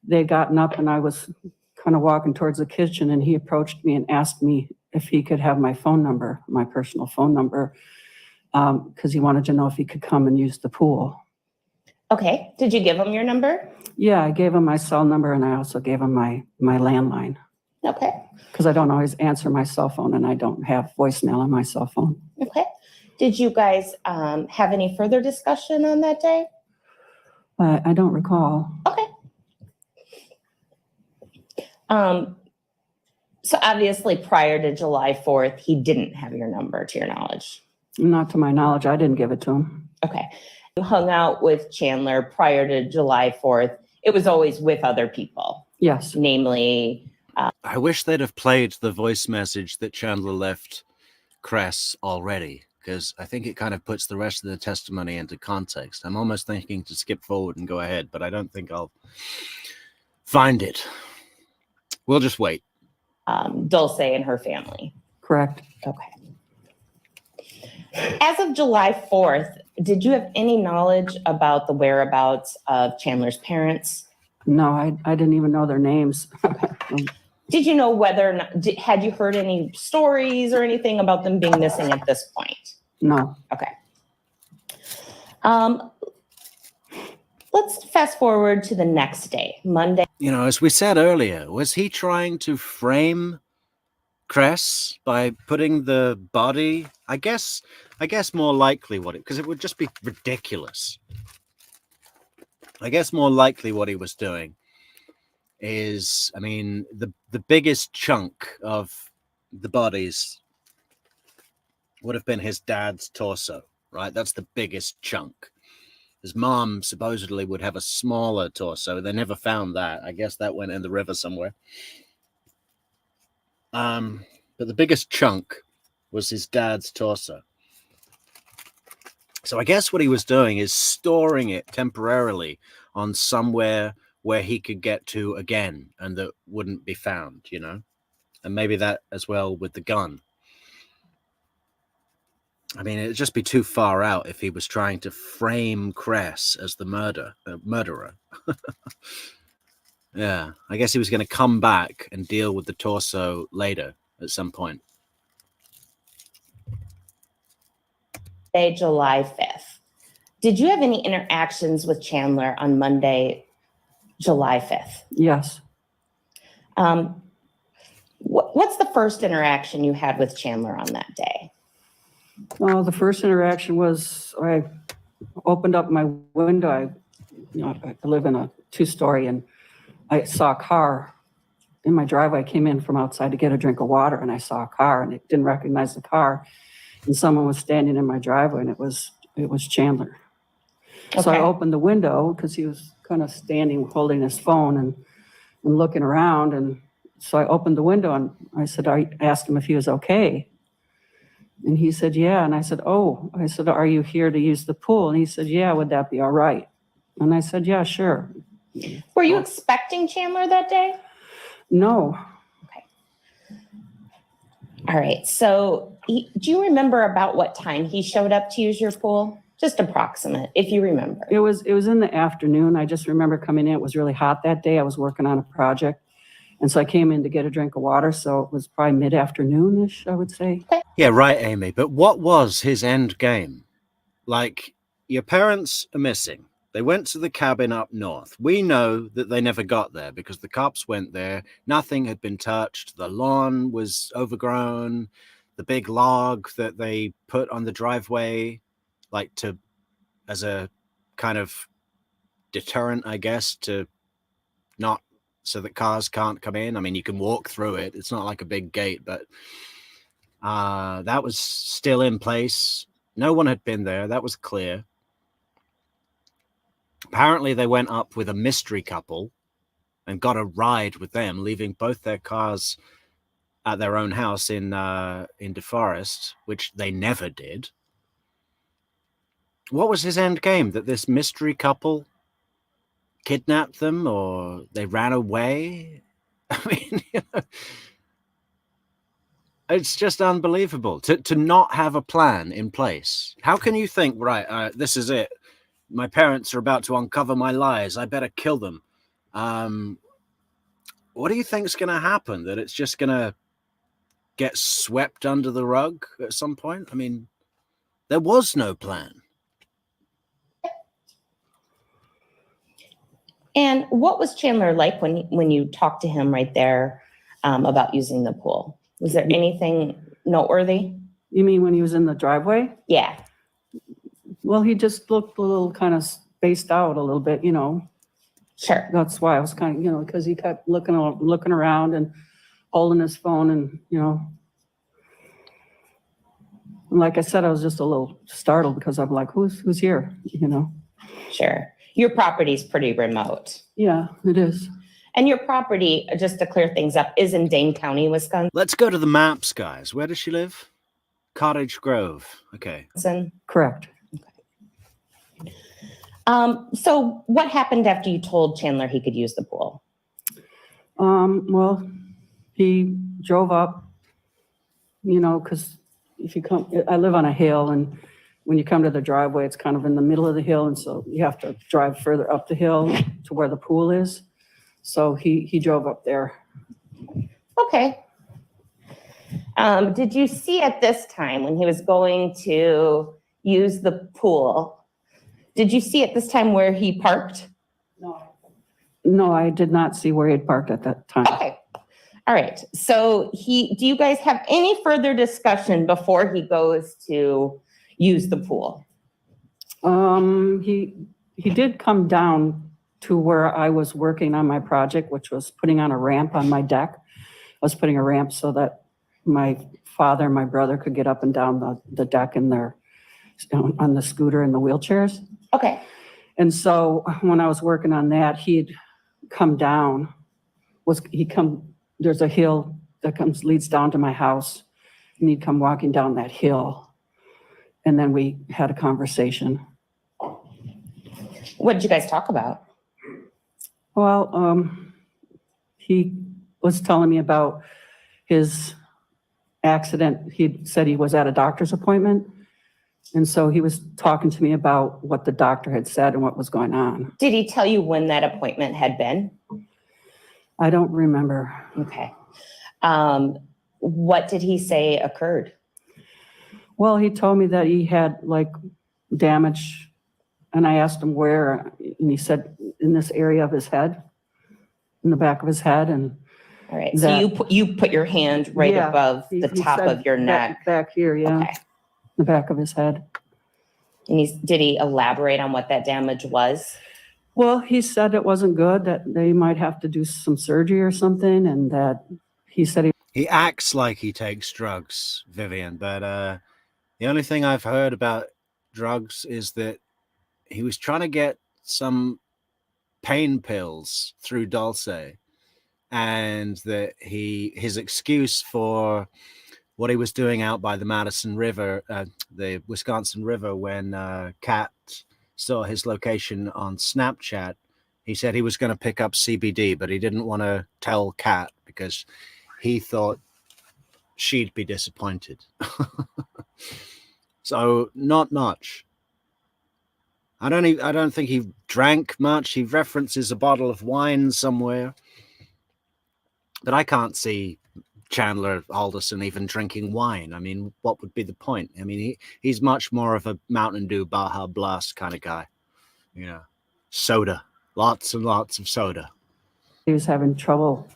they'd gotten up, and I was kind of walking towards the kitchen, and he approached me and asked me if he could have my phone number, my personal phone number, because he wanted to know if he could come and use the pool. Okay. Did you give him your number? Yeah, I gave him my cell number, and I also gave him my landline. Okay, because I don't always answer my cell phone and I don't have voicemail on my cell phone. okay. Did you guys have any further discussion on that day? I don't recall. Okay. So obviously prior to July 4th, he didn't have your number to your knowledge. Not to my knowledge, I didn't give it to him. Okay. You hung out with Chandler prior to July 4th. It was always with other people, Yes. namely, I wish they'd have played the voice message that Chandler left Cres already, because I think it kind of puts the rest of the testimony into context. I'm almost thinking to skip forward and go ahead, but I don't think I'll find it. We'll just wait. Dulce and her family. Correct. Okay. As of July 4th, did you have any knowledge about the whereabouts of Chandler's parents? No, I didn't even know their names. Did you know whether or not, had you heard any stories or anything about them being missing at this point? No. Okay. Let's fast forward to the next day, Monday. You know, as we said earlier, was he trying to frame Cres by putting the body? I guess more likely because it would just be ridiculous. I guess more likely what he was doing is, I mean, the biggest chunk of the bodies would have been his dad's torso, right? That's the biggest chunk. His mom supposedly would have a smaller torso. They never found that. I guess that went in the river somewhere. But the biggest chunk was his dad's torso. So I guess what he was doing is storing it temporarily on somewhere where he could get to again and that wouldn't be found, you know? And maybe that as well with the gun. I mean, it'd just be too far out if he was trying to frame Cres as the murderer. Yeah, I guess he was going to come back and deal with the torso later at some point. July 5th. Did you have any interactions with Chandler on Monday, July 5th? Yes. What's the first interaction you had with Chandler on that day? Well, the first interaction was I opened up my window. I live in a 2-story, and I saw a car in my driveway. I came in from outside to get a drink of water, and I saw a car, and I didn't recognize the car. And someone was standing in my driveway, and it was Chandler. Okay. So I opened the window because he was kind of standing holding his phone and looking around. And so I opened the window and I asked him if he was okay. And he said, yeah. And I said, are you here to use the pool? And he said, yeah, would that be all right? And I said, yeah, sure. Were you expecting Chandler that day? No. All right. So do you remember about what time he showed up to use your pool? Just approximate, if you remember. It was in the afternoon. I just remember coming in. It was really hot that day. I was working on a project. And so I came in to get a drink of water. So it was probably mid-afternoon-ish, I would say. Okay. Yeah, right, Amy. But what was his end game? Like, your parents are missing. They went to the cabin up north. We know that they never got there because the cops went there. Nothing had been touched. The lawn was overgrown. The big log that they put on the driveway, like as a kind of deterrent, I guess, to not so that cars can't come in. I mean, you can walk through it. It's not like a big gate, but that was still in place. No one had been there. That was clear. Apparently, they went up with a mystery couple and got a ride with them, leaving both their cars at their own house in DeForest, which they never did. What was his end game? That this mystery couple kidnapped them or they ran away? I mean, it's just unbelievable to not have a plan in place. How can you think, right, this is it. My parents are about to uncover my lies. I better kill them. What do you think is going to happen? That it's just going to get swept under the rug at some point? I mean, there was no plan. And what was Chandler like when you talked to him right there about using the pool? Was there anything noteworthy? You mean when he was in the driveway? Yeah. Well, he just looked a little kind of spaced out a little bit, you know. Sure. That's why I was kind of, you know, because he kept looking around and holding his phone and, you know. And like I said, I was just a little startled because I'm like, who's here, you know? Sure. Your property's pretty remote. Yeah, it is. And your property, just to clear things up, is in Dane County, Wisconsin. Let's go to the maps, guys. Where does she live? Cottage Grove. Okay. Correct. So what happened after you told Chandler he could use the pool? Well, he drove up, you know, because if you come, I live on a hill, and when you come to the driveway, it's kind of in the middle of the hill, and so you have to drive further up the hill to where the pool is. So he drove up there. Okay. Did you see at this time when he was going to use the pool, did you see at this time where he parked? No, I did not see where he had parked at that time. Okay. All right. So do you guys have any further discussion before he goes to use the pool? He did come down to where I was working on my project, which was putting on a ramp on my deck. I was putting a ramp so that my father and my brother could get up and down the deck in their, on the scooter and the wheelchairs. Okay. And so when I was working on that, he'd come down, there's a hill that leads down to my house, and he'd come walking down that hill. And then we had a conversation. What did you guys talk about? Well, he was telling me about his accident. He said he was at a doctor's appointment. And so he was talking to me about what the doctor had said and what was going on. Did he tell you when that appointment had been? I don't remember. Okay. What did he say occurred? Well, he told me that he had like damage, and I asked him where, and he said in this area of his head, in the back of his head. And all right, so you put your hand right above the top of your neck. Back here, yeah. Okay. The back of his head. And did he elaborate on what that damage was? Well, he said it wasn't good, that they might have to do some surgery or something, and that he said he acts like he takes drugs, Vivian, but the only thing I've heard about drugs is that he was trying to get some pain pills through Dulce, and that his excuse for what he was doing out by the Madison River, the Wisconsin River, when Kat saw his location on Snapchat, he said he was going to pick up CBD, but he didn't want to tell Kat because he thought she'd be disappointed. So not much. I don't think he drank much. He references a bottle of wine somewhere, but I can't see Chandler Halderson even drinking wine. I mean, what would be the point? I mean, he's much more of a Mountain Dew, Baja Blast kind of guy. You know, soda, lots and lots of soda. he was having trouble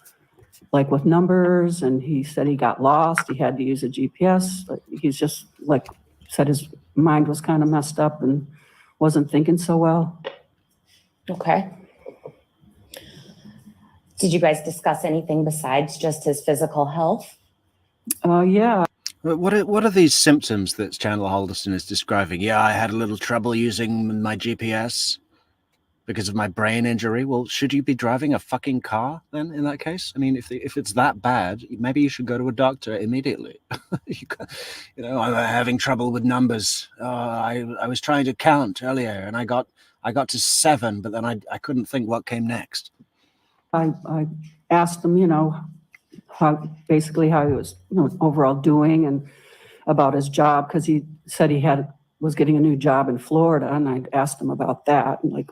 like with numbers, and he said he got lost. He had to use a GPS. But he's just like said his mind was kind of messed up and wasn't thinking so well. Okay. Did you guys discuss anything besides just his physical health? Yeah. What are these symptoms that Chandler Halderson is describing? Yeah, I had a little trouble using my GPS because of my brain injury. Well, should you be driving a fucking car then in that case? I mean, if it's that bad, maybe you should go to a doctor immediately. I'm having trouble with numbers. I was trying to count earlier and I got to 7, but then I couldn't think what came next. I asked him, how he was, overall doing and about his job, because he said he was getting a new job in Florida, and I asked him about that. And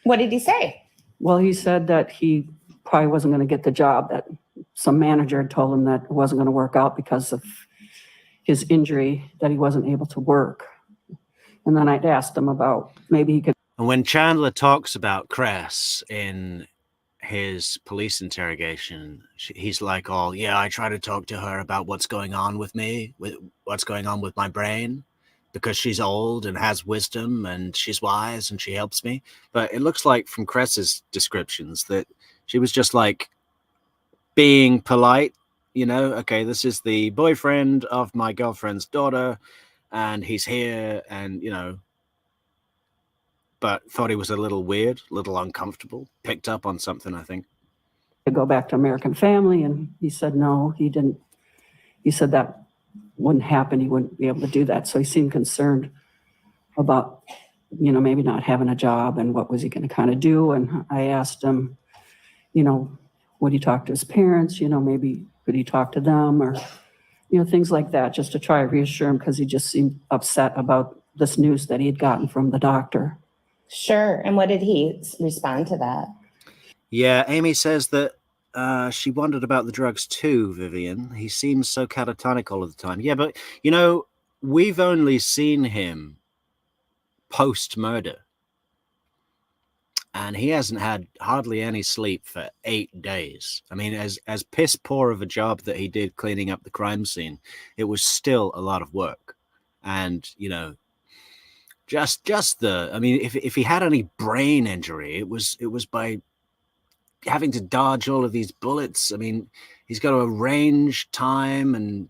what did he say? Well, he said that he probably wasn't going to get the job, that some manager had told him that it wasn't going to work out because of his injury, that he wasn't able to work. And then I'd asked him about maybe he could. And when Chandler talks about Cres in his police interrogation, he's like, "Oh, yeah, I try to talk to her about what's going on with me, with what's going on with my brain, because she's old and has wisdom and she's wise and she helps me." But it looks like from Cres's descriptions that she was just like being polite, you know, okay, this is the boyfriend of my girlfriend's daughter and he's here, and, you know, but thought he was a little weird, a little uncomfortable, picked up on something, I think. To go back to American Family, and he said no, he didn't. He said that wouldn't happen. He wouldn't be able to do that. So he seemed concerned about, you know, maybe not having a job and what was he going to kind of do. And I asked him, you know, would he talk to his parents? You know, maybe could he talk to them, or, you know, things like that, just to try to reassure him, because he just seemed upset about this news that he had gotten from the doctor. Sure. And what did he respond to that? Yeah, Amy says that she wondered about the drugs too, Vivian. He seems so catatonic all of the time. Yeah, but, you know, we've only seen him post-murder. And he hasn't had hardly any sleep for 8 days. I mean, as piss poor of a job that he did cleaning up the crime scene, it was still a lot of work. And, you know, just the, I mean, if he had any brain injury, it was by having to dodge all of these bullets. I mean, he's got to arrange time and,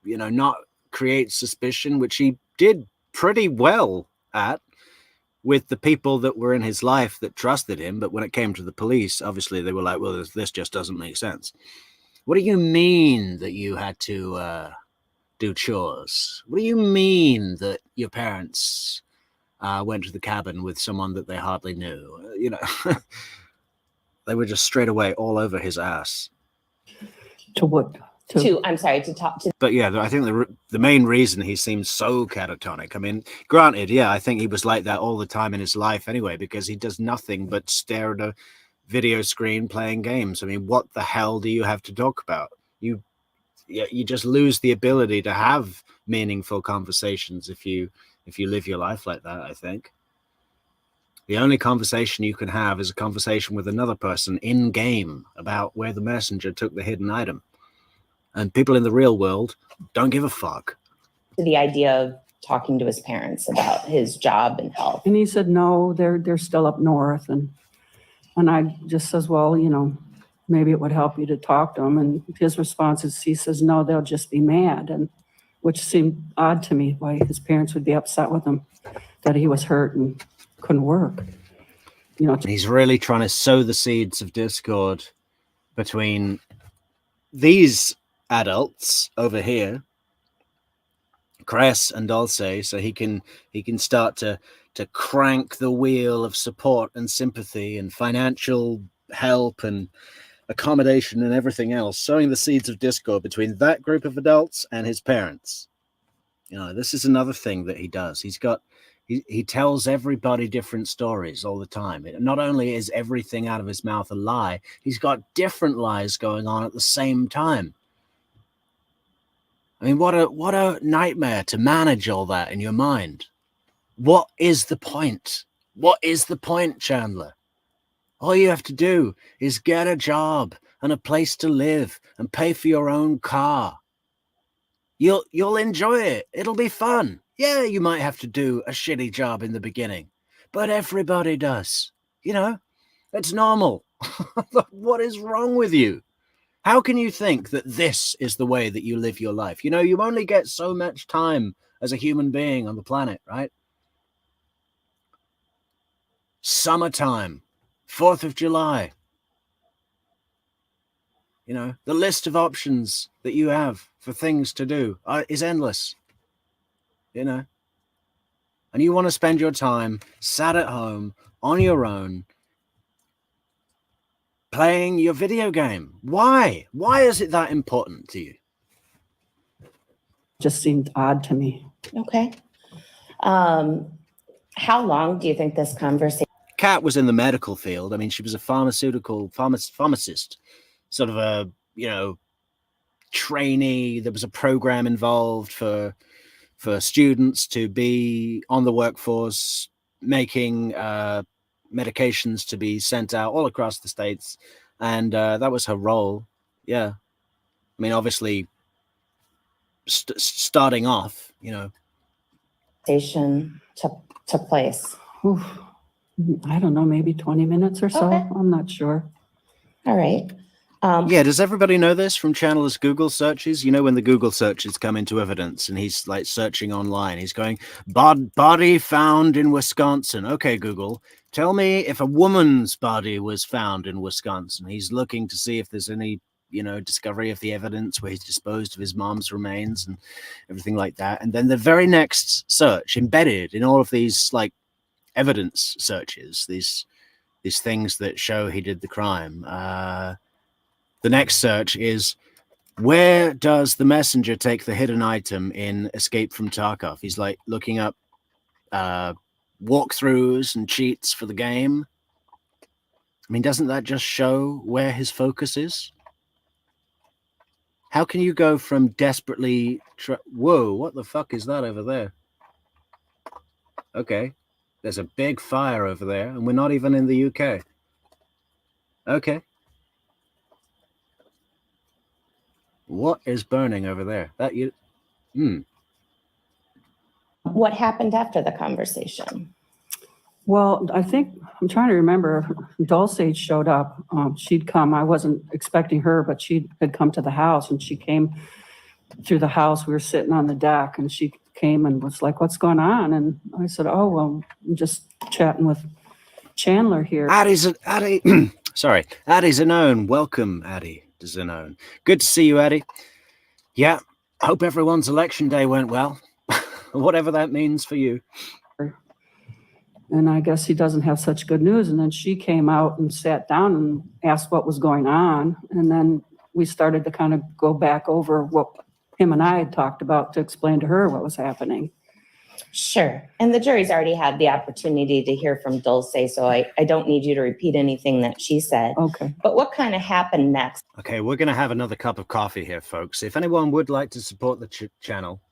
you know, not create suspicion, which he did pretty well at with the people that were in his life that trusted him. But when it came to the police, obviously they were like, well, this just doesn't make sense. What do you mean that you had to do chores? What do you mean that your parents went to the cabin with someone that they hardly knew? You know, they were just straight away all over his ass. To what? I'm sorry, to talk to. But yeah, I think the main reason he seems so catatonic, I mean, granted, yeah, I think he was like that all the time in his life anyway, because he does nothing but stare at a video screen playing games. I mean, what the hell do you have to talk about? You just lose the ability to have meaningful conversations if you live your life like that, I think. The only conversation you can have is a conversation with another person in game about where the messenger took the hidden item. And people in the real world don't give a fuck. The idea of talking to his parents about his job and health. And he said, no, they're still up north. And I just says, well, you know, maybe it would help you to talk to them. And his response is, he says, no, they'll just be mad. And which seemed odd to me, why his parents would be upset with him, that he was hurt and couldn't work. You know, he's really trying to sow the seeds of discord between these adults over here, Cres and Dulce, so he can start to crank the wheel of support and sympathy and financial help and accommodation and everything else, sowing the seeds of discord between that group of adults and his parents. You know, this is another thing that he does. He tells everybody different stories all the time. Not only is everything out of his mouth a lie, he's got different lies going on at the same time. I mean, what a nightmare to manage all that in your mind. What is the point? What is the point, Chandler? All you have to do is get a job and a place to live and pay for your own car. You'll enjoy it. It'll be fun. Yeah, you might have to do a shitty job in the beginning, but everybody does. You know, it's normal. What is wrong with you? How can you think that this is the way that you live your life? You know, you only get so much time as a human being on the planet, right? Summertime, 4th of July. You know, the list of options that you have for things to do is endless. You know, and you want to spend your time sat at home on your own playing your video game. Why is it that important to you? just seemed odd to me. Okay. How long do you think this conversation? Kat was in the medical field. I mean, she was a pharmacist, sort of a, trainee. There was a program involved for students to be on the workforce, making medications to be sent out all across the states. And that was her role. Yeah. I mean, obviously, starting off, you know. Station took place. Oof. I don't know, maybe 20 minutes or so. Okay. I'm not sure. All right. Yeah, does everybody know this from Chandler's Google searches? You know, when the Google searches come into evidence and he's like searching online, he's going, body found in Wisconsin. Okay, Google, tell me if a woman's body was found in Wisconsin. He's looking to see if there's any, you know, discovery of the evidence where he's disposed of his mom's remains and everything like that. And then the very next search, embedded in all of these like evidence searches, these things that show he did the crime, the next search is, where does the messenger take the hidden item in Escape from Tarkov? He's like looking up walkthroughs and cheats for the game. I mean, doesn't that just show where his focus is? How can you go from desperately... Whoa, what the fuck is that over there? Okay, there's a big fire over there, and we're not even in the UK. Okay. What is burning over there? That you... What happened after the conversation? Well, I think, I'm trying to remember, Dulce showed up. She'd come, I wasn't expecting her, but she had come to the house, and she came through the house. We were sitting on the deck, and she came and was like, what's going on? And I said, oh, well, I'm just chatting with Chandler here. Addie, sorry, Addie Zanone. Welcome, Addie Zanone. Good to see you, Addie. Yeah, hope everyone's election day went well, whatever that means for you. And I guess he doesn't have such good news. And then she came out and sat down and asked what was going on. And then we started to kind of go back over what him and I had talked about to explain to her what was happening. Sure. And the jury's already had the opportunity to hear from Dulce, so I don't need you to repeat anything that she said. Okay. But what kind of happened next? Okay, we're going to have another cup of coffee here, folks. If anyone would like to support the channel,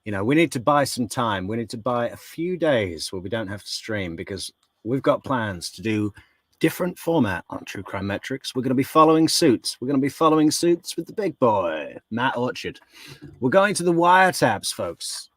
you know, we need to buy some time. We need to buy a few days where we don't have to stream, because we've got plans to do different format on True Crime Metrics. We're going to be following suits. We're going to be following suits with the big boy, Matt Orchard. We're going to the wiretaps, folks.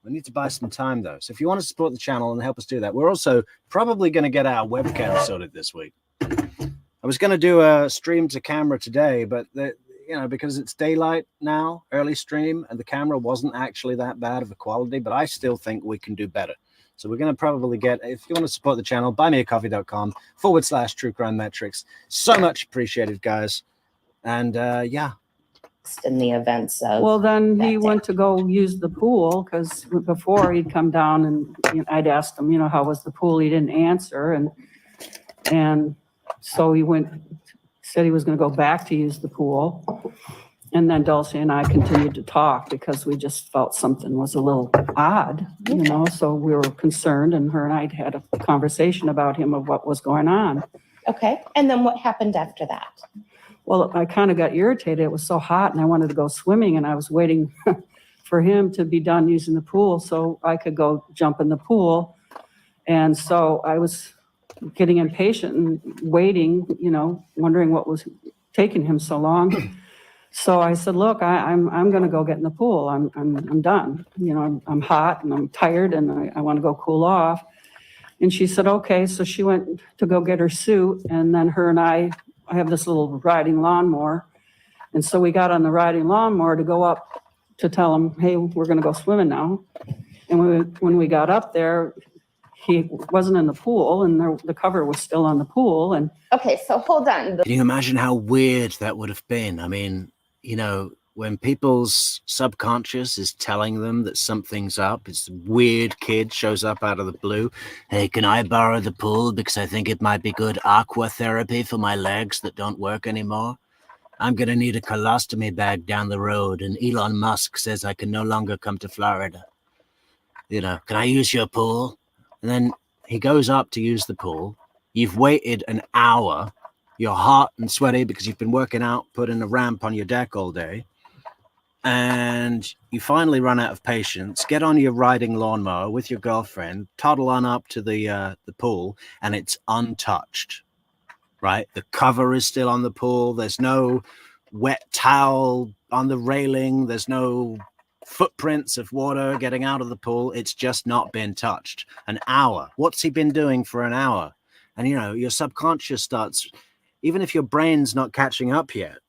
We need to buy some time, though. So if you want to support the channel and help us do that, we're also probably going to get our webcam sorted this week. I was going to do a stream to camera today, but you know, because it's daylight now, early stream, and the camera wasn't actually that bad of a quality, but I still think we can do better. So we're going to probably get, if you want to support the channel, buymeacoffee.com/True Crime Metrics. So much appreciated, guys. And yeah. In the events of... Well, then he went to go use the pool, because before he'd come down and I'd asked him, you know, how was the pool? He didn't answer. And so he said he was going to go back to use the pool. And then Dulce and I continued to talk because we just felt something was a little odd, you know, so we were concerned, and her and I had a conversation about him of what was going on. Okay. And then what happened after that? Well, I kind of got irritated. It was so hot and I wanted to go swimming, and I was waiting for him to be done using the pool so I could go jump in the pool. And so I was getting impatient and waiting, you know, wondering what was taking him so long. So I said, look, I'm going to go get in the pool. I'm done. You know, I'm hot and I'm tired and I want to go cool off. And she said, okay. So she went to go get her suit, and then her and I have this little riding lawnmower. And so we got on the riding lawnmower to go up to tell him, hey, we're going to go swimming now. And when we got up there, he wasn't in the pool, and the cover was still on the pool. And okay, so hold on. Can you imagine how weird that would have been? I mean, you know, when people's subconscious is telling them that something's up, it's a weird kid shows up out of the blue. Hey, can I borrow the pool because I think it might be good aqua therapy for my legs that don't work anymore? I'm going to need a colostomy bag down the road, and Elon Musk says I can no longer come to Florida. You know, can I use your pool? And then he goes up to use the pool. You've waited an hour. You're hot and sweaty because you've been working out, putting a ramp on your deck all day. and you finally run out of patience, get on your riding lawnmower with your girlfriend, toddle on up to the pool, and it's untouched, right? The cover is still on the pool. There's no wet towel on the railing. There's no footprints of water getting out of the pool. It's just not been touched. An hour. What's he been doing for an hour? And, your subconscious starts, even if your brain's not catching up yet,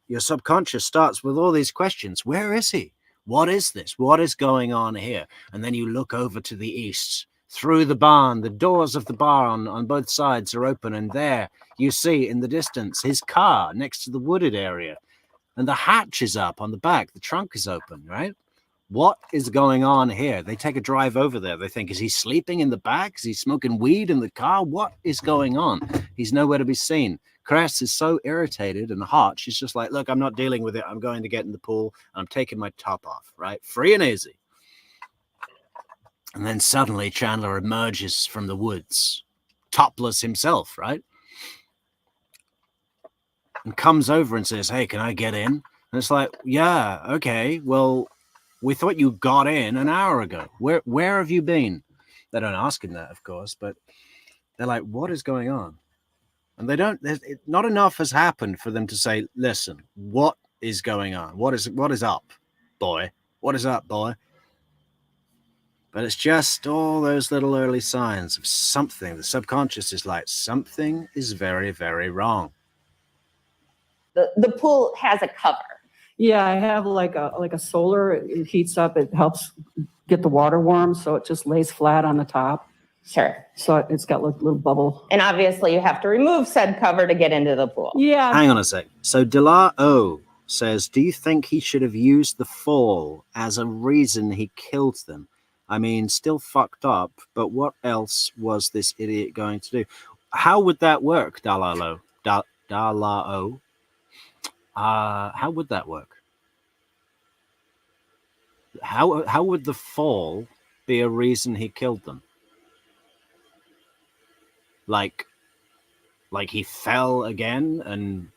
your subconscious starts with all these questions. Where is he? What is this? What is going on here? And then you look over to the east, through the barn. The doors of the barn on both sides are open, and there you see in the distance his car next to the wooded area. And the hatch is up on the back. The trunk is open, right? What is going on here? They take a drive over there. They think, is he sleeping in the back? Is he smoking weed in the car? What is going on? He's nowhere to be seen. Cres is so irritated and hot. She's just like, look, I'm not dealing with it. I'm going to get in the pool. And I'm taking my top off, right? Free and easy. And then suddenly Chandler emerges from the woods, topless himself, right? And comes over and says, hey, can I get in? And it's like, yeah, okay, well, we thought you got in an hour ago. Where have you been? They don't ask him that, of course, but they're like, what is going on? And not enough has happened for them to say, listen, what is going on? What is up, boy? What is up, boy? But it's just all those little early signs of something. The subconscious is like, something is very, very wrong. The pool has a cover. Yeah, I have like a solar. It heats up. It helps get the water warm, so it just lays flat on the top. Sure. So it's got like a little bubble. And obviously you have to remove said cover to get into the pool. Yeah. Hang on a sec. So Delar O says, do you think he should have used the fall as a reason he killed them? I mean, still fucked up, but what else was this idiot going to do? How would that work, Dalalo? Dalao? How would that work? How would the fall be a reason he killed them? Like he fell again and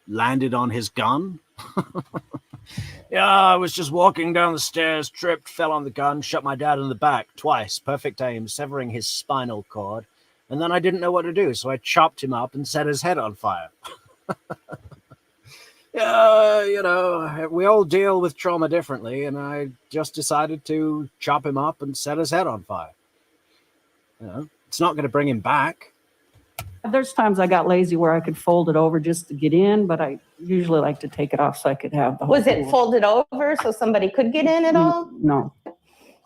landed on his gun? Yeah, I was just walking down the stairs, tripped, fell on the gun, shot my dad in the back twice, perfect aim, severing his spinal cord. And then I didn't know what to do, so I chopped him up and set his head on fire. Yeah, we all deal with trauma differently, and I just decided to chop him up and set his head on fire. It's not going to bring him back. There's times I got lazy where I could fold it over just to get in, but I usually like to take it off so I could have the whole Was it pool. folded over so somebody could get in at all? No. All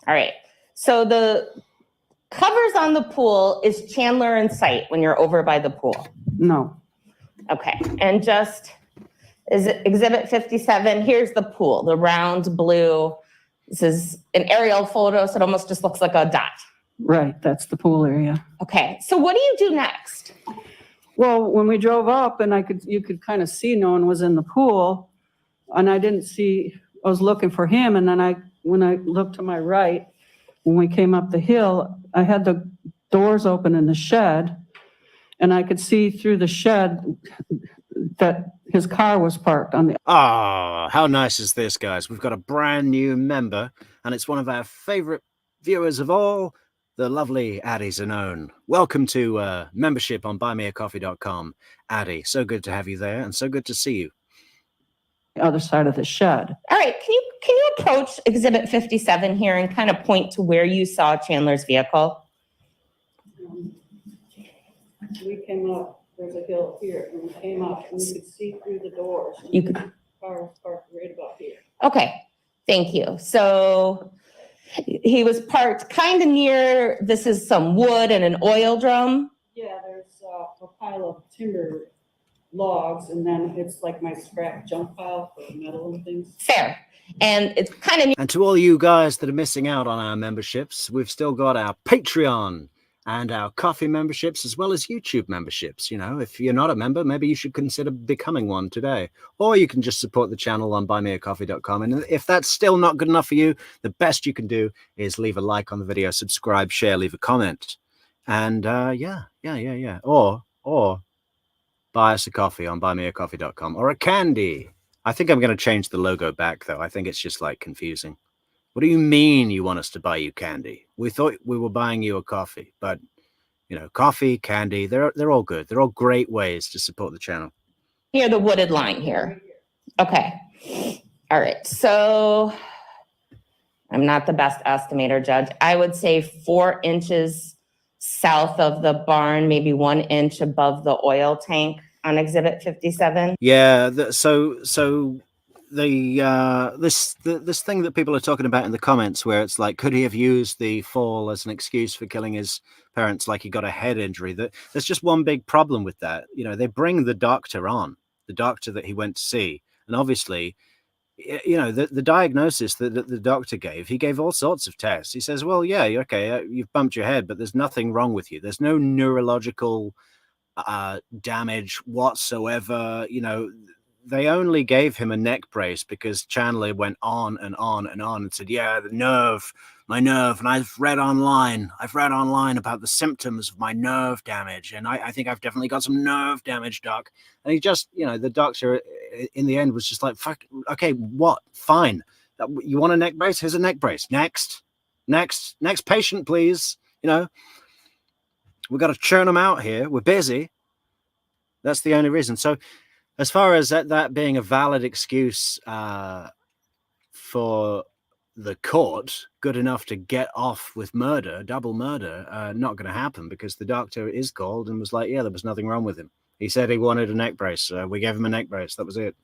right. So the covers on the pool is Chandler in sight when you're over by the pool. No. Okay. And just is it Exhibit 57? Here's the pool, the round blue. This is an aerial photo, so it almost just looks like a dot. Right. That's the pool area. Okay. So what do you do next? Well, when we drove up and you could kind of see no one was in the pool, and I didn't see, I was looking for him. And then when I looked to my right, when we came up the hill, I had the doors open in the shed, and I could see through the shed that his car was parked on the. Ah, how nice is this, guys? We've got a brand new member, and it's one of our favorite viewers of all, the lovely Addie Zanone. Welcome to membership on buymeacoffee.com. Addie, so good to have you there, and so good to see you. Other side of the shed. All right. Can you approach Exhibit 57 here and kind of point to where you saw Chandler's vehicle? We came up, there's a hill here, and we came up and you could see through the doors. You could. The car was parked right about here. Okay. Thank you. So he was parked kind of near, this is some wood and an oil drum. Yeah, there's a pile of timber logs, and then it's like my scrap junk pile for metal and things. Fair. And it's kind of. And to all you guys that are missing out on our memberships, we've still got our Patreon and our coffee memberships, as well as YouTube memberships. If you're not a member, maybe you should consider becoming one today. Or you can just support the channel on buymeacoffee.com. And if that's still not good enough for you, the best you can do is leave a like on the video, subscribe, share, leave a comment. And yeah. Or buy us a coffee on buymeacoffee.com, or a candy I think I'm going to change the logo back, though. I think it's just like confusing. What do you mean you want us to buy you candy? We thought we were buying you a coffee, but you know, coffee, candy, they're all good. They're all great ways to support the channel. Near the wooded line here. Okay. All right. So I'm not the best estimator, Judge. I would say 4 inches south of the barn, maybe 1 inch above the oil tank on Exhibit 57. Yeah. So this thing that people are talking about in the comments, where it's like, could he have used the fall as an excuse for killing his parents, like he got a head injury? There's just one big problem with that. You know, they bring the doctor on, the doctor that he went to see, and obviously, you know, the diagnosis that the doctor gave, he gave all sorts of tests. He says, well, yeah, okay, you've bumped your head, but there's nothing wrong with you. There's no neurological damage whatsoever. You know, they only gave him a neck brace because Chandler went on and on and on and said, yeah, my nerve. And I've read online about the symptoms of my nerve damage. And I think I've definitely got some nerve damage, doc. And he just, you know, the doctor in the end was just like, fuck, okay, what? Fine. You want a neck brace? Here's a neck brace. Next patient, please. You know, we've got to churn them out here. We're busy. That's the only reason. So as far as that being a valid excuse for the court, good enough to get off with murder, double murder, not going to happen, because the doctor is called and was like, yeah, there was nothing wrong with him. He said he wanted a neck brace. We gave him a neck brace. That was it.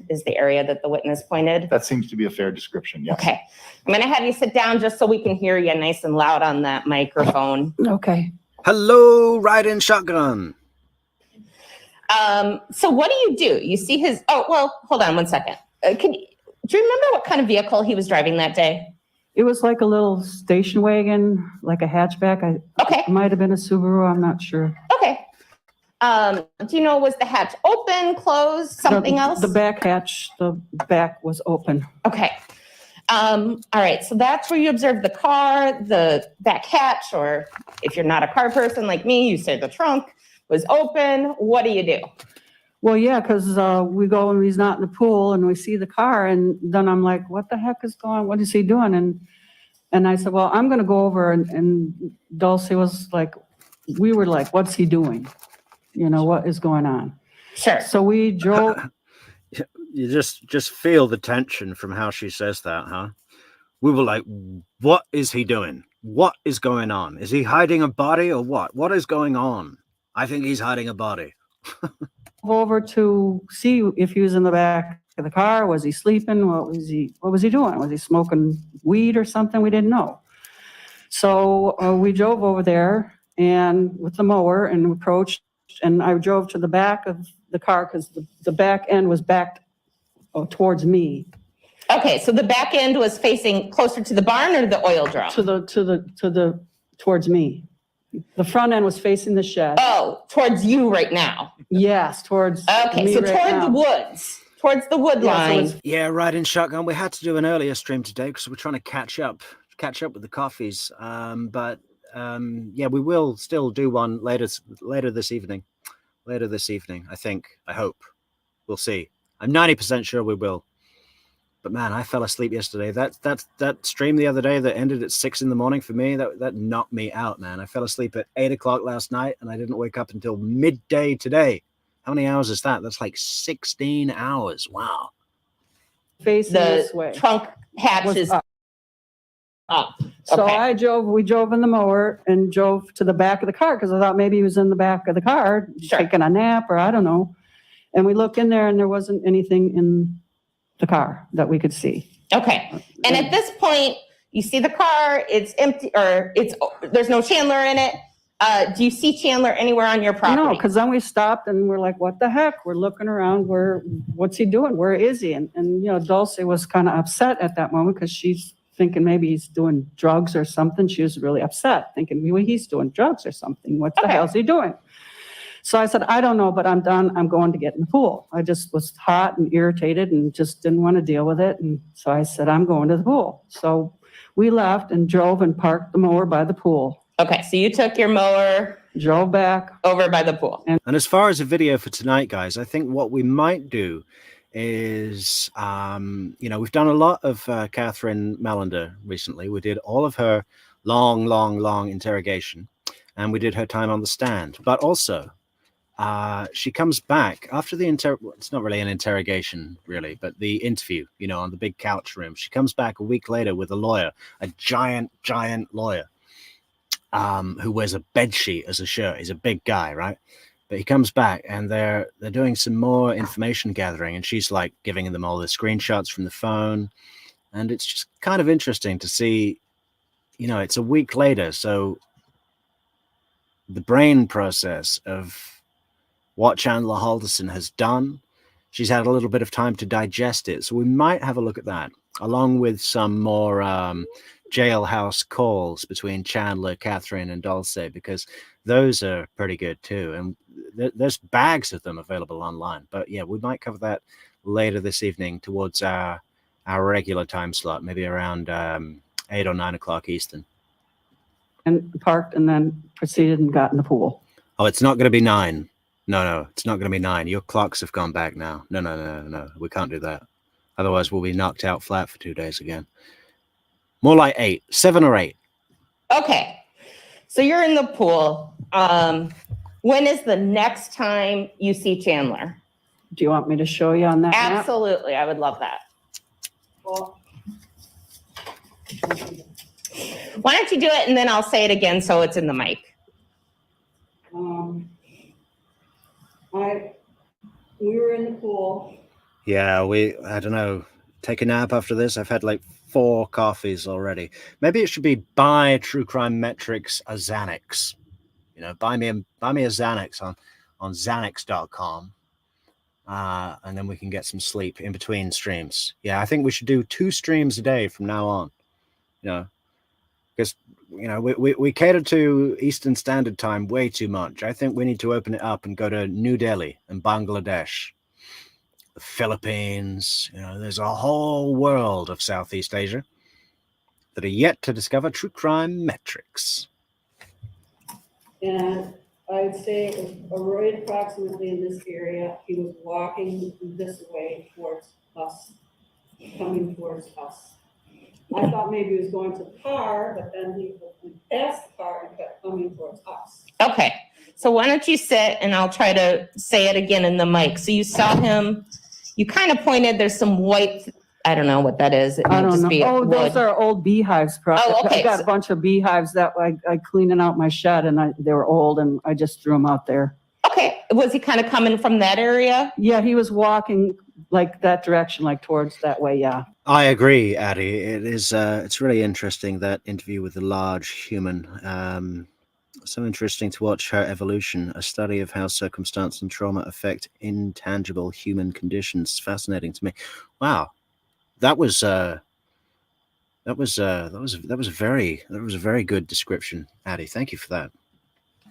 Is the area that the witness pointed. That seems to be a fair description, yes. Okay. I'm going to have you sit down just so we can hear you nice and loud on that microphone. Okay. Hello, ride-in shotgun. So what do? You see his, oh, well, hold on 1 second. Do you remember what kind of vehicle he was driving that day? It was like a little station wagon, like a hatchback. Okay. It might have been a Subaru. I'm not sure. Okay. Do you know, was the hatch open, closed, something else? The back hatch, the back was open. Okay. All right. So that's where you observed the car, the back hatch, or if you're not a car person like me, you say the trunk was open. What do? Well, yeah, because we go and he's not in the pool and we see the car, and then I'm like, what the heck is going on? What is he doing? And I said, well, I'm going to go over, and Dulce was like, we were like, what's he doing? You know, what is going on? Sure. So we drove. You just feel the tension from how she says that, huh? We were like, what is he doing? What is going on? Is he hiding a body or what? What is going on? I think he's hiding a body. Over to see if he was in the back of the car. Was he sleeping? What was he doing? Was he smoking weed or something? We didn't know. So we drove over there and with the mower and approached, and I drove to the back of the car because the back end was backed towards me. Okay, so the back end was facing closer to the barn or the oil drum? Towards me. The front end was facing the shed. Oh, towards you right now. Yes, towards Okay, me so right toward now. the woods, towards the wood Yeah, so line. it's- Yeah, riding shotgun. We had to do an earlier stream today because we're trying to catch up with the coffees. But yeah, we will still do one later this evening. I think. I hope. We'll see. I'm 90% sure we will. But man, I fell asleep yesterday. That stream the other day that ended at 6 a.m. for me, that knocked me out, man. I fell asleep at 8 o'clock last night and I didn't wake up until midday today. How many hours is that? That's like 16 hours. Wow. Facing this way. The trunk hatch Was is up. up. So Okay. we drove in the mower and drove to the back of the car because I thought maybe he was in the back of the car Sure. taking a nap or I don't know. And we looked in there and there wasn't anything in the car that we could see. Okay. And at this point, you see the car, it's empty, or there's no Chandler in it. Do you see Chandler anywhere on your property? No, because then we stopped and we're like, what the heck? We're looking around. What's he doing? Where is he? And you know, Dulce was kind of upset at that moment because she's thinking maybe he's doing drugs or something. She was really upset, thinking maybe he's doing drugs or something. What the Okay. hell's he doing? So I said, I don't know, but I'm done. I'm going to get in the pool. I just was hot and irritated and just didn't want to deal with it. And so I said, I'm going to the pool. So we left and drove and parked the mower by the pool. Okay, so you took your mower Drove back. over by the pool. And as far as a video for tonight, guys, I think what we might do is, we've done a lot of Catherine Mellender recently. We did all of her long interrogation, and we did her time on the stand. But also, she comes back after the it's not really an interrogation, really, but the interview, on the big couch room. She comes back a week later with a lawyer, a giant lawyer, who wears a bedsheet as a shirt. He's a big guy, right? But he comes back and they're doing some more information gathering, and she's like giving them all the screenshots from the phone. And it's just kind of interesting to see, it's a week later. So the brain process of what Chandler Halderson has done, she's had a little bit of time to digest it. So we might have a look at that, along with some more jailhouse calls between Chandler, Catherine, and Dulce, because those are pretty good too. And there's bags of them available online. But yeah, we might cover that later this evening towards our regular time slot, maybe around 8 or 9 o'clock Eastern. And parked and then proceeded and got in the pool. Oh, it's not going to be 9. No, it's not going to be 9. Your clocks have gone back now. No. We can't do that. Otherwise, we'll be knocked out flat for 2 days again. More like 8, 7 or 8. Okay. So you're in the pool. When is the next time you see Chandler? Do you want me to show you on that map? Absolutely. I would love that. Well, Why don't you do it and then I'll say it again so it's in the mic. we were in the pool. Yeah, I don't know, take a nap after this. I've had like 4 coffees already. Maybe it should be buy True Crime Metrix a Xanax. Buy me a Xanax on Xanax.com. And then we can get some sleep in between streams. Yeah, I think we should do 2 streams a day from now on. Because we cater to Eastern Standard Time way too much. I think we need to open it up and go to New Delhi and Bangladesh, the Philippines. There's a whole world of Southeast Asia that are yet to discover True Crime Metrix. And I'd say it was right approximately in this area. He was walking this way towards us, coming towards us. I thought maybe he was going to the car, but then he passed the car and kept coming towards us. Okay. So why don't you sit and I'll try to say it again in the mic. So you saw him, you kind of pointed, there's some white, I don't know what that is. It I might don't just know. be Oh, wood. those are old beehives. Oh, okay. I got a bunch of beehives that I cleaning out my shed, and they were old, and I just threw them out there. Okay. Was he kind of coming from that area? Yeah, he was walking like that direction, like towards that way. Yeah. I agree, Addie. It is. It's really interesting, that interview with the large human. So interesting to watch her evolution, a study of how circumstance and trauma affect intangible human conditions. Fascinating to me. Wow, that was a very good description, Addie. Thank you for that.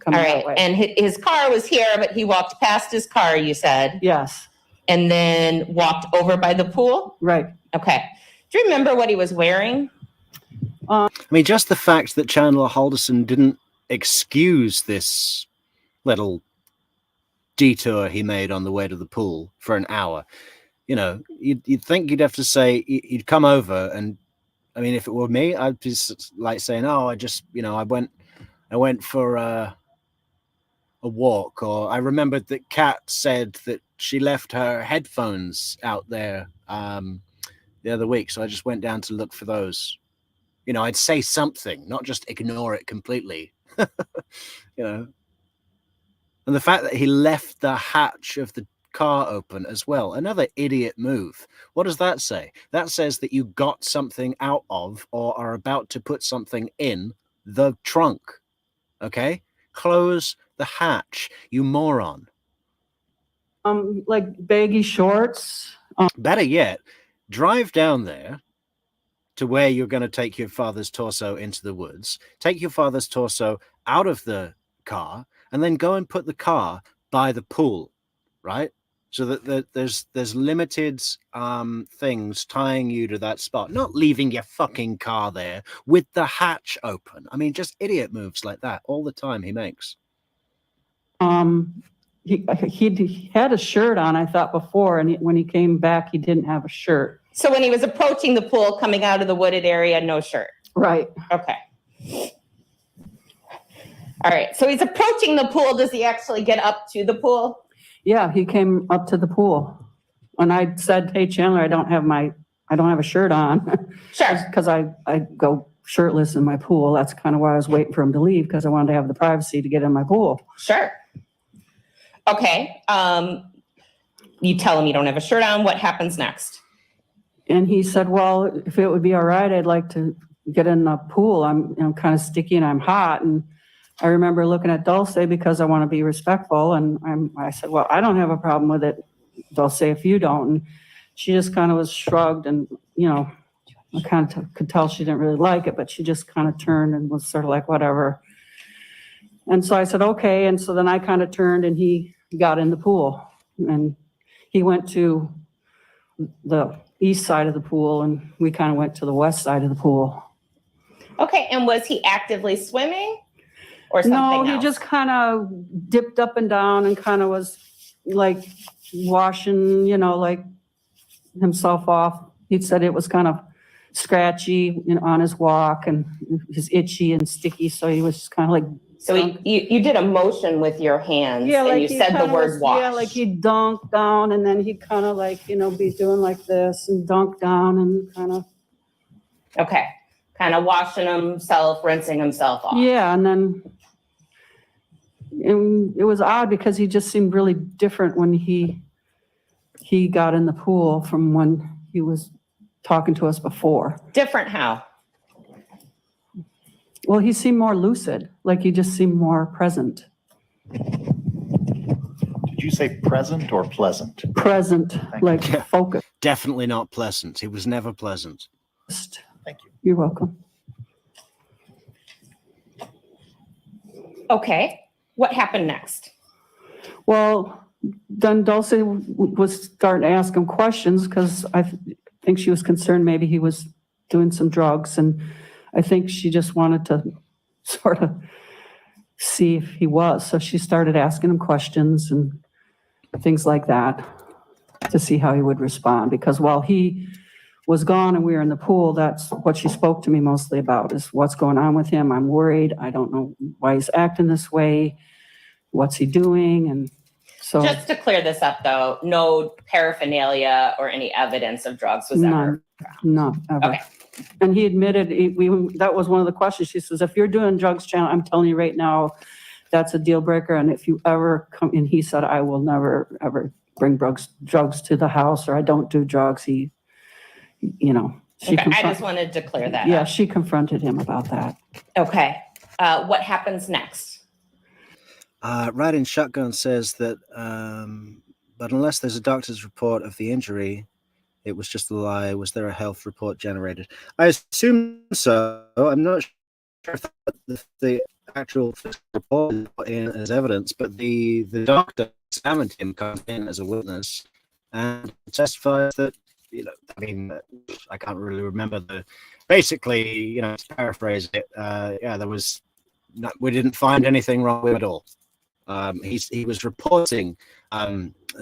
All right. And his car was here, but he walked past his car, you said, Yes. and then walked over by the pool? Right. Okay. Do you remember what he was wearing? I mean, just the fact that Chandler Halderson didn't excuse this little detour he made on the way to the pool for an hour. You'd think you'd have to say, you'd come over, and I mean, if it were me, I'd be like saying, oh, I went for a walk, or I remembered that Kat said that she left her headphones out there the other week, so I just went down to look for those. I'd say something, not just ignore it completely. And the fact that he left the hatch of the car open as well, another idiot move. What does that say? That says that you got something out of, or are about to put something in the trunk. Okay? Close the hatch, you moron. Like baggy shorts. Better yet, drive down there to where you're going to take your father's torso into the woods, take your father's torso out of the car, and then go and put the car by the pool, right? So that there's limited things tying you to that spot, not leaving your fucking car there with the hatch open. I mean, just idiot moves like that all the time he makes. he had a shirt on, I thought before, and when he came back, he didn't have a shirt. So when he was approaching the pool, coming out of the wooded area, no shirt. Right. Okay. All right. So he's approaching the pool. Does he actually get up to the pool? Yeah, he came up to the pool. And I said, hey, Chandler, I don't have a shirt on. Sure. Because I go shirtless in my pool. That's kind of why I was waiting for him to leave, because I wanted to have the privacy to get in my pool. Sure. Okay. You tell him you don't have a shirt on. What happens next? And he said, well, if it would be all right, I'd like to get in the pool. I'm kind of sticky and I'm hot. And I remember looking at Dulce because I want to be respectful. And I said, well, I don't have a problem with it, Dulce, if you don't. And she just kind of was shrugged, and, I kind of could tell she didn't really like it, but she just kind of turned and was sort of like, whatever. And so I said, okay. And so then I kind of turned and he got in the pool, and he went to the east side of the pool and we kind of went to the west side of the pool. Okay. And was he actively swimming or something No, he else? just kind of dipped up and down and kind of was like washing, like himself off. He said it was kind of scratchy on his walk, and he's itchy and sticky. So he was just kind of like. So you did a motion with your hands, Yeah, and like you said the word wash. Yeah, like he'd dunk down, and then he'd kind of like, be doing like this and dunk down and kind of. Okay. Kind of washing himself, rinsing himself off. Yeah, and then it was odd because he just seemed really different when he got in the pool from when he was talking to us before. Different how? Well, he seemed more lucid, like he just seemed more present. Did you say present or pleasant? Present, like you. focused. Definitely not pleasant. He was never pleasant. Thank you. You're welcome. Okay. What happened next? Well, then Dulce was starting to ask him questions because I think she was concerned maybe he was doing some drugs, and I think she just wanted to sort of see if he was. So she started asking him questions and things like that to see how he would respond. Because while he was gone and we were in the pool, that's what she spoke to me mostly about, is what's going on with him. I'm worried. I don't know why he's acting this way. What's he doing? And so. Just to clear this up, though, no paraphernalia or any evidence of drugs was ever found. None, ever. Okay. And he admitted, that was one of the questions. She says, if you're doing drugs, Chandler, I'm telling you right now, that's a deal breaker. And if you ever come in, he said, I will never, ever bring drugs to the house, or I don't do drugs. He, Okay, I just wanted to clear that Yeah, up. she confronted him about that. Okay. What happens next? Riding Shotgun says that, but unless there's a doctor's report of the injury, it was just a lie. Was there a health report generated? I assume so. I'm not sure if the actual report is put in as evidence, but the doctor examined him, comes in as a witness, and testifies that, I can't really remember basically, to paraphrase it, we didn't find anything wrong with him at all. He was reporting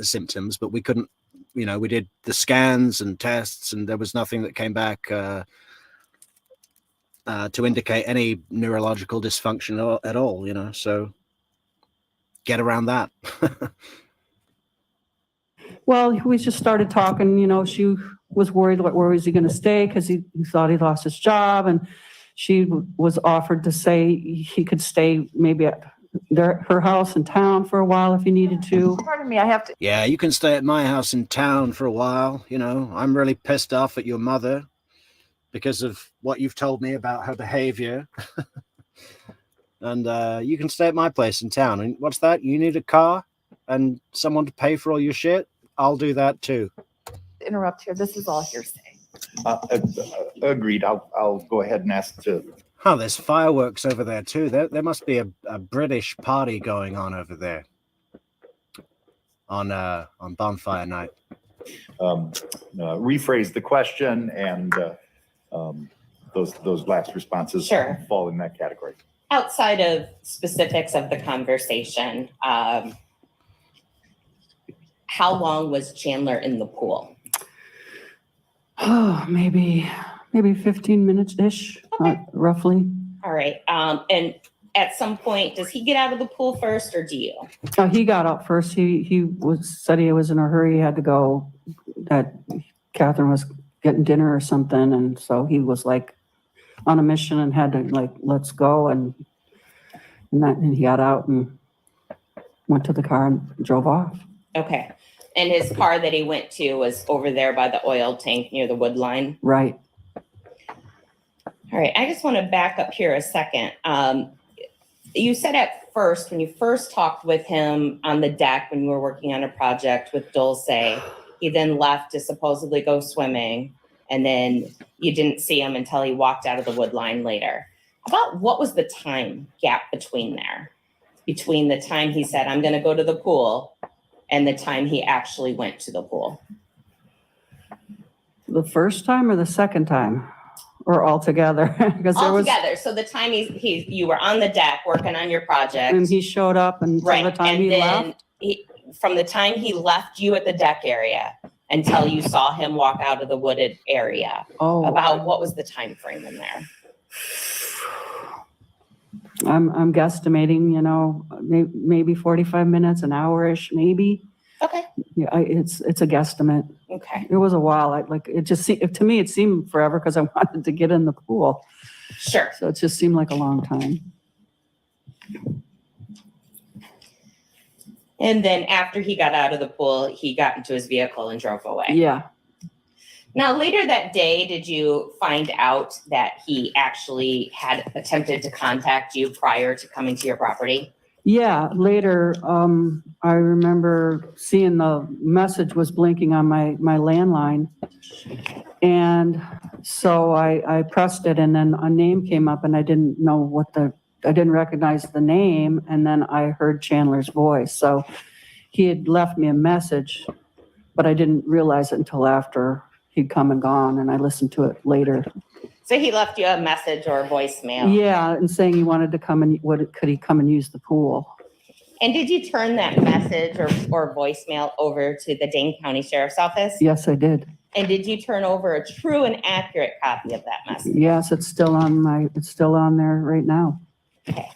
symptoms, but we couldn't, we did the scans and tests, and there was nothing that came back to indicate any neurological dysfunction at all, so get around that. Well, we just started talking, she was worried, where was he going to stay? Because he thought he lost his job, and she was offered to say he could stay maybe at her house in town for a while if he needed to. Pardon me, I have to. Yeah, you can stay at my house in town for a while. I'm really pissed off at your mother because of what you've told me about her behavior. And you can stay at my place in town. And what's that? You need a car and someone to pay for all your shit? I'll do that too. Interrupt here. This is all hearsay. Agreed. I'll go ahead and ask to. Oh, there's fireworks over there too. There must be a British party going on over there on bonfire night. Rephrase the question, and those last responses Sure. fall in that category. Outside of specifics of the conversation, how long was Chandler in the pool? Oh, maybe 15 minutes-ish, roughly. All right. And at some point, does he get out of the pool first, or do you? Oh, he got up first. He said he was in a hurry. He had to go, that Catherine was getting dinner or something. And so he was like on a mission and had to like, let's go. And he got out and went to the car and drove off. Okay. And his car that he went to was over there by the oil tank near the wood line? Right. All right. I just want to back up here a second. You said at first, when you first talked with him on the deck when you were working on a project with Dulce, he then left to supposedly go swimming, and then you didn't see him until he walked out of the wood line later. About what was the time gap between there? Between the time he said, I'm going to go to the pool, and the time he actually went to the pool? The first time or the second time? Or all together? Because there was, Altogether. So the time you were on the deck working on your project. and he showed up and Right. the time And he then left. from the time he left you at the deck area until you saw him walk out of the wooded area, Oh, about what was the time frame in there? I'm guesstimating, maybe 45 minutes, an hour-ish, maybe. Okay. Yeah, it's a guesstimate. Okay. It was a while. To me, it seemed forever because I wanted to get in the pool. Sure. So it just seemed like a long time. And then after he got out of the pool, he got into his vehicle and drove away. Yeah. Now, later that day, did you find out that he actually had attempted to contact you prior to coming to your property? Yeah, later, I remember seeing the message was blinking on my landline. And so I pressed it, and then a name came up, and I didn't know I didn't recognize the name. And then I heard Chandler's voice. So he had left me a message, but I didn't realize it until after he'd come and gone, and I listened to it later. So he left you a message or a voicemail? Yeah, and saying he wanted to come and could he come and use the pool? And did you turn that message or voicemail over to the Dane County Sheriff's Office? Yes, I did. And did you turn over a true and accurate copy of that message? Yes, it's still on there right now. Okay.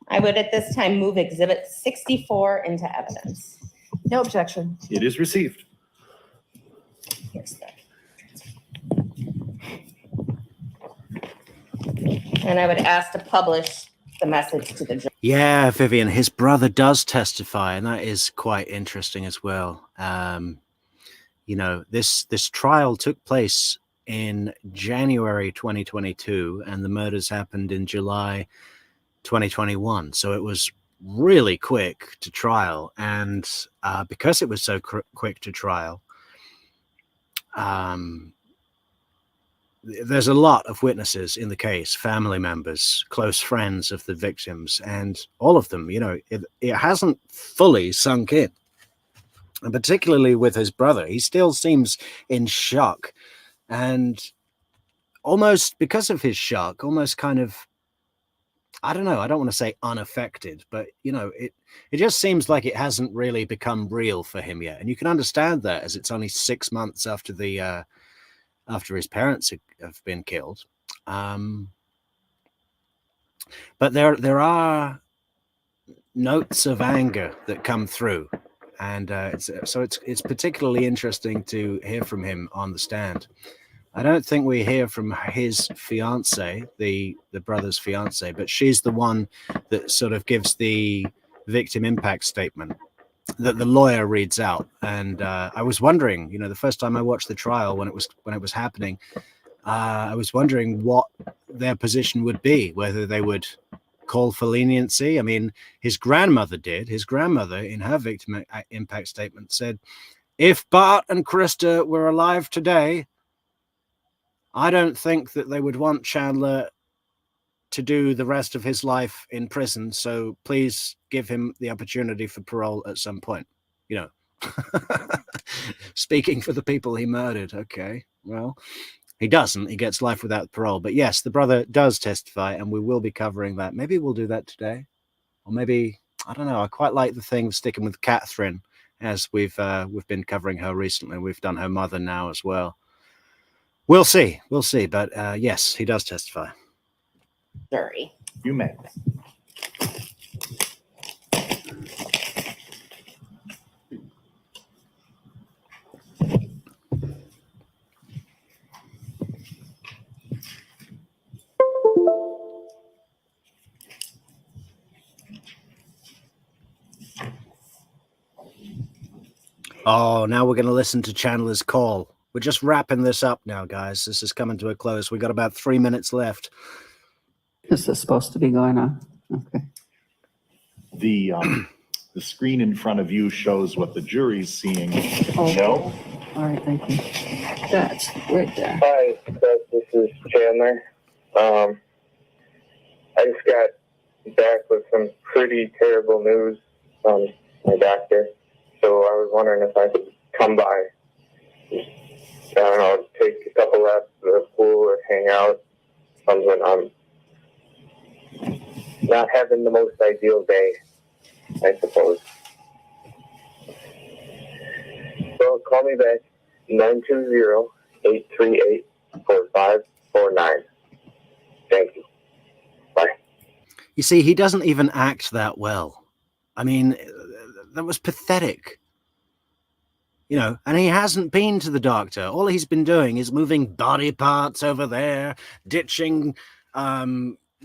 I would at this time move Exhibit 64 into evidence. No objection. It is received. Here's the. And I would ask to publish the message to the judge. Yeah, Vivian, his brother does testify, and that is quite interesting as well. This trial took place in January 2022, and the murders happened in July 2021. So it was really quick to trial, and because it was so quick to trial, there's a lot of witnesses in the case, family members, close friends of the victims, and all of them, it hasn't fully sunk in. And particularly with his brother, he still seems in shock, and almost because of his shock, almost kind of, I don't know, I don't want to say unaffected, but it just seems like it hasn't really become real for him yet. And you can understand that, as it's only 6 months after after his parents have been killed. But there are notes of anger that come through, and it's particularly interesting to hear from him on the stand. I don't think we hear from his fiancée, the brother's fiancée, but she's the one that sort of gives the victim impact statement that the lawyer reads out. And I was wondering, the first time I watched the trial when it was happening, I was wondering what their position would be, whether they would call for leniency. I mean, his grandmother did. His grandmother, in her victim impact statement, said, "If Bart and Krista were alive today, I don't think that they would want Chandler to do the rest of his life in prison. So please give him the opportunity for parole at some point." Speaking for the people he murdered. Okay, well, he doesn't. He gets life without parole. But yes, the brother does testify, and we will be covering that. Maybe we'll do that today. Or maybe, I don't know, I quite like the thing of sticking with Catherine as we've been covering her recently. We've done her mother now as well. We'll see. But yes, he does testify. Jury. You may. Oh, now we're going to listen to Chandler's call. We're just wrapping this up now, guys. This is coming to a close. We got about 3 minutes left. Is this supposed to be going on? Okay. The screen in front of you shows what the jury's seeing. Oh, No? all right, thank you. That's right there. Hi, this is Chandler. I just got back with some pretty terrible news from my doctor. So I was wondering if I could come by. I don't know, take a couple laps to the pool or hang out. Something. I'm not having the most ideal day, I suppose. So call me back, 920-838-4549. Thank you. Bye. You see, he doesn't even act that well. I mean, that was pathetic. You know, and he hasn't been to the doctor. All he's been doing is moving body parts over there, ditching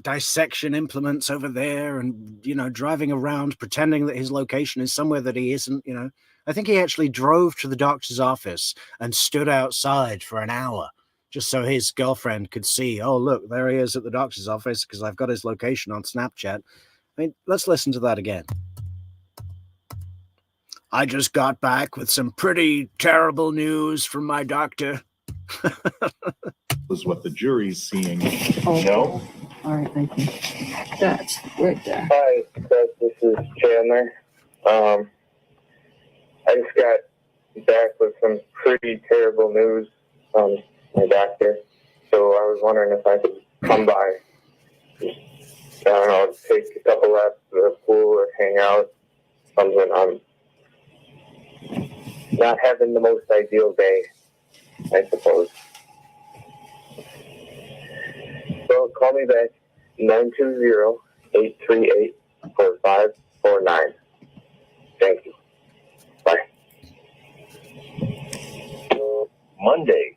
dissection implements over there, and, you know, driving around pretending that his location is somewhere that he isn't, you know. I think he actually drove to the doctor's office and stood outside for an hour just so his girlfriend could see, oh, look, there he is at the doctor's office because I've got his location on Snapchat. I mean, let's listen to that again. I just got back with some pretty terrible news from my doctor. Was what the jury's seeing. Oh, No? all right, thank you. That's right there. Hi, this is Chandler. I just got back with some pretty terrible news from my doctor. So I was wondering if I could come by. I don't know, take a couple laps to the pool or hang out. Something. I'm not having the most ideal day, I suppose. So call me back, 920-838-4549. Thank you. Bye. Monday,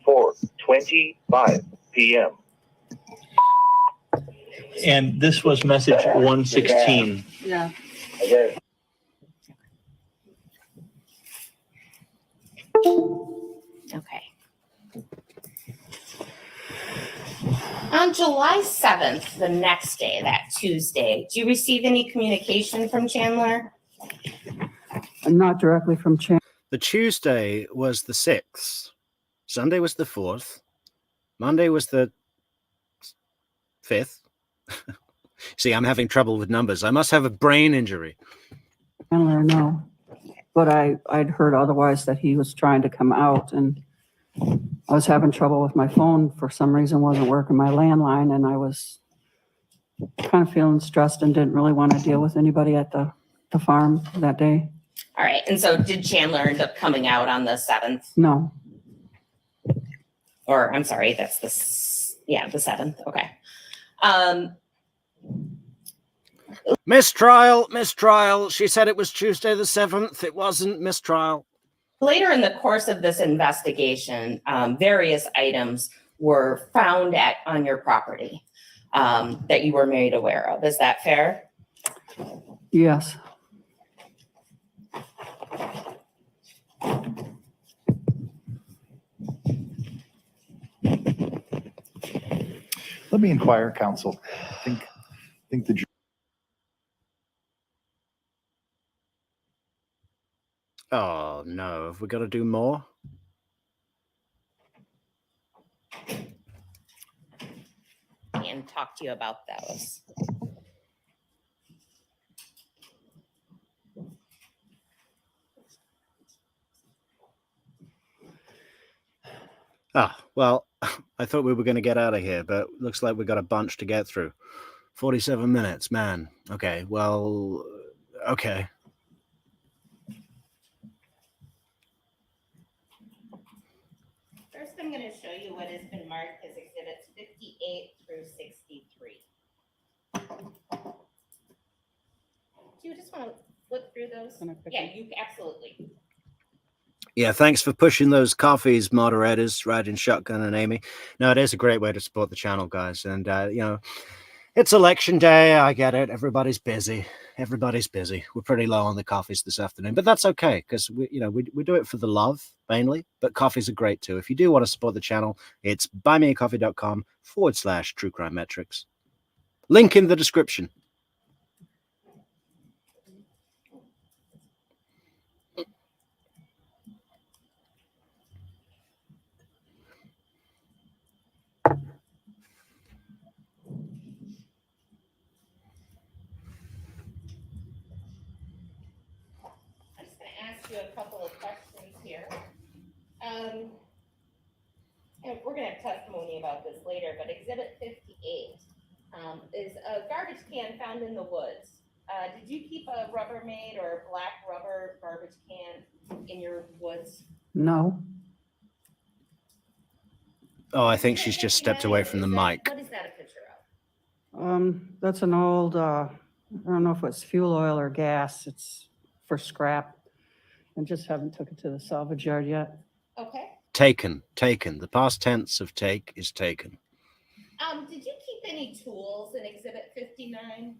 4:25 p.m. And this was message 116. Yeah. Okay. Okay. On July 7th, the next day, that Tuesday, do you receive any communication from Chandler? Not directly from Chandler. The Tuesday was the 6th. Sunday was the 4th. Monday was the 5th. See, I'm having trouble with numbers. I must have a brain injury. No. But I'd heard otherwise that he was trying to come out, and I was having trouble with my phone for some reason, wasn't working my landline, and I was kind of feeling stressed and didn't really want to deal with anybody at the farm that day. All right. And so did Chandler end up coming out on the 7th? No. Or I'm sorry, that's the 7th. Okay. Mistrial. She said it was Tuesday the 7th. It wasn't. Mistrial. Later in the course of this investigation, various items were found on your property that you were made aware of. Is that fair? Yes. Let me inquire, counsel. I think the jury. Oh, no. Have we got to do more? And talk to you about those. Ah, well, I thought we were going to get out of here, but looks like we got a bunch to get through. 47 minutes, man. Okay, well, okay. I'm gonna show you what has been marked as exhibits 58 through 63. Do you just want to look through those? Can I pick Yeah, them? you absolutely. Yeah, thanks for pushing those coffees, moderators, Riding Shotgun and Amy. No, it is a great way to support the channel, guys. And, you know, it's election day. I get it. Everybody's busy. Everybody's busy. We're pretty low on the coffees this afternoon, but that's okay because we do it for the love mainly, but coffees are great too. If you do want to support the channel, it's buymeacoffee.com/True Crime Metrics. Link in the description. I'm just gonna ask you a couple of questions here. And we're gonna have testimony about this later, but exhibit 58 is a garbage can found in the woods. Did you keep a Rubbermaid or a black rubber garbage can in your woods? No, Oh, I think she's just stepped away from the mic. What is that a picture of? that's an old, I don't know if it's fuel oil or gas. It's for scrap. I just haven't took it to the salvage yard yet. Okay. Taken. The past tense of take is taken. Did you keep any tools in exhibit 59?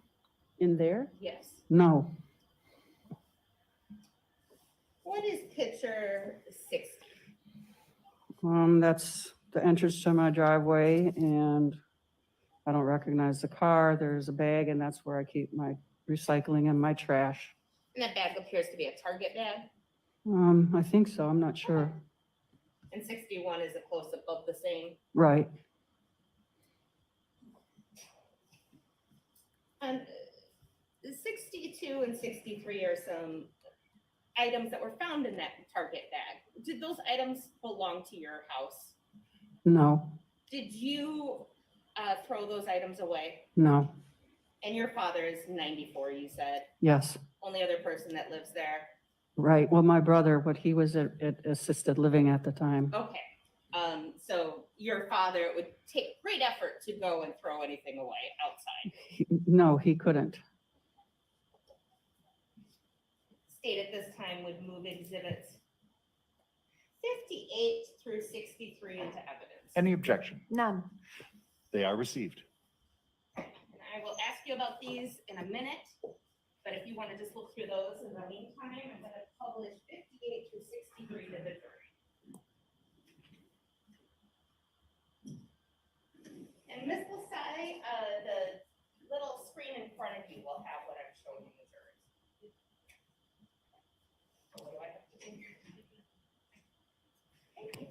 In there? Yes. No. What is picture 60? That's the entrance to my driveway, and I don't recognize the car. There's a bag, and that's where I keep my recycling and my trash. And that bag appears to be a Target bag. I think so. I'm not sure. And 61 is a close-up of the same. Right. And 62 and 63 are some items that were found in that Target bag. Did those items belong to your house? No. Did you throw those items away? No. And your father is 94, you said. Yes. Only other person that lives there. Right. Well, my brother, but he was at assisted living at the time. Okay. So your father, it would take great effort to go and throw anything away outside. No, he couldn't. State at this time would move exhibits 58 through 63 into evidence. Any objection? None. They are received. And I will ask you about these in a minute, but if you want to just look through those in the meantime, I'm going to publish 58 through 63 to the jury. And Ms. L'Sai, the little screen in front of you will have what I'm showing the jury. So what do I have to do? Thank you.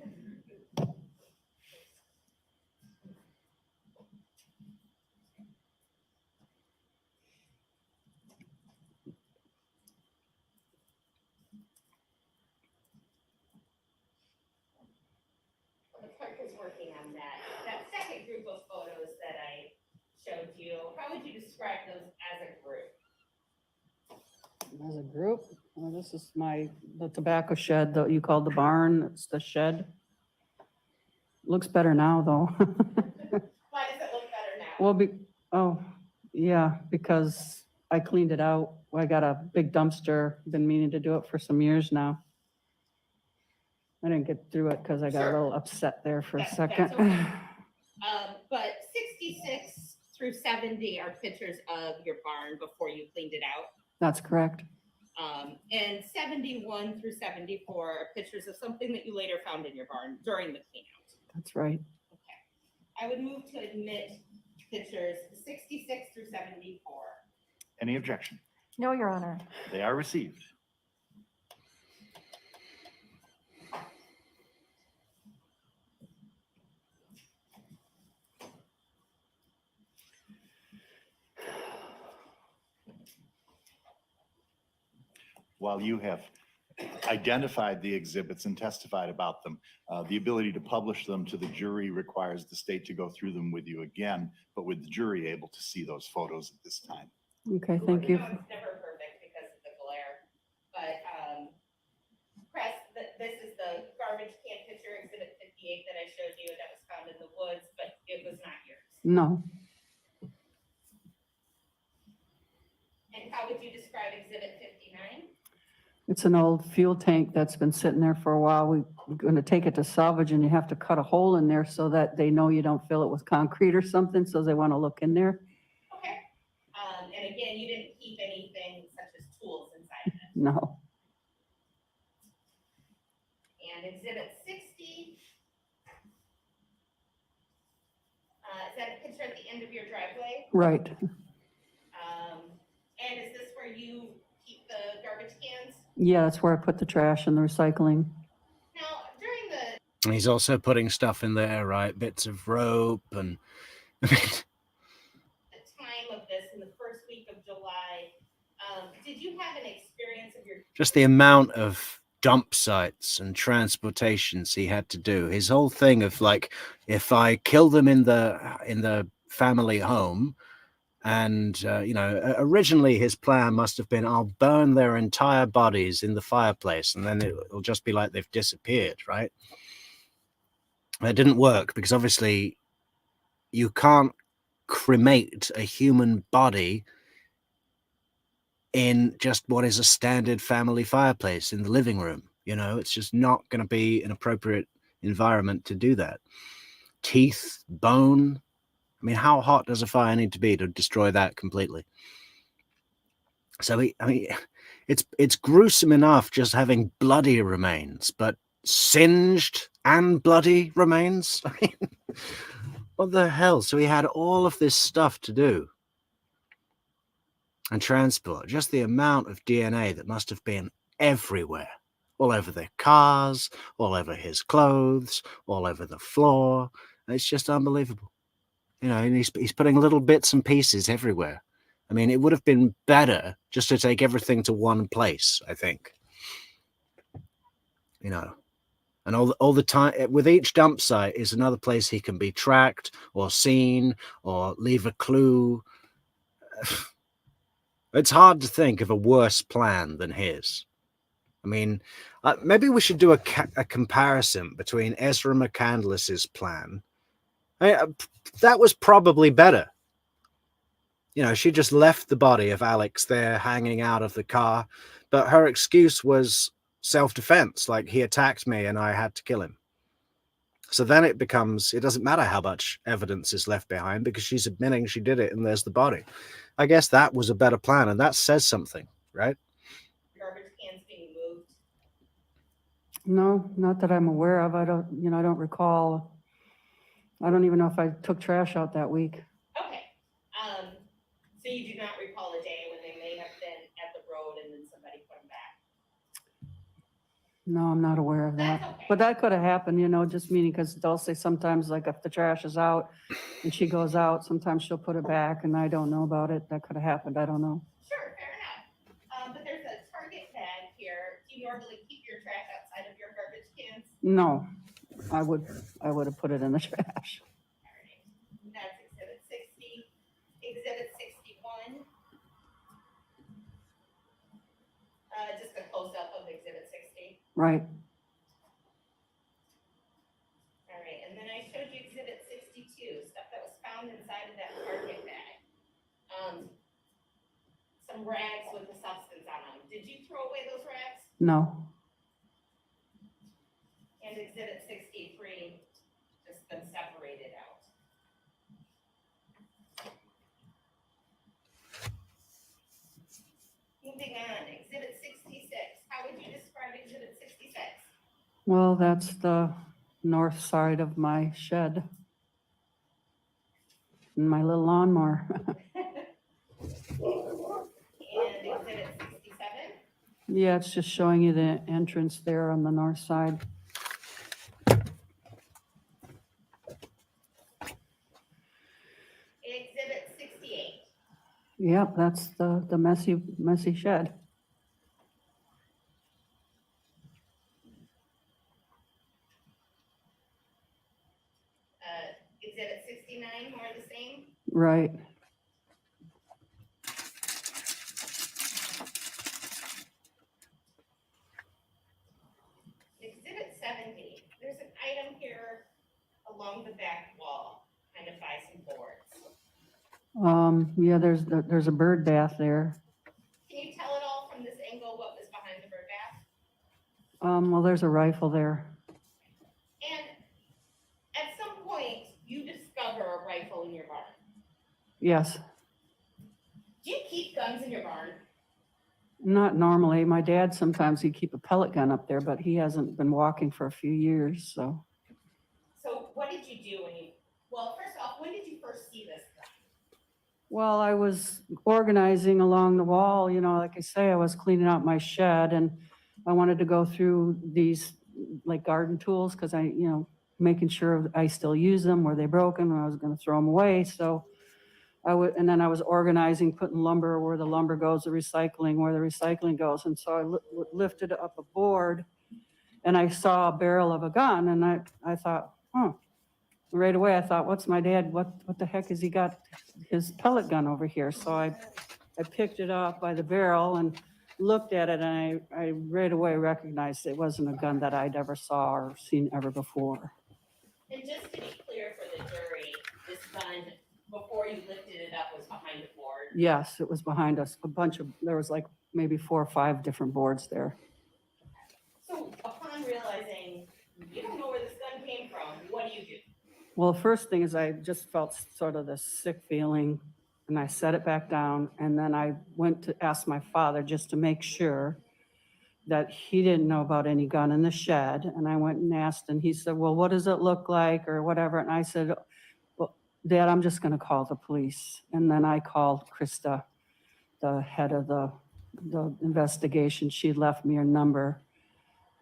The clerk is working on that. That second group of photos that I showed you, how would you describe those as a group? As a group, well, this is the tobacco shed that you called the barn. It's the shed. Looks better now, though. Why does it look better now? Well, yeah, because I cleaned it out. I got a big dumpster. Been meaning to do it for some years now. I didn't get through it because I got a little upset there for a second. That's okay. But 66 through 70 are pictures of your barn before you cleaned it out. That's correct. And 71 through 74 are pictures of something that you later found in your barn during the clean out. That's right. Okay. I would move to admit pictures 66 through 74. Any objection? No, Your Honor. They are received. While you have identified the exhibits and testified about them, the ability to publish them to the jury requires the state to go through them with you again, but with the jury able to see those photos at this time. Okay, thank you. I know it's never perfect because of the glare, but Cres, this is the garbage can picture exhibit 58 that I No. And how would you describe Exhibit 59? It's an old fuel tank that's been sitting there for a while. We're going to take it to salvage, and you have to cut a hole in there so that they know you don't fill it with concrete or something, so they want to look in there. Okay. And again, you didn't keep anything such as tools inside of it. No. And Exhibit 60, is that a picture at the end of your driveway? Right. And is this where you keep the garbage cans? Yeah, that's where I put the trash and the recycling. Now, during the And he's also putting stuff in there, right? Bits of rope and time of this, in the first week of July, did you have an experience of your just the amount of dump sites and transportations he had to do. His whole thing of like, if I kill them in the family home, and originally his plan must have been, I'll burn their entire bodies in the fireplace, and then it'll just be like they've disappeared, right? It didn't work because obviously you can't cremate a human body in just what is a standard family fireplace in the living room. It's just not going to be an appropriate environment to do that. Teeth, bone. I mean, how hot does a fire need to be to destroy that completely? So it's gruesome enough just having bloody remains, but singed and bloody remains. I mean, what the hell? So he had all of this stuff to do and transport. Just the amount of DNA that must have been everywhere, all over their cars, all over his clothes, all over the floor. It's just unbelievable. And he's putting little bits and pieces everywhere. I mean, it would have been better just to take everything to one place, I think. And all the time, with each dump site is another place he can be tracked or seen or leave a clue. It's hard to think of a worse plan than his. I mean, maybe we should do a comparison between Ezra McCandless's plan. That was probably better. She just left the body of Alex there hanging out of the car, but her excuse was self-defense, like he attacked me and I had to kill him. So then it doesn't matter how much evidence is left behind because she's admitting she did it and there's the body. I guess that was a better plan, and that says something, right? garbage cans being moved? No, not that I'm aware of. I don't recall. I don't even know if I took trash out that week. Okay. So you do not recall a day when they may have been at the road and then somebody put them back? No, I'm not aware of that. That's okay. But that could have happened, just meaning because Dulce sometimes, like if the trash is out and she goes out, sometimes she'll put it back and I don't know about it. That could have happened. I don't know. Sure, fair enough. But there's a Target bag here. Do you normally keep your trash outside of your garbage cans? No, I would have put it in the trash. All right. That's Exhibit 60. Exhibit 61. Just a close-up of Exhibit 60. Right. All right, and then I showed you Exhibit 62, stuff that was found inside of that Target bag. Some rags with the substance on them. Did you throw away those rags? No. And Exhibit 63, just been separated out. Moving on, Exhibit 66. How would you describe Exhibit 66? Well, that's the north side of my shed. And my little lawnmower. And Exhibit 67? Yeah, it's just showing you the entrance there on the north side. Exhibit 68. Yep, that's the messy shed. Exhibit 69, more the same. Right. Exhibit 70, there's an item here along the back wall, kind of by some boards. Yeah, there's a bird bath there. Can you tell at all from this angle what was behind the bird bath? Well, there's a rifle there. And at some point, you discover a rifle in your barn. Yes, Do you keep guns in your barn? not normally. My dad, sometimes he'd keep a pellet gun up there, but he hasn't been walking for a few years, so. So what did you do well, first off, when did you first see this gun? Well, I was organizing along the wall, like I say, I was cleaning out my shed and I wanted to go through these like garden tools because making sure I still use them. Were they broken? I was going to throw them away. So and then I was organizing, putting lumber where the lumber goes, the recycling where the recycling goes. And so I lifted up a board and I saw a barrel of a gun and I thought, right away I thought, what's my dad, what the heck has he got his pellet gun over here? So I picked it up by the barrel and looked at it and I right away recognized it wasn't a gun that I'd ever saw or seen ever before. And just to be clear for the jury, this gun, before you lifted it up, was behind a board? Yes, it was behind us. There was like maybe 4 or 5 different boards there. So upon realizing you don't know where this gun came from, what do? Well, the first thing is I just felt sort of this sick feeling and I set it back down. And then I went to ask my father just to make sure that he didn't know about any gun in the shed. And I went and asked and he said, well, what does it look like or whatever? And I said, well, Dad, I'm just going to call the police. And then I called Krista, the head of the investigation. She left me her number.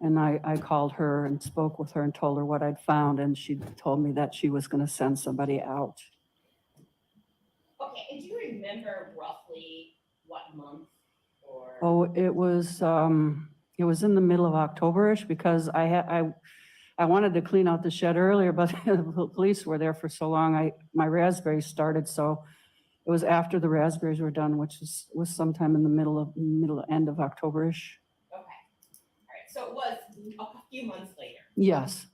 And I called her and spoke with her and told her what I'd found. And she told me that she was going to send somebody out. Okay, and do you remember roughly what month or? Oh, it was in the middle of October-ish because I wanted to clean out the shed earlier, but the police were there for so long. My raspberries started, so it was after the raspberries were done, which was sometime in the end of October-ish. So it was a few months later. Yes.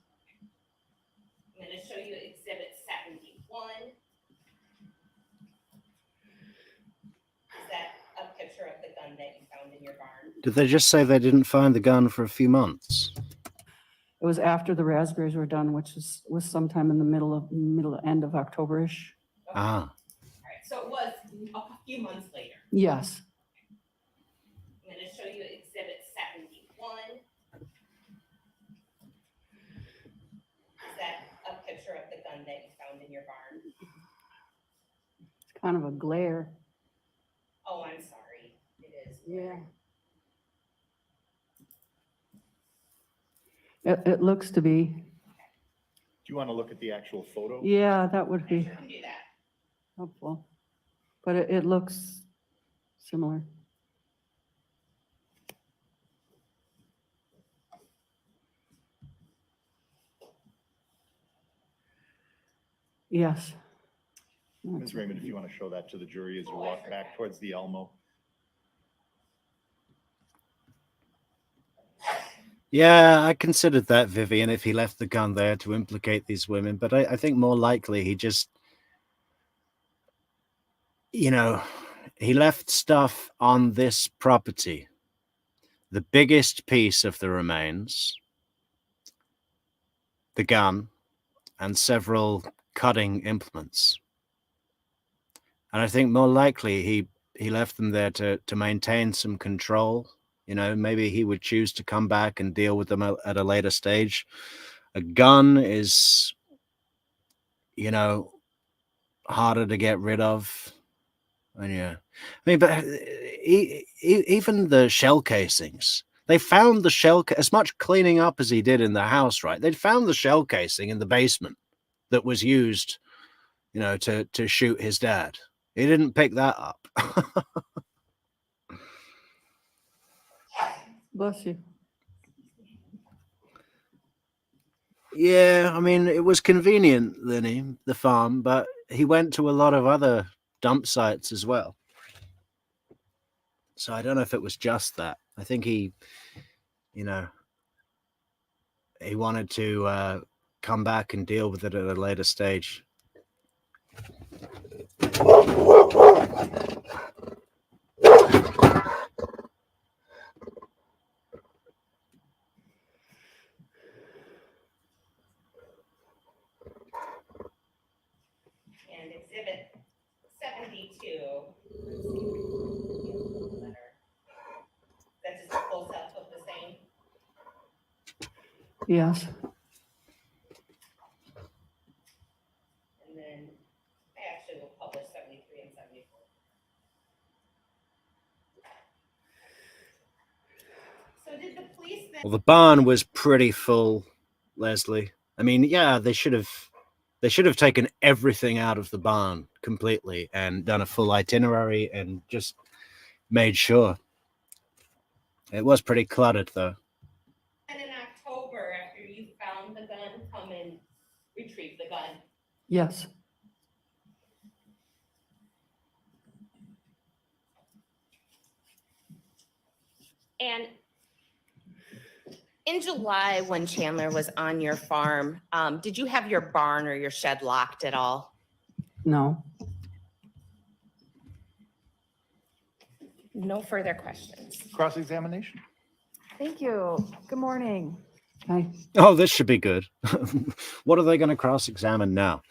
I'm going to show you Exhibit 71. Is that a picture of the gun that you found in your barn? Did they just say they didn't find the gun for a few months? It was after the raspberries were done, which was sometime in the end of October-ish. Okay. Ah. All right. So it was a few months later. Yes. I'm going to show you Exhibit 71. Is that a picture of the gun that you found in your barn? It's kind of a glare. Oh, I'm sorry. It is. Yeah. It looks to be. Do you want to look at the actual photo? Yeah, that would be You can do that. helpful. But it looks similar. Yes. Ms. Raymond, if you want to show that to the jury as you walk back towards the Elmo. Yeah, I considered that, Vivian, if he left the gun there to implicate these women. But I think more likely he just, he left stuff on this property. The biggest piece of the remains, the gun, and several cutting implements. And I think more likely he left them there to maintain some control. Maybe he would choose to come back and deal with them at a later stage. A gun is, harder to get rid of. And yeah, but even the shell casings, they found the shell, as much cleaning up as he did in the house, right? They'd found the shell casing in the basement that was used, to shoot his dad. He didn't pick that up. Bless you. Yeah, I mean, it was convenient, the farm, but he went to a lot of other dump sites as well. So I don't know if it was just that. I think he wanted to come back and deal with it at a later stage. And exhibit 72. That's just a close up of the same. Yes. And then I actually will publish 73 and 74. So did the police then? Well, the barn was pretty full, Leslie. I mean, yeah, they should have taken everything out of the barn completely and done a full itinerary and just made sure. It was pretty cluttered, though. And in October, after you found the gun, come and retrieve the gun. Yes. And in July, when Chandler was on your farm, did you have your barn or your shed locked at all? No. No further questions. Cross-examination. Thank you. Good morning. Hi. Oh, this should be good. What are they going to cross-examine now?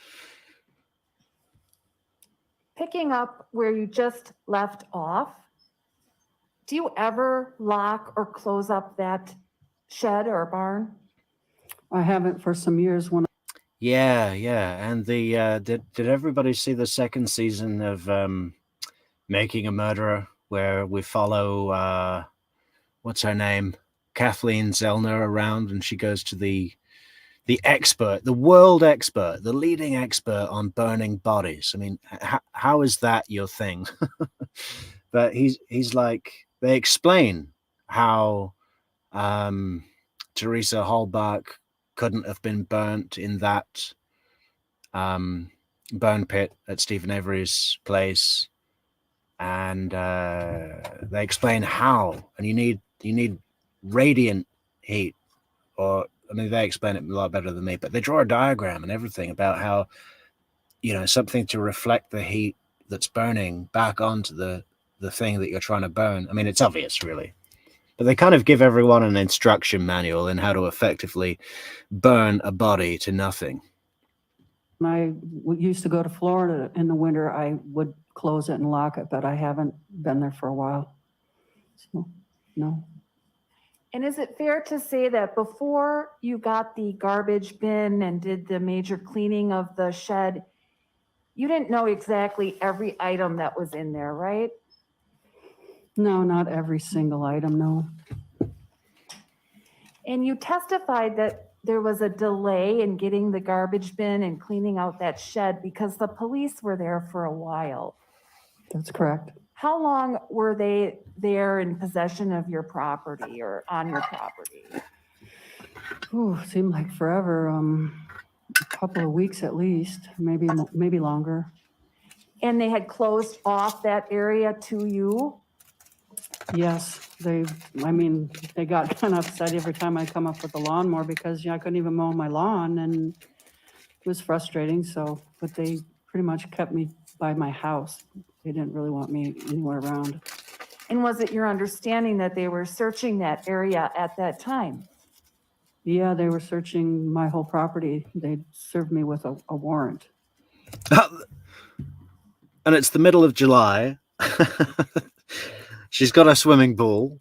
Picking up where you just left off, do you ever lock or close up that shed or barn? I haven't for some years. When Yeah. And the did everybody see the second season of Making a Murderer, where we follow what's her name, Kathleen Zellner, around, and she goes to the expert, the world expert, the leading expert on burning bodies. I mean, how is that your thing? But he's like, they explain how Teresa Halbach couldn't have been burnt in that burn pit at Stephen Avery's place, and they explain how, and you need radiant heat, or I mean, they explain it a lot better than me, but they draw a diagram and everything about how, something to reflect the heat that's burning back onto the thing that you're trying to burn. I mean, it's obvious, really. But they kind of give everyone an instruction manual in how to effectively burn a body to nothing. I used to go to Florida in the winter, I would close it and lock it, but I haven't been there for a while. So, no. And is it fair to say that before you got the garbage bin and did the major cleaning of the shed, you didn't know exactly every item that was in there, right? No, not every single item, no. And you testified that there was a delay in getting the garbage bin and cleaning out that shed because the police were there for a while. That's correct. How long were they there in possession of your property or on your property? Ooh, seemed like forever. A couple of weeks at least, maybe longer. And they had closed off that area to you? Yes, they got kind of upset every time I come up with the lawnmower because I couldn't even mow my lawn, and it was frustrating. So, but they pretty much kept me by my house. They didn't really want me anywhere around. And was it your understanding that they were searching that area at that time? Yeah, they were searching my whole property. They served me with a warrant. And it's the middle of July. She's got a swimming pool,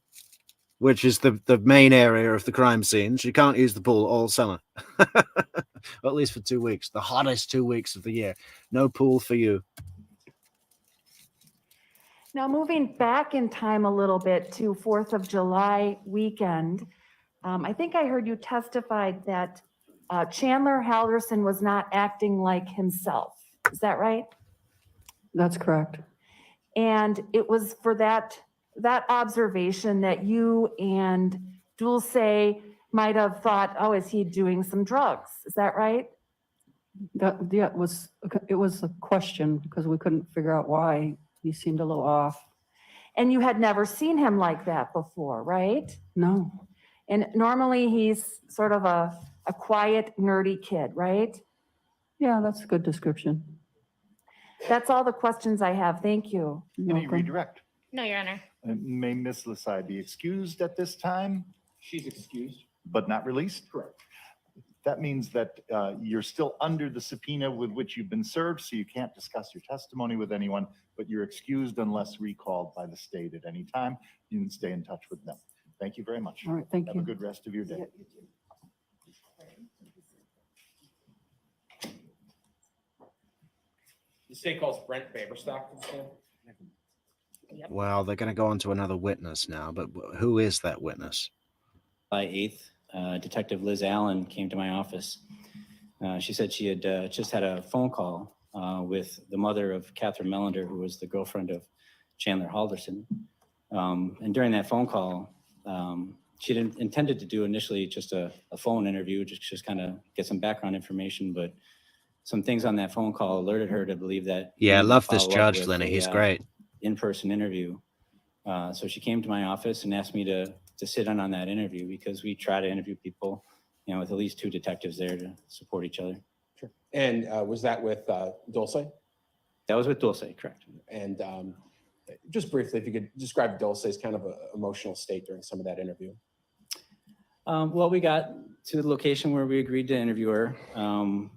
which is the main area of the crime scene. She can't use the pool all summer, or at least for 2 weeks, the hottest 2 weeks of the year. No pool for you. Now, moving back in time a little bit to 4th of July weekend, I think I heard you testified that Chandler Halderson was not acting like himself. Is that right? That's correct. And it was for that observation that you and Dulce might have thought, oh, is he doing some drugs? Is that right? It was a question because we couldn't figure out why he seemed a little off. And you had never seen him like that before, right? No. And normally he's sort of a quiet, nerdy kid, right? Yeah, that's a good description. That's all the questions I have. Thank you. Any redirect? No, Your Honor. May Ms. L'Sai be excused at this time, She's excused. but not released? Correct. That means that you're still under the subpoena with which you've been served, so you can't discuss your testimony with anyone, but you're excused unless recalled by the state at any time. You can stay in touch with them. Thank you very much. All right, thank Have you. a good rest of your day. The state calls Brent Baberstock to the stand. Well, they're going to go on to another witness now, but who is that witness? July 8th, Detective Liz Allen came to my office. She said she had just had a phone call with the mother of Catherine Mellender, who was the girlfriend of Chandler Halderson. And during that phone call, she intended to do initially just a phone interview, just kind of get some background information, but some things on that phone call alerted her to believe that. Yeah, I love this follow up judge, with Lenny. a, He's great. In-person interview. So she came to my office and asked me to sit in on that interview because we try to interview people, you know, with at least 2 detectives there to support each other. Sure. And was that with Dulce? That was with Dulce, correct. And just briefly, if you could describe Dulce's kind of emotional state during some of that interview. Well, we got to the location where we agreed to interview her,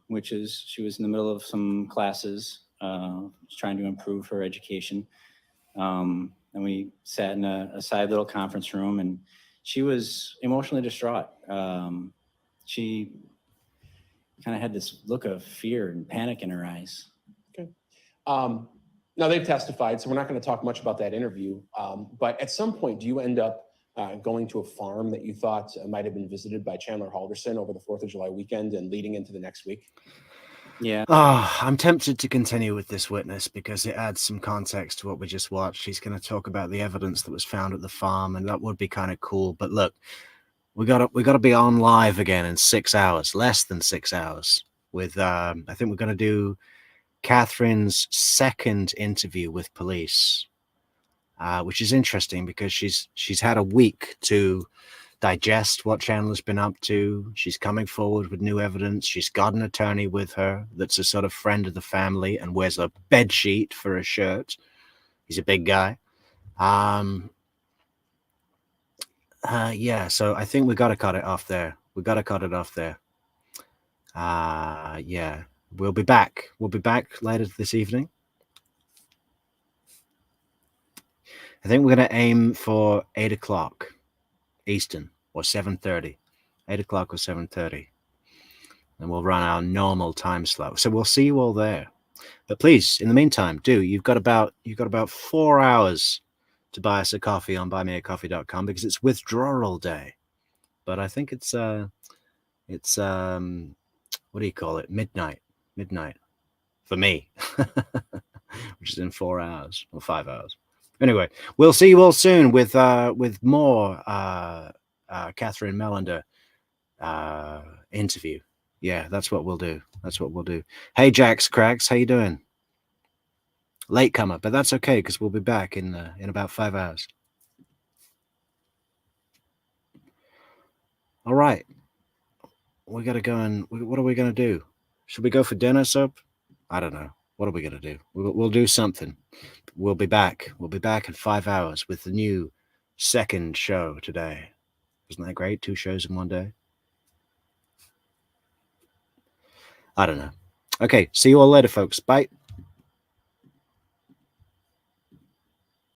which is she was in the middle of some classes, trying to improve her education. And we sat in a side little conference room, and she was emotionally distraught. She kind of had this look of fear and panic in her eyes. Okay. Now they've testified, so we're not going to talk much about that interview. But at some point, do you end up going to a farm that you thought might have been visited by Chandler Halderson over the 4th of July weekend and leading into the next week? Yeah. Oh, I'm tempted to continue with this witness because it adds some context to what we just watched. He's going to talk about the evidence that was found at the farm, and that would be kind of cool. But look, we gotta be on live again in 6 hours, less than 6 hours. With I think we're gonna do Catherine's second interview with police, which is interesting because she's had a week to digest what Chandler's been up to. She's coming forward with new evidence. She's got an attorney with her that's a sort of friend of the family and wears a bed sheet for a shirt. He's a big guy. Yeah, so I think we got to cut it off there. Yeah, we'll be back. We'll be back later this evening. I think we're going to aim for 8 o'clock Eastern or 7:30. 8 o'clock or 7:30. And we'll run our normal time slot. So we'll see you all there. But please, in the meantime, you've got about 4 hours to buy us a coffee on buymeacoffee.com because it's withdrawal day. But I think it's what do you call it? Midnight for me, which is in 4 hours or 5 hours. Anyway, we'll see you all soon with more Catherine Mellender interview. Yeah, that's what we'll do. Hey, Jax Cracks, how you doing? Late comer, but that's okay because we'll be back in about 5 hours. All right, we gotta go and what are we gonna do? Should we go for dinner, Soap? I don't know. What are we gonna do? We'll do something. We'll be back. We'll be back in 5 hours with the new second show today. Isn't that great? 2 shows in one day. I don't know. Okay, see you all later, folks. Bye.